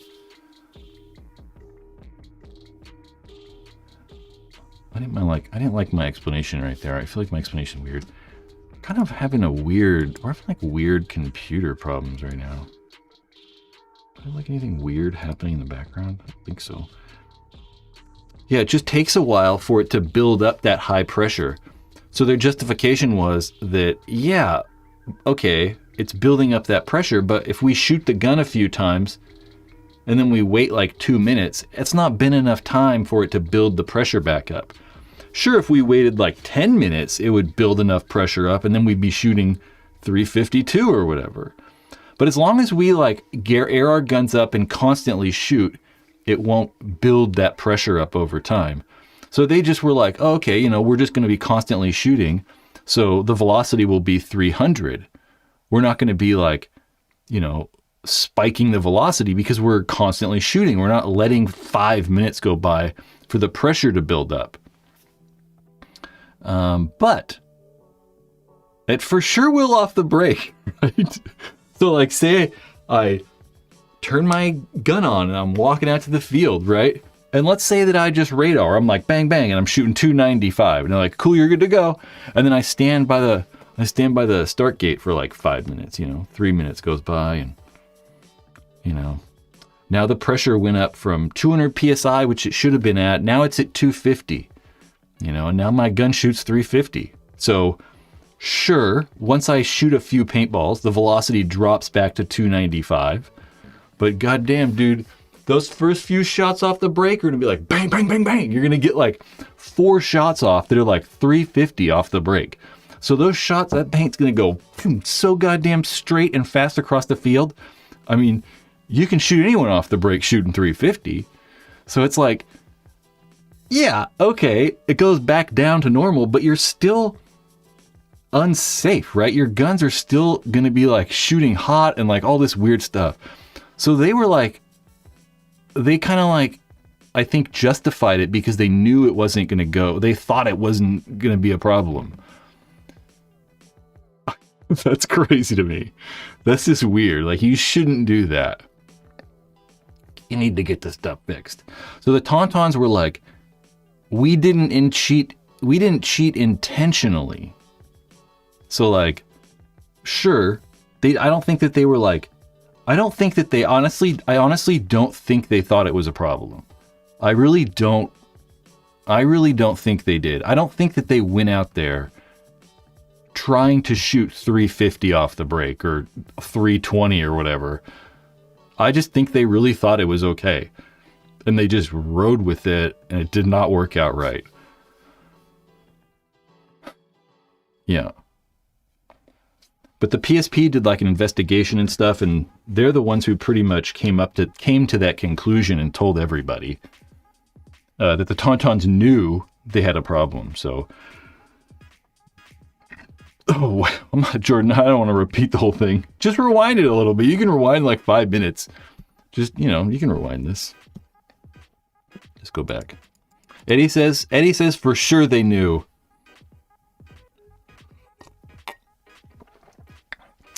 I didn't like my explanation right there. I feel like my explanation weird. I'm kind of having weird computer problems right now. Do I have like anything weird happening in the background? I don't think so. Yeah, it just takes a while for it to build up that high pressure. So their justification was that, yeah, okay, it's building up that pressure, but if we shoot the gun a few times and then we wait like 2 minutes, it's not been enough time for it to build the pressure back up. Sure, if we waited like 10 minutes, it would build enough pressure up and then we'd be shooting 352 or whatever. But as long as we like air our guns up and constantly shoot, it won't build that pressure up over time. So they just were like, oh, okay, we're just going to be constantly shooting. So the velocity will be 300. We're not going to be like, spiking the velocity because we're constantly shooting. We're not letting 5 minutes go by for the pressure to build up. But it for sure will off the break, right? So like say I turn my gun on and I'm walking out to the field, right? And let's say that I just radar. I'm like bang bang, and I'm shooting 295, and they're like, cool, you're good to go. And then I stand by the start gate for like 5 minutes. 3 minutes goes by, and now the pressure went up from 200 psi, which it should have been at. Now it's at 250. And now my gun shoots 350. So sure, once I shoot a few paintballs, the velocity drops back to 295. But goddamn, dude, those first few shots off the break are gonna be like bang, bang, bang, bang. You're gonna get like 4 shots off that are like 350 off the break. So those shots, that paint's gonna go so goddamn straight and fast across the field. I mean, you can shoot anyone off the break shooting 350. So it's like, yeah, okay, it goes back down to normal, but you're still unsafe, right? Your guns are still gonna be like shooting hot and like all this weird stuff. So they kind of like, I think, justified it because they knew it wasn't gonna go. They thought it wasn't gonna be a problem. That's crazy to me. That's just weird. Like, you shouldn't do that. You need to get this stuff fixed. So the Tauntauns were like, we didn't cheat intentionally. So like, sure, I honestly don't think they thought it was a problem. I really don't think they did. I don't think that they went out there trying to shoot 350 off the break or 320 or whatever. I just think they really thought it was okay. And they just rode with it, and it did not work out right. Yeah. But the PSP did like an investigation and stuff, and they're the ones who pretty much came to that conclusion and told everybody that the Tauntauns knew they had a problem. So, Jordan, I don't want to repeat the whole thing. Just rewind it a little bit. You can rewind like 5 minutes. Just, you can rewind this. Just go back. Eddie says for sure they knew.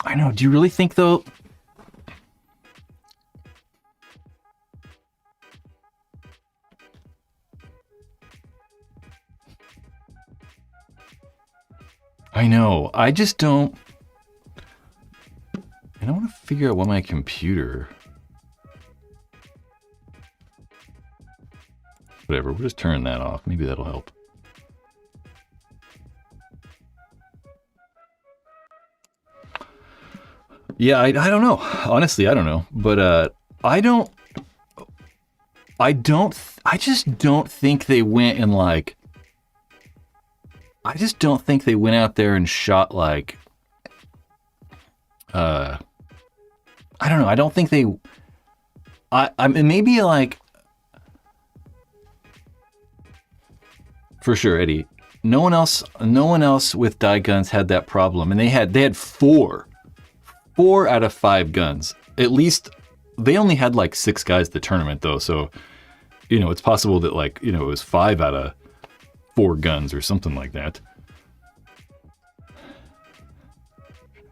I know. Do you really think though? I know. I just don't. I don't want to figure out what my computer. Whatever. We'll just turn that off. Maybe that'll help. Yeah, I don't know. Honestly, I don't know. But I just don't think they went and like. I just don't think they went out there and shot like. I don't know. I don't think they. I mean, maybe like. For sure, Eddie. No one else with die guns had that problem, and they had 4 out of 5 guns. At least they only had like 6 guys at the tournament though, so it's possible that like it was 5 out of 4 guns or something like that.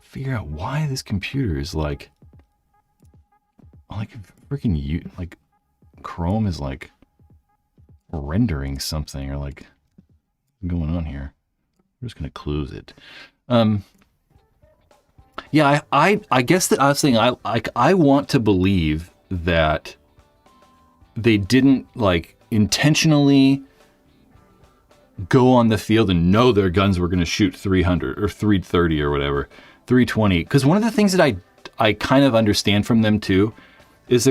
Figure out why this computer is like freaking like Chrome is like rendering something or like going on here. I'm just gonna close it. Yeah, I guess that I was saying I want to believe that they didn't like intentionally go on the field and know their guns were going to shoot 300 or 330 or whatever, 320. Because one of the things that I kind of understand from them too is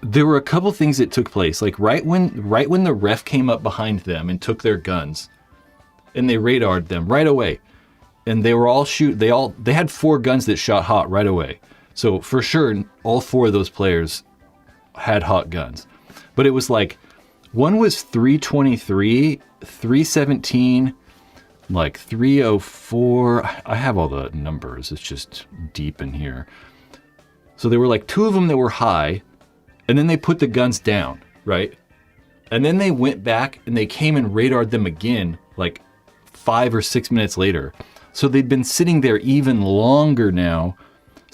there were a couple things that took place. Like right when the ref came up behind them and took their guns, and they radared them right away. And they were all they had 4 guns that shot hot right away. So for sure, all 4 of those players had hot guns. But it was like, one was 323, 317, like 304. I have all the numbers. It's just deep in here. So there were like 2 of them that were high, and then they put the guns down, right? And then they went back and they came and radared them again, like 5 or 6 minutes later. So they'd been sitting there even longer now.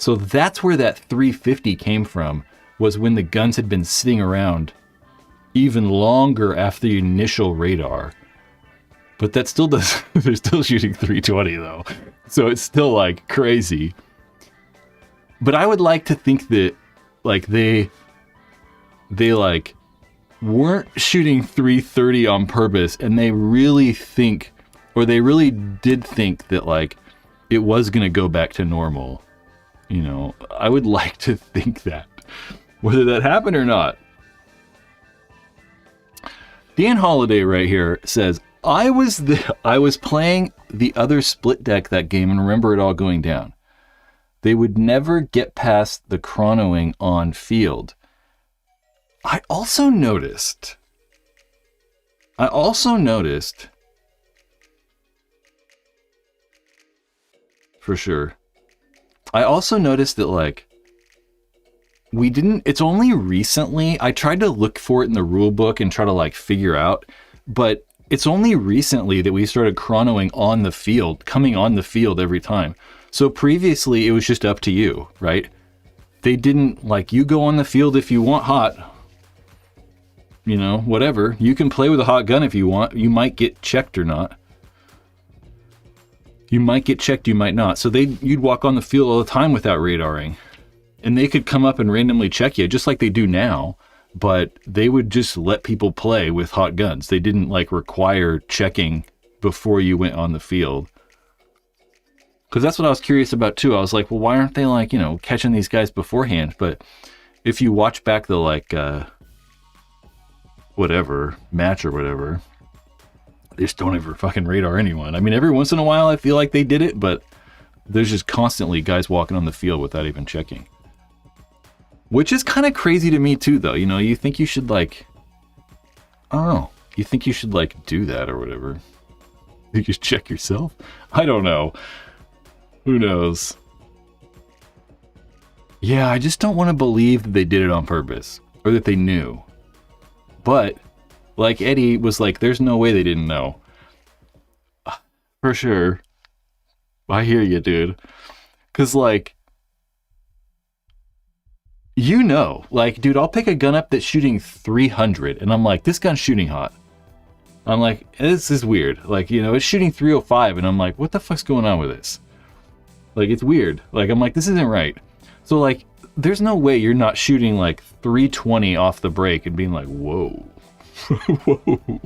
So that's where that 350 came from, was when the guns had been sitting around even longer after the initial radar. But that still does, they're still shooting 320 though. So it's still like crazy. But I would like to think that like they like weren't shooting 330 on purpose, and they really think, or they really did think that like it was going to go back to normal. You know, I would like to think that. Whether that happened or not. Dan Holiday right here says, I was playing the other split deck that game and remember it all going down. They would never get past the chronoing on field. I also noticed for sure. I also noticed that like it's only recently, I tried to look for it in the rule book and try to like figure out, but it's only recently that we started chronoing on the field, coming on the field every time. So previously it was just up to you, right? They didn't like, you go on the field if you want hot, you know, whatever. You can play with a hot gun if you want. You might get checked or not. You might get checked, you might not. So you'd walk on the field all the time without radaring. And they could come up and randomly check you, just like they do now, but they would just let people play with hot guns. They didn't like require checking before you went on the field. Because that's what I was curious about too. I was like, well, why aren't they like, you know, catching these guys beforehand? But if you watch back the like, whatever, match or whatever, they just don't ever fucking radar anyone. I mean, every once in a while I feel like they did it, but there's just constantly guys walking on the field without even checking. Which is kind of crazy to me too, though. You know, you think you should like, I don't know. You think you should like do that or whatever. You just check yourself? I don't know. Who knows? Yeah, I just don't want to believe that they did it on purpose or that they knew. But like Eddie was like, there's no way they didn't know. For sure. I hear you, dude. Because like, you know, like, dude, I'll pick a gun up that's shooting 300 and I'm like, this gun's shooting hot. I'm like, this is weird. Like, you know, it's shooting 305 and I'm like, what the fuck's going on with this? Like, it's weird. Like, I'm like, this isn't right. So like, there's no way you're not shooting like 320 off the break and being like, whoa. Whoa.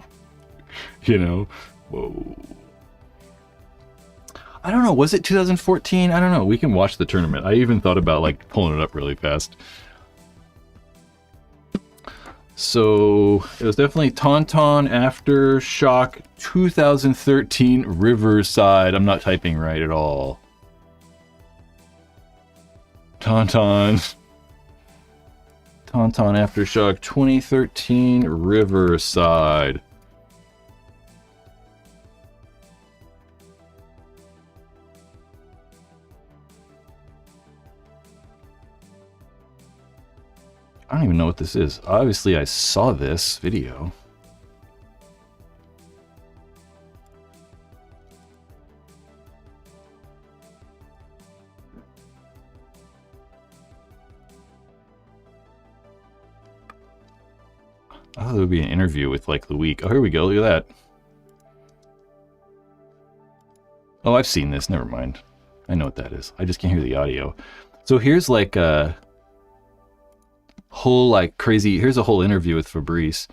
You know, whoa. I don't know, was it 2014? I don't know. We can watch the tournament. I even thought about like pulling it up really fast. So it was definitely Tonton Aftershock 2013 Riverside. I'm not typing right at all. Tonton Aftershock 2013 Riverside. I don't even know what this is. Obviously, I saw this video. I thought it would be an interview with like the week. Oh, here we go. Look at that. Oh, I've seen this. Never mind. I know what that is. I just can't hear the audio. So here's like a whole like crazy, here's a whole interview with Fabrice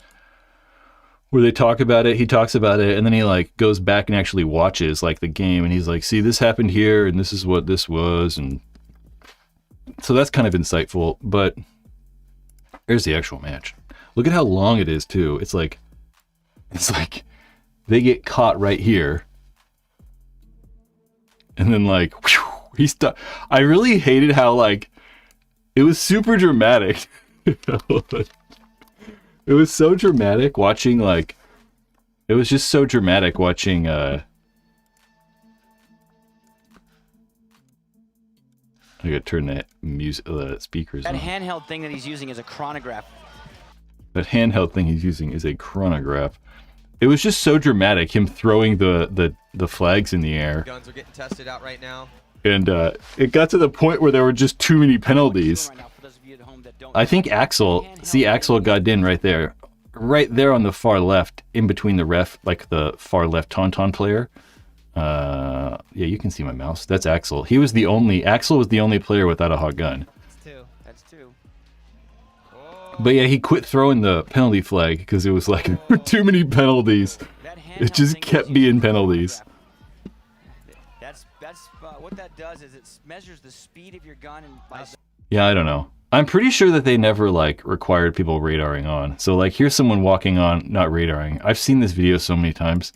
where they talk about it. He talks about it and then he like goes back and actually watches like the game and he's like, see, this happened here and this is what this was. And so that's kind of insightful, but here's the actual match. Look at how long it is too. It's like they get caught right here. And then like, whew, he stopped. I really hated how like, it was super dramatic. It was so dramatic watching like, it was just so dramatic watching, I gotta turn that music, speakers That on. handheld thing that he's using is a chronograph. That handheld thing he's using is a chronograph. It was just so dramatic, him throwing the flags in the air. Guns are getting tested out right now. And it got to the point where there were just too many penalties. I think Axel, see Axel got in right there on the far left, in between the ref, like the far left Tonton player. Yeah, you can see my mouse. That's Axel. Axel was the only player without a hot gun. That's two. But yeah, he quit throwing the penalty flag because it was like there were too many penalties. It just kept being penalties. That's what that does is it measures the speed of your gun and Yeah, I don't know. I'm pretty sure that they never like required people radaring on. So like here's someone walking on, not radaring. I've seen this video so many times.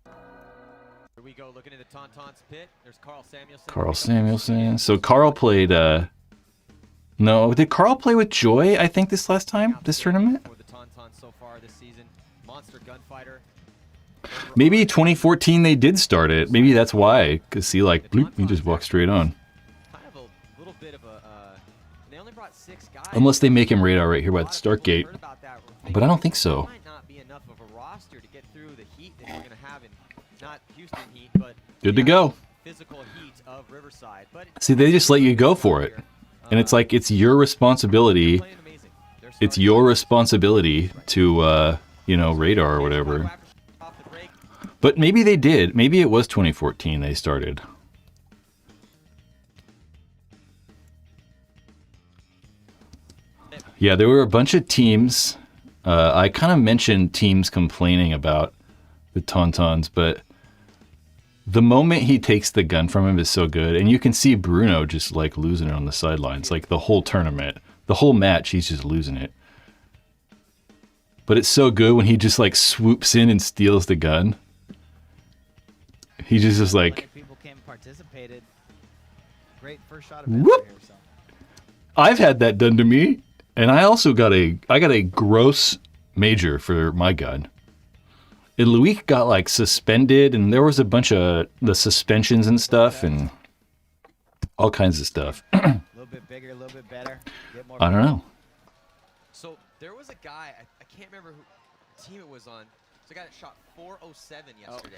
Here we go, looking at the Tonton's pit. There's Carl Samuelson. Carl Samuelson. So Carl played no, did Carl play with Joy, I think, this tournament? For the Tonton so far this season. Monster gunfighter. Maybe 2014 they did start it. Maybe that's why. Because see, like, bloop, he just walked straight on. Kind of a little bit of a, they only brought 6 guys. Unless they make him radar right here by the start gate. But I don't think so. Might not be enough of a roster to get through the heat that you're going to have in, not Houston heat, but good to go. Physical heat of Riverside. But see, they just let you go for it. And it's like, it's your responsibility. It's your responsibility to, you know, radar or whatever. But maybe they did. Maybe it was 2014 they started. Yeah, there were a bunch of teams. I kind of mentioned teams complaining about the Tauntauns, but the moment he takes the gun from him is so good. And you can see Bruno just like losing it on the sidelines, like the whole tournament. The whole match, he's just losing it. But it's so good when he just like swoops in and steals the gun. He just like... People came and participated. Great first shot Whoop! Here, so. I've had that done to me. And I also got a gross major for my gun. And Luik got like suspended, and there was a bunch of the suspensions and stuff, and all kinds of stuff. A little bit bigger, a little bit better. I don't know. So there was a guy, I can't remember who team it was on. It's a guy that shot 407 yesterday.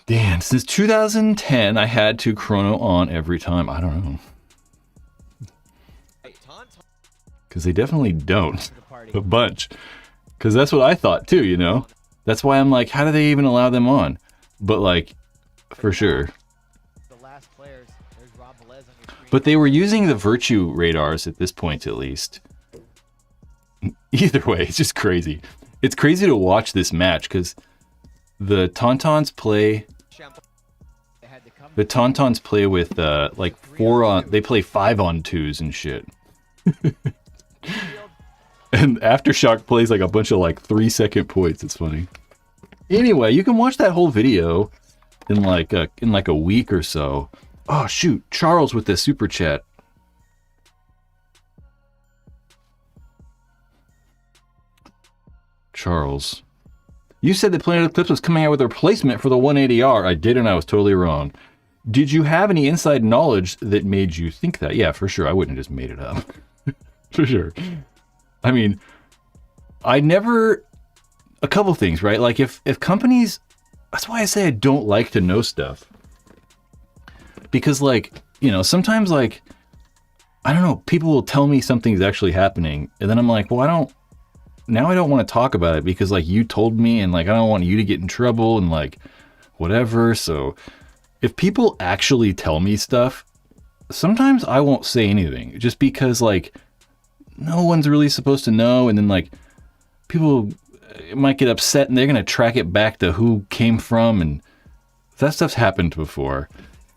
Dan, since 2010, I had to chrono on every time. I don't know. Because they definitely don't. A bunch. Because that's what I thought too, you know? That's why I'm like, how do they even allow them on? But like, for sure. But they were using the Virtue radars at this point, at least. Either way, it's just crazy. It's crazy to watch this match because the Tauntauns play. The Tauntauns play with like 4 on. They play 5 on 2s and shit. And Aftershock plays like a bunch of like 3-second points. It's funny. Anyway, you can watch that whole video in like a week or so. Oh shoot, Charles with the super chat. Charles, you said that Planet Eclipse was coming out with a replacement for the 180R. I did, and I was totally wrong. Did you have any inside knowledge that made you think that? Yeah, for sure. I wouldn't have just made it up. For sure. I mean, I never... A couple things, right? Like, if companies... That's why I say I don't like to know stuff. Because, like, you know, sometimes, like, I don't know, people will tell me something's actually happening, and then I'm like, well, now I don't want to talk about it because, like, you told me, and, like, I don't want you to get in trouble, and, like, whatever. So, if people actually tell me stuff, sometimes I won't say anything, just because, like, no one's really supposed to know, and then, like, people might get upset, and they're going to track it back to who came from, and that stuff's happened before.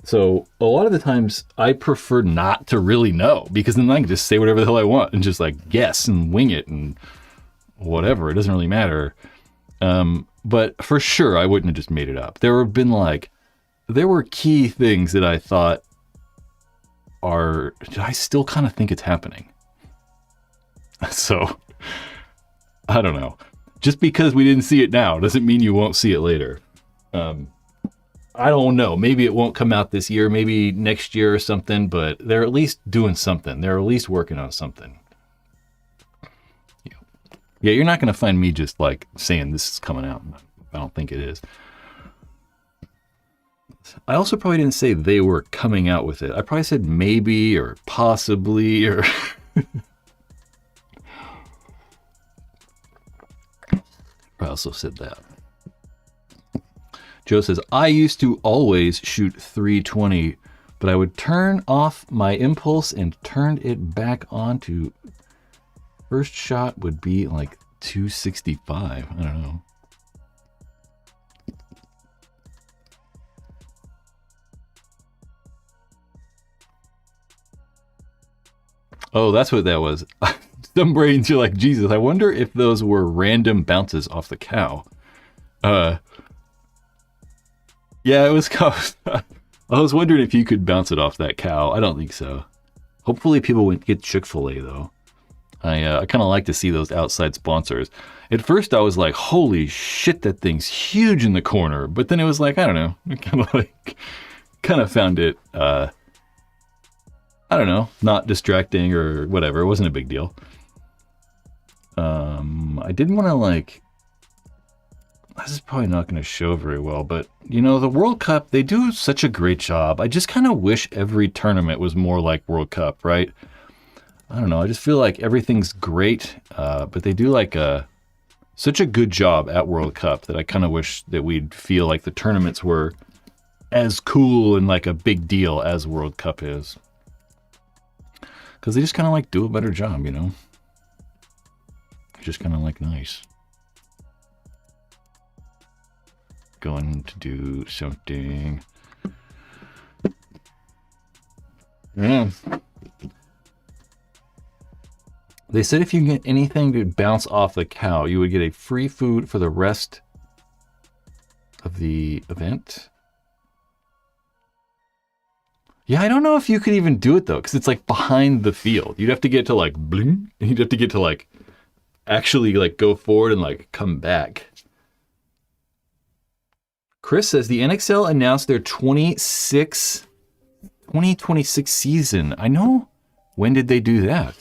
So a lot of the times I prefer not to really know, because then I can just say whatever the hell I want and just like guess and wing it and whatever. It doesn't really matter. But for sure, I wouldn't have just made it up. There were key things that I thought I still kind of think it's happening. So I don't know. Just because we didn't see it now doesn't mean you won't see it later. I don't know. Maybe it won't come out this year, maybe next year or something, but they're at least doing something. They're at least working on something. Yeah, you're not going to find me just like saying this is coming out. I don't think it is. I also probably didn't say they were coming out with it. I probably said maybe or possibly or... I also said that. Joe says, I used to always shoot 320, but I would turn off my impulse and turn it back on to first shot would be like 265. I don't know. Oh, that's what that was. Some brains are like, Jesus, I wonder if those were random bounces off the cow. Yeah, it was I was wondering if you could bounce it off that cow. I don't think so. Hopefully people wouldn't get Chick-fil-A though. I kind of like to see those outside sponsors. At first I was like, holy shit, that thing's huge in the corner. But then it was like, I don't know. I kind of found it, I don't know, not distracting or whatever. It wasn't a big deal. I didn't want to like, this is probably not going to show very well, but you know, the World Cup, they do such a great job. I just kind of wish every tournament was more like World Cup, right? I don't know. I just feel like everything's great, but they do like such a good job at World Cup that I kind of wish that we'd feel like the tournaments were as cool and like a big deal as World Cup is. Because they just kind of like do a better job, you know? Just kind of like nice. Going to do something. Yeah. They said if you get anything to bounce off the cow, you would get a free food for the rest of the event. Yeah, I don't know if you could even do it though, because it's like behind the field. You'd have to get to like bling, and you'd have to get to like actually like go forward and like come back. Chris says the NXL announced their 2026 season. I know. When did they do that?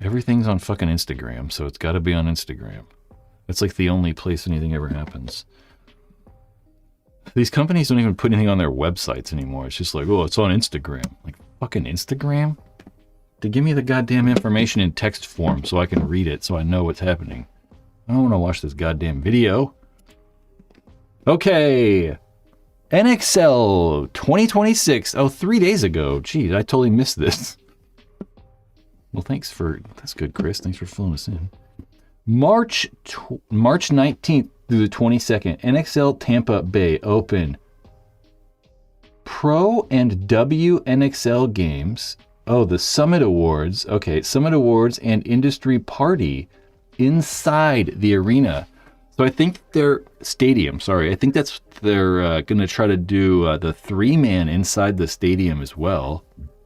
Everything's on fucking Instagram, so it's got to be on Instagram. That's like the only place anything ever happens. These companies don't even put anything on their websites anymore. It's just like, oh, it's on Instagram. Like, fucking Instagram? To give me the goddamn information in text form so I can read it so I know what's happening. I don't want to watch this goddamn video. Okay. NXL 2026. Oh, 3 days ago. Geez, I totally missed this. Well, that's good, Chris. Thanks for filling us in. March 19th through the 22nd, NXL Tampa Bay Open. Pro and WNXL games. Oh, the Summit Awards. Okay, Summit Awards and Industry Party inside the arena. So I think their stadium, I think they're going to try to do the 3-man inside the stadium as well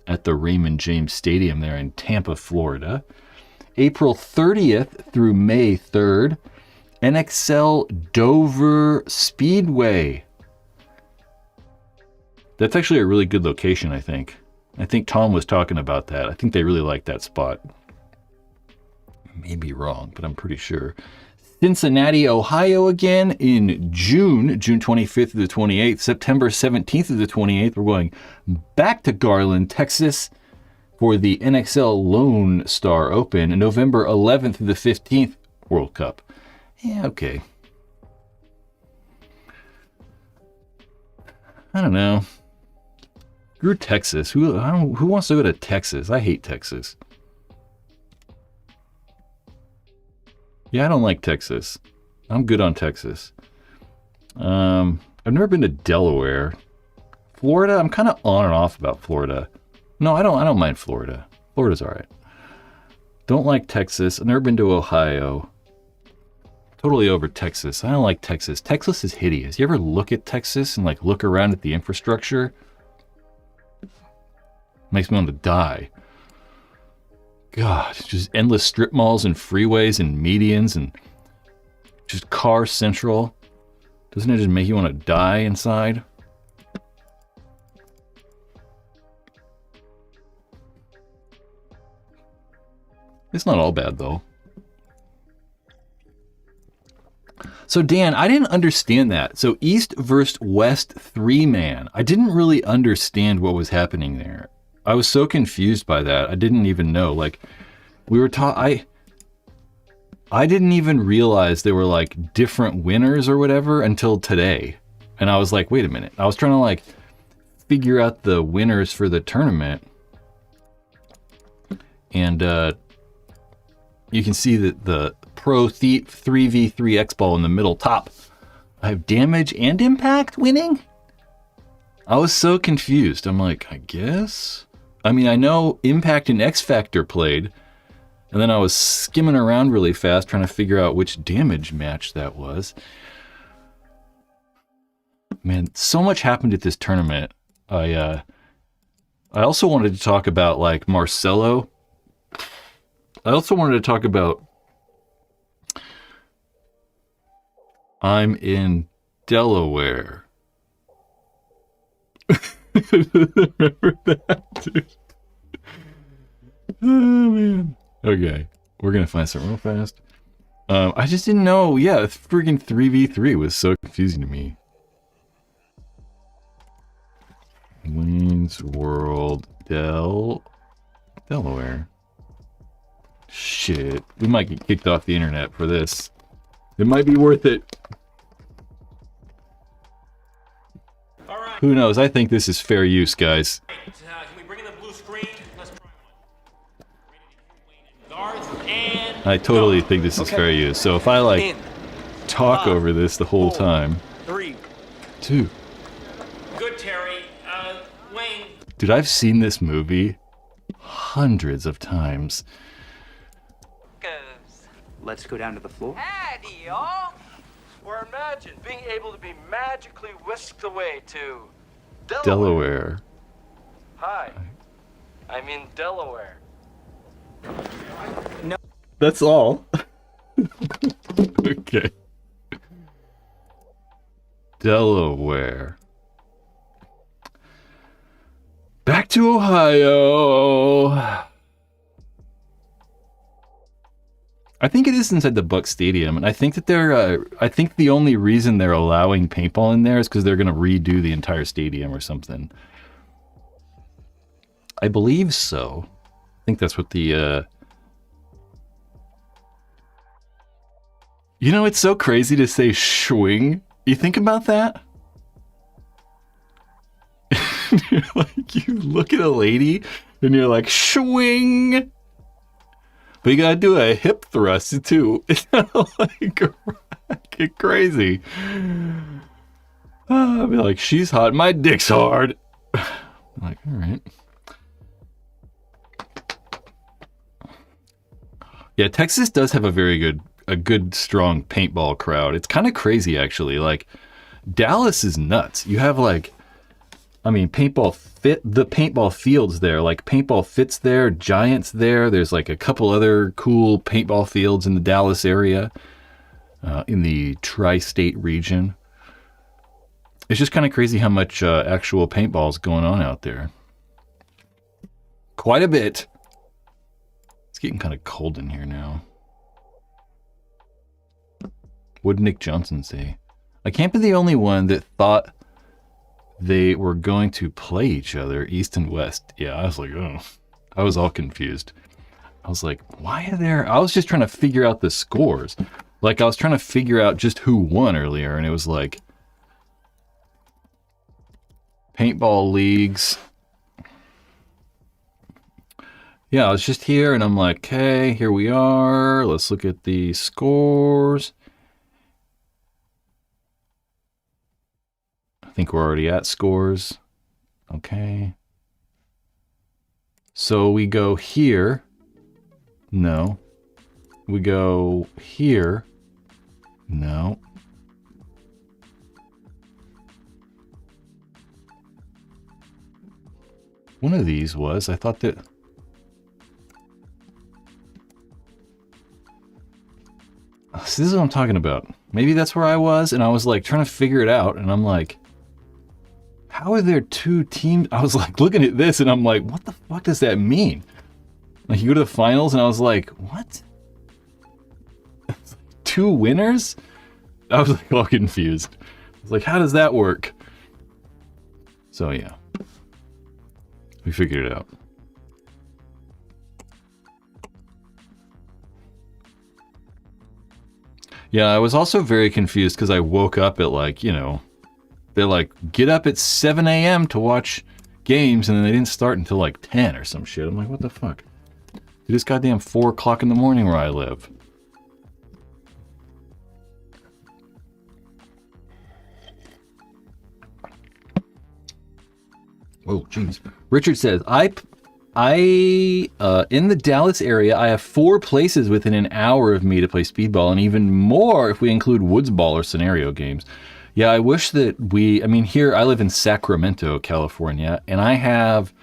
at the Raymond James Stadium there in Tampa, Florida. April 30th through May 3rd, NXL Dover Speedway. That's actually a really good location, I think. I think Tom was talking about that. I think they really like that spot. May be wrong, but I'm pretty sure. Cincinnati, Ohio again in June 25th to the 28th. September 17th to the 28th. We're going back to Garland, Texas for the NXL Lone Star Open. And November 11th to the 15th, World Cup. Yeah, okay. I don't know. Screw Texas. Who wants to go to Texas? I hate Texas. Yeah, I don't like Texas. I'm good on Texas. I've never been to Delaware. Florida, I'm kind of on and off about Florida. No, I don't mind Florida. Florida's all right. Don't like Texas. I've never been to Ohio. Totally over Texas. I don't like Texas. Texas is hideous. You ever look at Texas and like look around at the infrastructure? Makes me want to die. God, just endless strip malls and freeways and medians and just car central. Doesn't it just make you want to die inside? It's not all bad though. So Dan, I didn't understand that. So East versus West 3-man. I didn't really understand what was happening there. I was so confused by that. I didn't even know. Like, we were taught. I didn't even realize there were like different winners or whatever until today. And I was like, wait a minute. I was trying to like figure out the winners for the tournament. And you can see that the Pro 3v3 X-Ball in the middle top. I have damage and impact winning? I was so confused. I'm like, I guess? I mean, I know impact and X Factor played, and then I was skimming around really fast trying to figure out which damage match that was. Man, so much happened at this tournament. I also wanted to talk about like Marcelo. I also wanted to talk about I'm in Delaware. Remember that, dude? Oh, man. Okay, we're going to find something real fast. I just didn't know. Yeah, freaking 3v3 was so confusing to me. Wayne's World Delaware. Shit, we might get kicked off the internet for this. It might be worth it. All right. Who knows? I think this is fair use, guys. Can we bring in the blue screen? Let's try one. Guards and I totally think this is fair use. So if I like talk 5, over this the whole 4, time. 3, 2. Good, Terry. Wayne. Dude, I've seen this movie hundreds of times. Let's go down to the floor. Howdy, y'all. Or imagine being able to be magically whisked away to Delaware. Hi, I'm in Delaware. No. That's all. Okay. Delaware. Back to Ohio. I think it is inside the Buck Stadium, and I think that they're. I think the only reason they're allowing paintball in there is because they're going to redo the entire stadium or something. I believe so. I think that's what the. You know, it's so crazy to say swing. You think about that? You're like, you look at a lady and you're like, swing. But you gotta do a hip thrust too. It's like crazy. I'll be like, she's hot, my dick's hard. I'm like, all right. Yeah, Texas does have a good strong paintball crowd. It's kind of crazy actually. Like Dallas is nuts. You have like, I mean, the paintball fields there, like Paintball Fit's there, Giants there. There's like a couple other cool paintball fields in the Dallas area, in the tri-state region. It's just kind of crazy how much actual paintball is going on out there. Quite a bit. It's getting kind of cold in here now. What did Nick Johnson say? I can't be the only one that thought they were going to play each other, East and West. Yeah, I was like, oh. I was all confused. I was like, why are there... I was just trying to figure out the scores. Like, I was trying to figure out just who won earlier, and it was like... Paintball leagues. Yeah, I was just here, and I'm like, okay, here we are. Let's look at the scores. I think we're already at scores. Okay. So we go here. No. We go here. No. One of these was, I thought that... So this is what I'm talking about. Maybe that's where I was, and I was like trying to figure it out, and I'm like, how are there two teams? I was like looking at this and I'm like, what the fuck does that mean? Like you go to the finals and I was like, what? 2 winners? I was like all confused. I was like, how does that work? So yeah, we figured it out. Yeah, I was also very confused because I woke up at like, you know, they're like, get up at 7 a.m. to watch games, and then they didn't start until like 10 or some shit. I'm like, what the fuck? Dude, it's goddamn 4 o'clock in the morning where I live. Oh, jeez. Richard says, in the Dallas area, I have 4 places within an hour of me to play speedball, and even more if we include woods ball or scenario games. Yeah, I wish that I mean, here, I live in Sacramento, California, and I have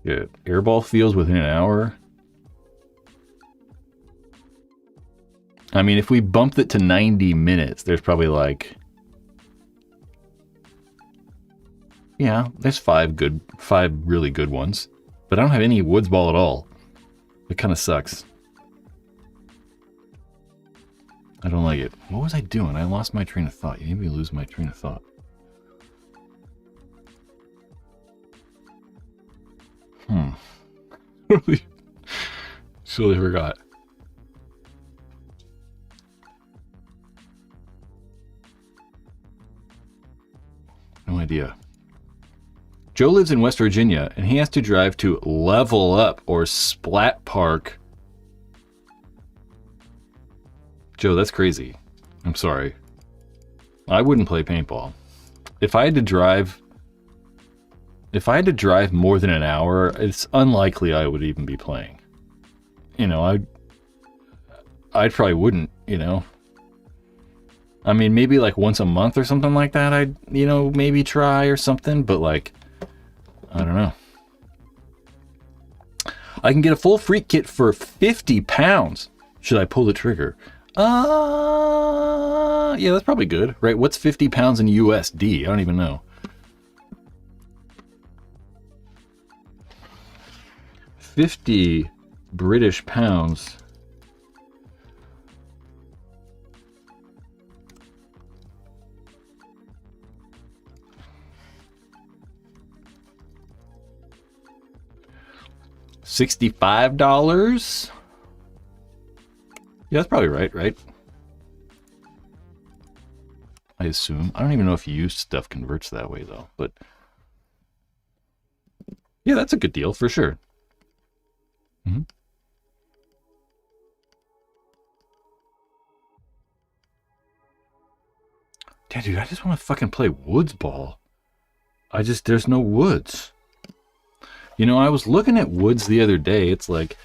airball fields within an hour. I mean, if we bumped it to 90 minutes, there's probably like... Yeah, there's 5 really good ones. But I don't have any woods ball at all. It kind of sucks. I don't like it. What was I doing? I lost my train of thought. You made me lose my train of thought. Totally forgot. No idea. Joe lives in West Virginia, and he has to drive to Level Up or Splat Park. Joe, that's crazy. I'm sorry. I wouldn't play paintball. If I had to drive more than an hour, it's unlikely I would even be playing. You know, I probably wouldn't, you know. I mean, maybe like once a month or something like that, I'd, you know, maybe try or something, but like, I don't know. I can get a full freak kit for 50 pounds. Should I pull the trigger? Yeah, that's probably good, right? What's 50 pounds in USD? I don't even know. 50 British pounds. $65? Yeah, that's probably right? I assume. I don't even know if used stuff converts that way, though. But yeah, that's a good deal for sure. Mm-hmm. Damn, dude, I just want to fucking play woods ball. There's no woods. You know, I was looking at woods the other day. It's like,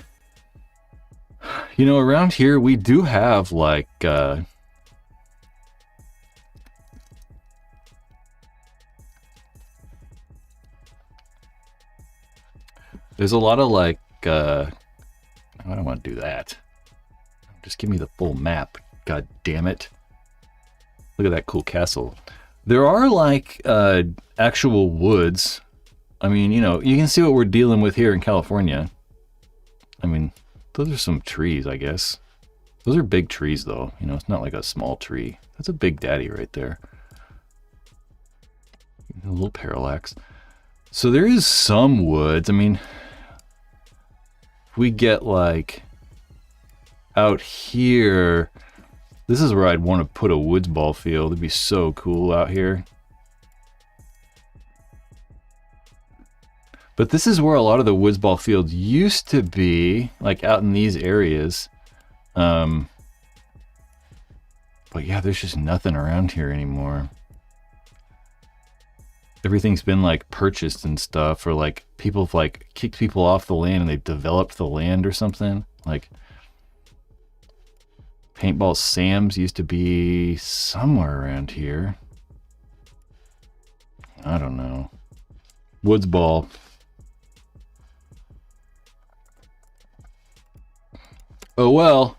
you know, around here we do have like, there's a lot of like, I don't want to do that. Just give me the full map. God damn it. Look at that cool castle. There are like actual woods. I mean, you know, you can see what we're dealing with here in California. I mean, those are some trees, I guess. Those are big trees, though. You know, it's not like a small tree. That's a big daddy right there. A little parallax. So there is some woods. I mean, if we get like out here, this is where I'd want to put a woods ball field. It'd be so cool out here. But this is where a lot of the woods ball fields used to be, like out in these areas. But yeah, there's just nothing around here anymore. Everything's been like purchased and stuff, or like people have like kicked people off the land and they've developed the land or something. Like Paintball Sam's used to be somewhere around here. I don't know. Woods ball. Oh well.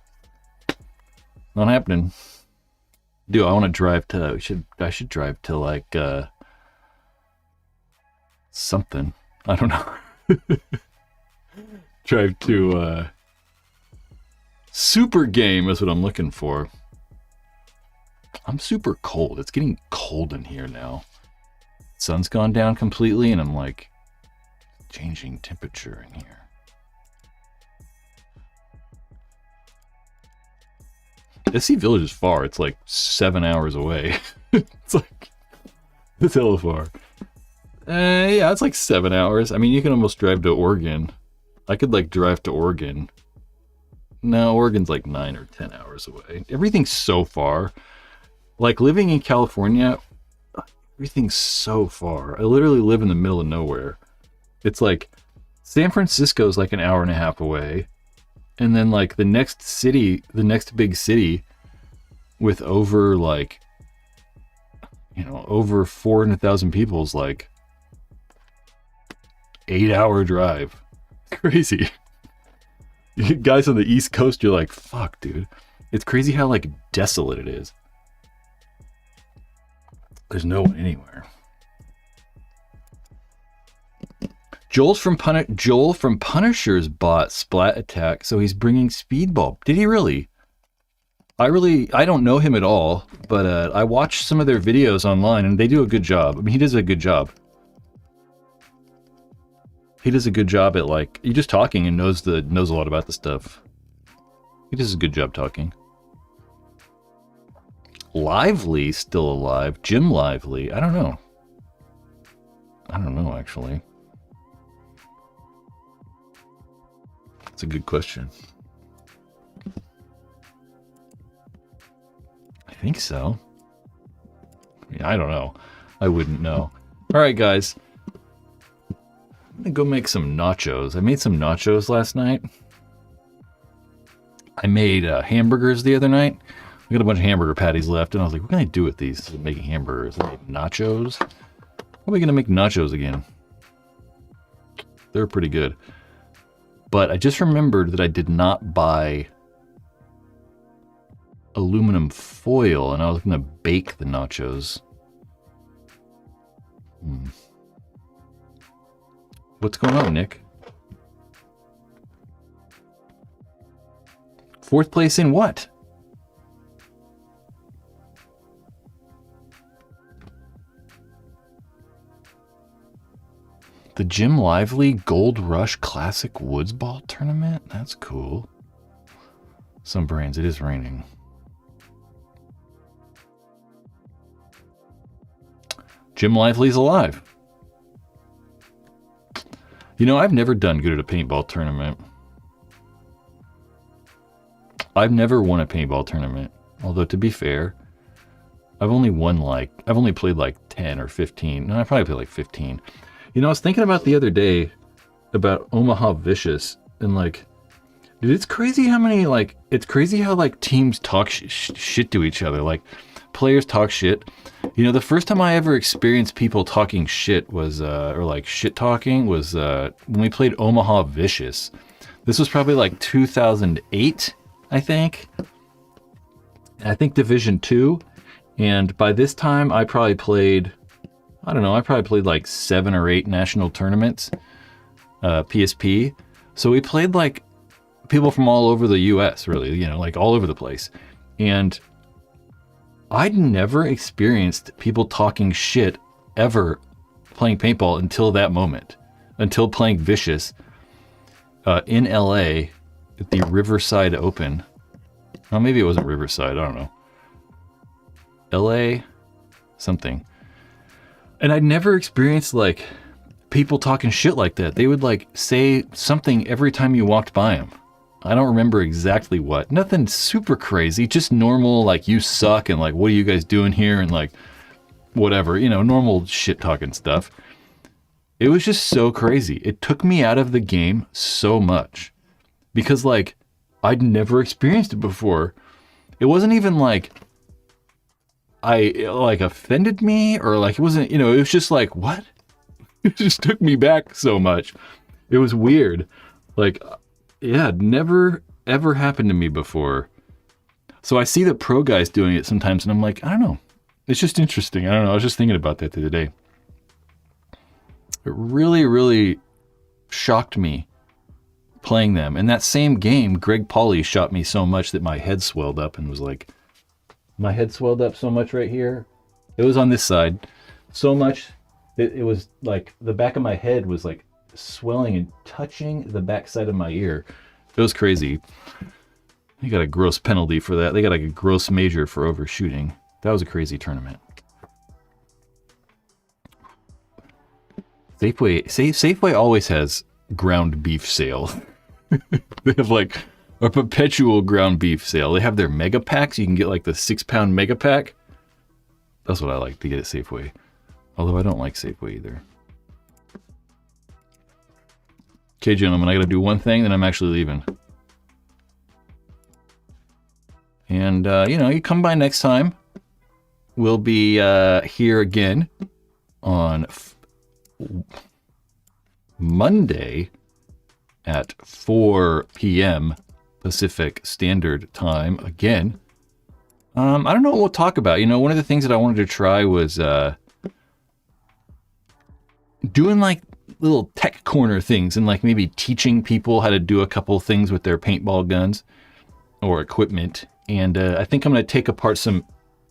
Not happening. Dude, I want to drive to I should drive to like something. I don't know. Drive to Super game is what I'm looking for. I'm super cold. It's getting cold in here now. Sun's gone down completely and I'm like changing temperature in here. SC Village is far. It's like 7 hours away. It's like, it's hella far. Yeah, it's like 7 hours. I mean, you can almost drive to Oregon. I could like drive to Oregon. No, Oregon's like 9 or 10 hours away. Everything's so far. Like living in California, everything's so far. I literally live in the middle of nowhere. It's like San Francisco's like an hour and a half away. And then like the next city, the next big city with over like, you know, over 400,000 people is like 8-hour drive. Crazy. You guys on the East Coast, you're like, fuck, dude. It's crazy how like desolate it is. There's no one anywhere. Joel from Punisher's bought Splat Attack, so he's bringing Speedball. Did he really? I don't know him at all, but I watched some of their videos online, and they do a good job. I mean, he does a good job. He does a good job at like you're just talking and knows a lot about the stuff. He does a good job talking. Lively still alive. Jim Lively. I don't know. I don't know actually. That's a good question. I think so. Yeah, I don't know. I wouldn't know. All right, guys. I'm gonna go make some nachos. I made some nachos last night. I made hamburgers the other night. We got a bunch of hamburger patties left, and I was like, what can I do with these? Making hamburgers. I made nachos. How are we gonna make nachos again? They're pretty good. But I just remembered that I did not buy aluminum foil, and I was gonna bake the nachos. What's going on, Nick? 4th place in what? The Jim Lively Gold Rush Classic Woods Ball Tournament? That's cool. Some brains, it is raining. Jim Lively's alive. You know, I've never done good at a paintball tournament. I've never won a paintball tournament. Although, to be fair, I've only played like 10 or 15. No, I probably played like 15. You know, I was thinking about the other day about Omaha Vicious, and like, dude, it's crazy how many, like, it's crazy how like teams talk shit to each other. Like, players talk shit. You know, the first time I ever experienced people talking shit was, or like shit talking was when we played Omaha Vicious. This was probably like 2008, I think. I think Division 2. And by this time, I probably played, I don't know, I probably played like 7 or 8 national tournaments, PSP. So we played like people from all over the US, really, you know, like all over the place. And I'd never experienced people talking shit ever playing paintball until that moment, until playing Vicious in LA at the Riverside Open. Oh, maybe it wasn't Riverside, I don't know. LA something. And I'd never experienced like people talking shit like that. They would like say something every time you walked by them. I don't remember exactly what. Nothing super crazy, just normal, like, you suck, and like, what are you guys doing here, and like, whatever, you know, normal shit talking stuff. It was just so crazy. It took me out of the game so much because like, I'd never experienced it before. It wasn't even like it offended me, or like, it wasn't, you know, it was just like, what? It just took me back so much. It was weird. Like, yeah, never ever happened to me before. So I see the pro guys doing it sometimes, and I'm like, I don't know. It's just interesting. I don't know. I was just thinking about that the other day. It really, really shocked me playing them. In that same game, Greg Pauly shot me so much that my head swelled up and was like, my head swelled up so much right here. It was on this side so much that it was like the back of my head was like swelling and touching the back side of my ear. It was crazy. They got a gross penalty for that. They got like a gross major for overshooting. That was a crazy tournament. Safeway always has ground beef sale. They have like a perpetual ground beef sale. They have their mega packs. You can get like the 6-pound mega pack. That's what I like to get at Safeway. Although I don't like Safeway either. Okay, gentlemen, I got to do one thing, then I'm actually leaving. And, you know, you come by next time. We'll be here again on Monday at 4 p.m. Pacific Standard Time again. I don't know what we'll talk about. You know, one of the things that I wanted to try was doing like little tech corner things and like maybe teaching people how to do a couple things with their paintball guns or equipment. And I think I'm going to take apart some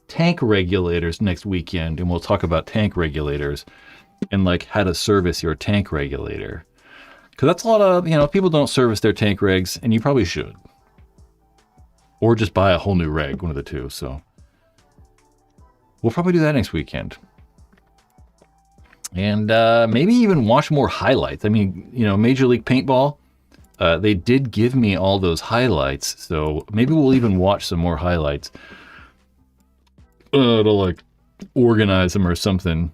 tank regulators next weekend, and we'll talk about tank regulators and like how to service your tank regulator. Because that's a lot of, you know, people don't service their tank regs, and you probably should. Or just buy a whole new reg, one of the two. So we'll probably do that next weekend. And maybe even watch more highlights. I mean, you know, Major League Paintball, they did give me all those highlights. So maybe we'll even watch some more highlights. To like organize them or something.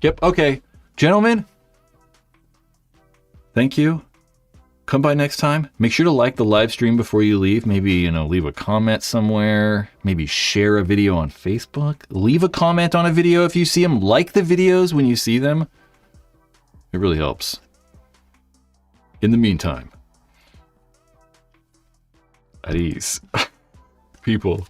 Yep, okay. Gentlemen, thank you. Come by next time. Make sure to like the live stream before you leave. Maybe, you know, leave a comment somewhere. Maybe share a video on Facebook. Leave a comment on a video if you see them. Like the videos when you see them. It really helps. In the meantime, at ease. People.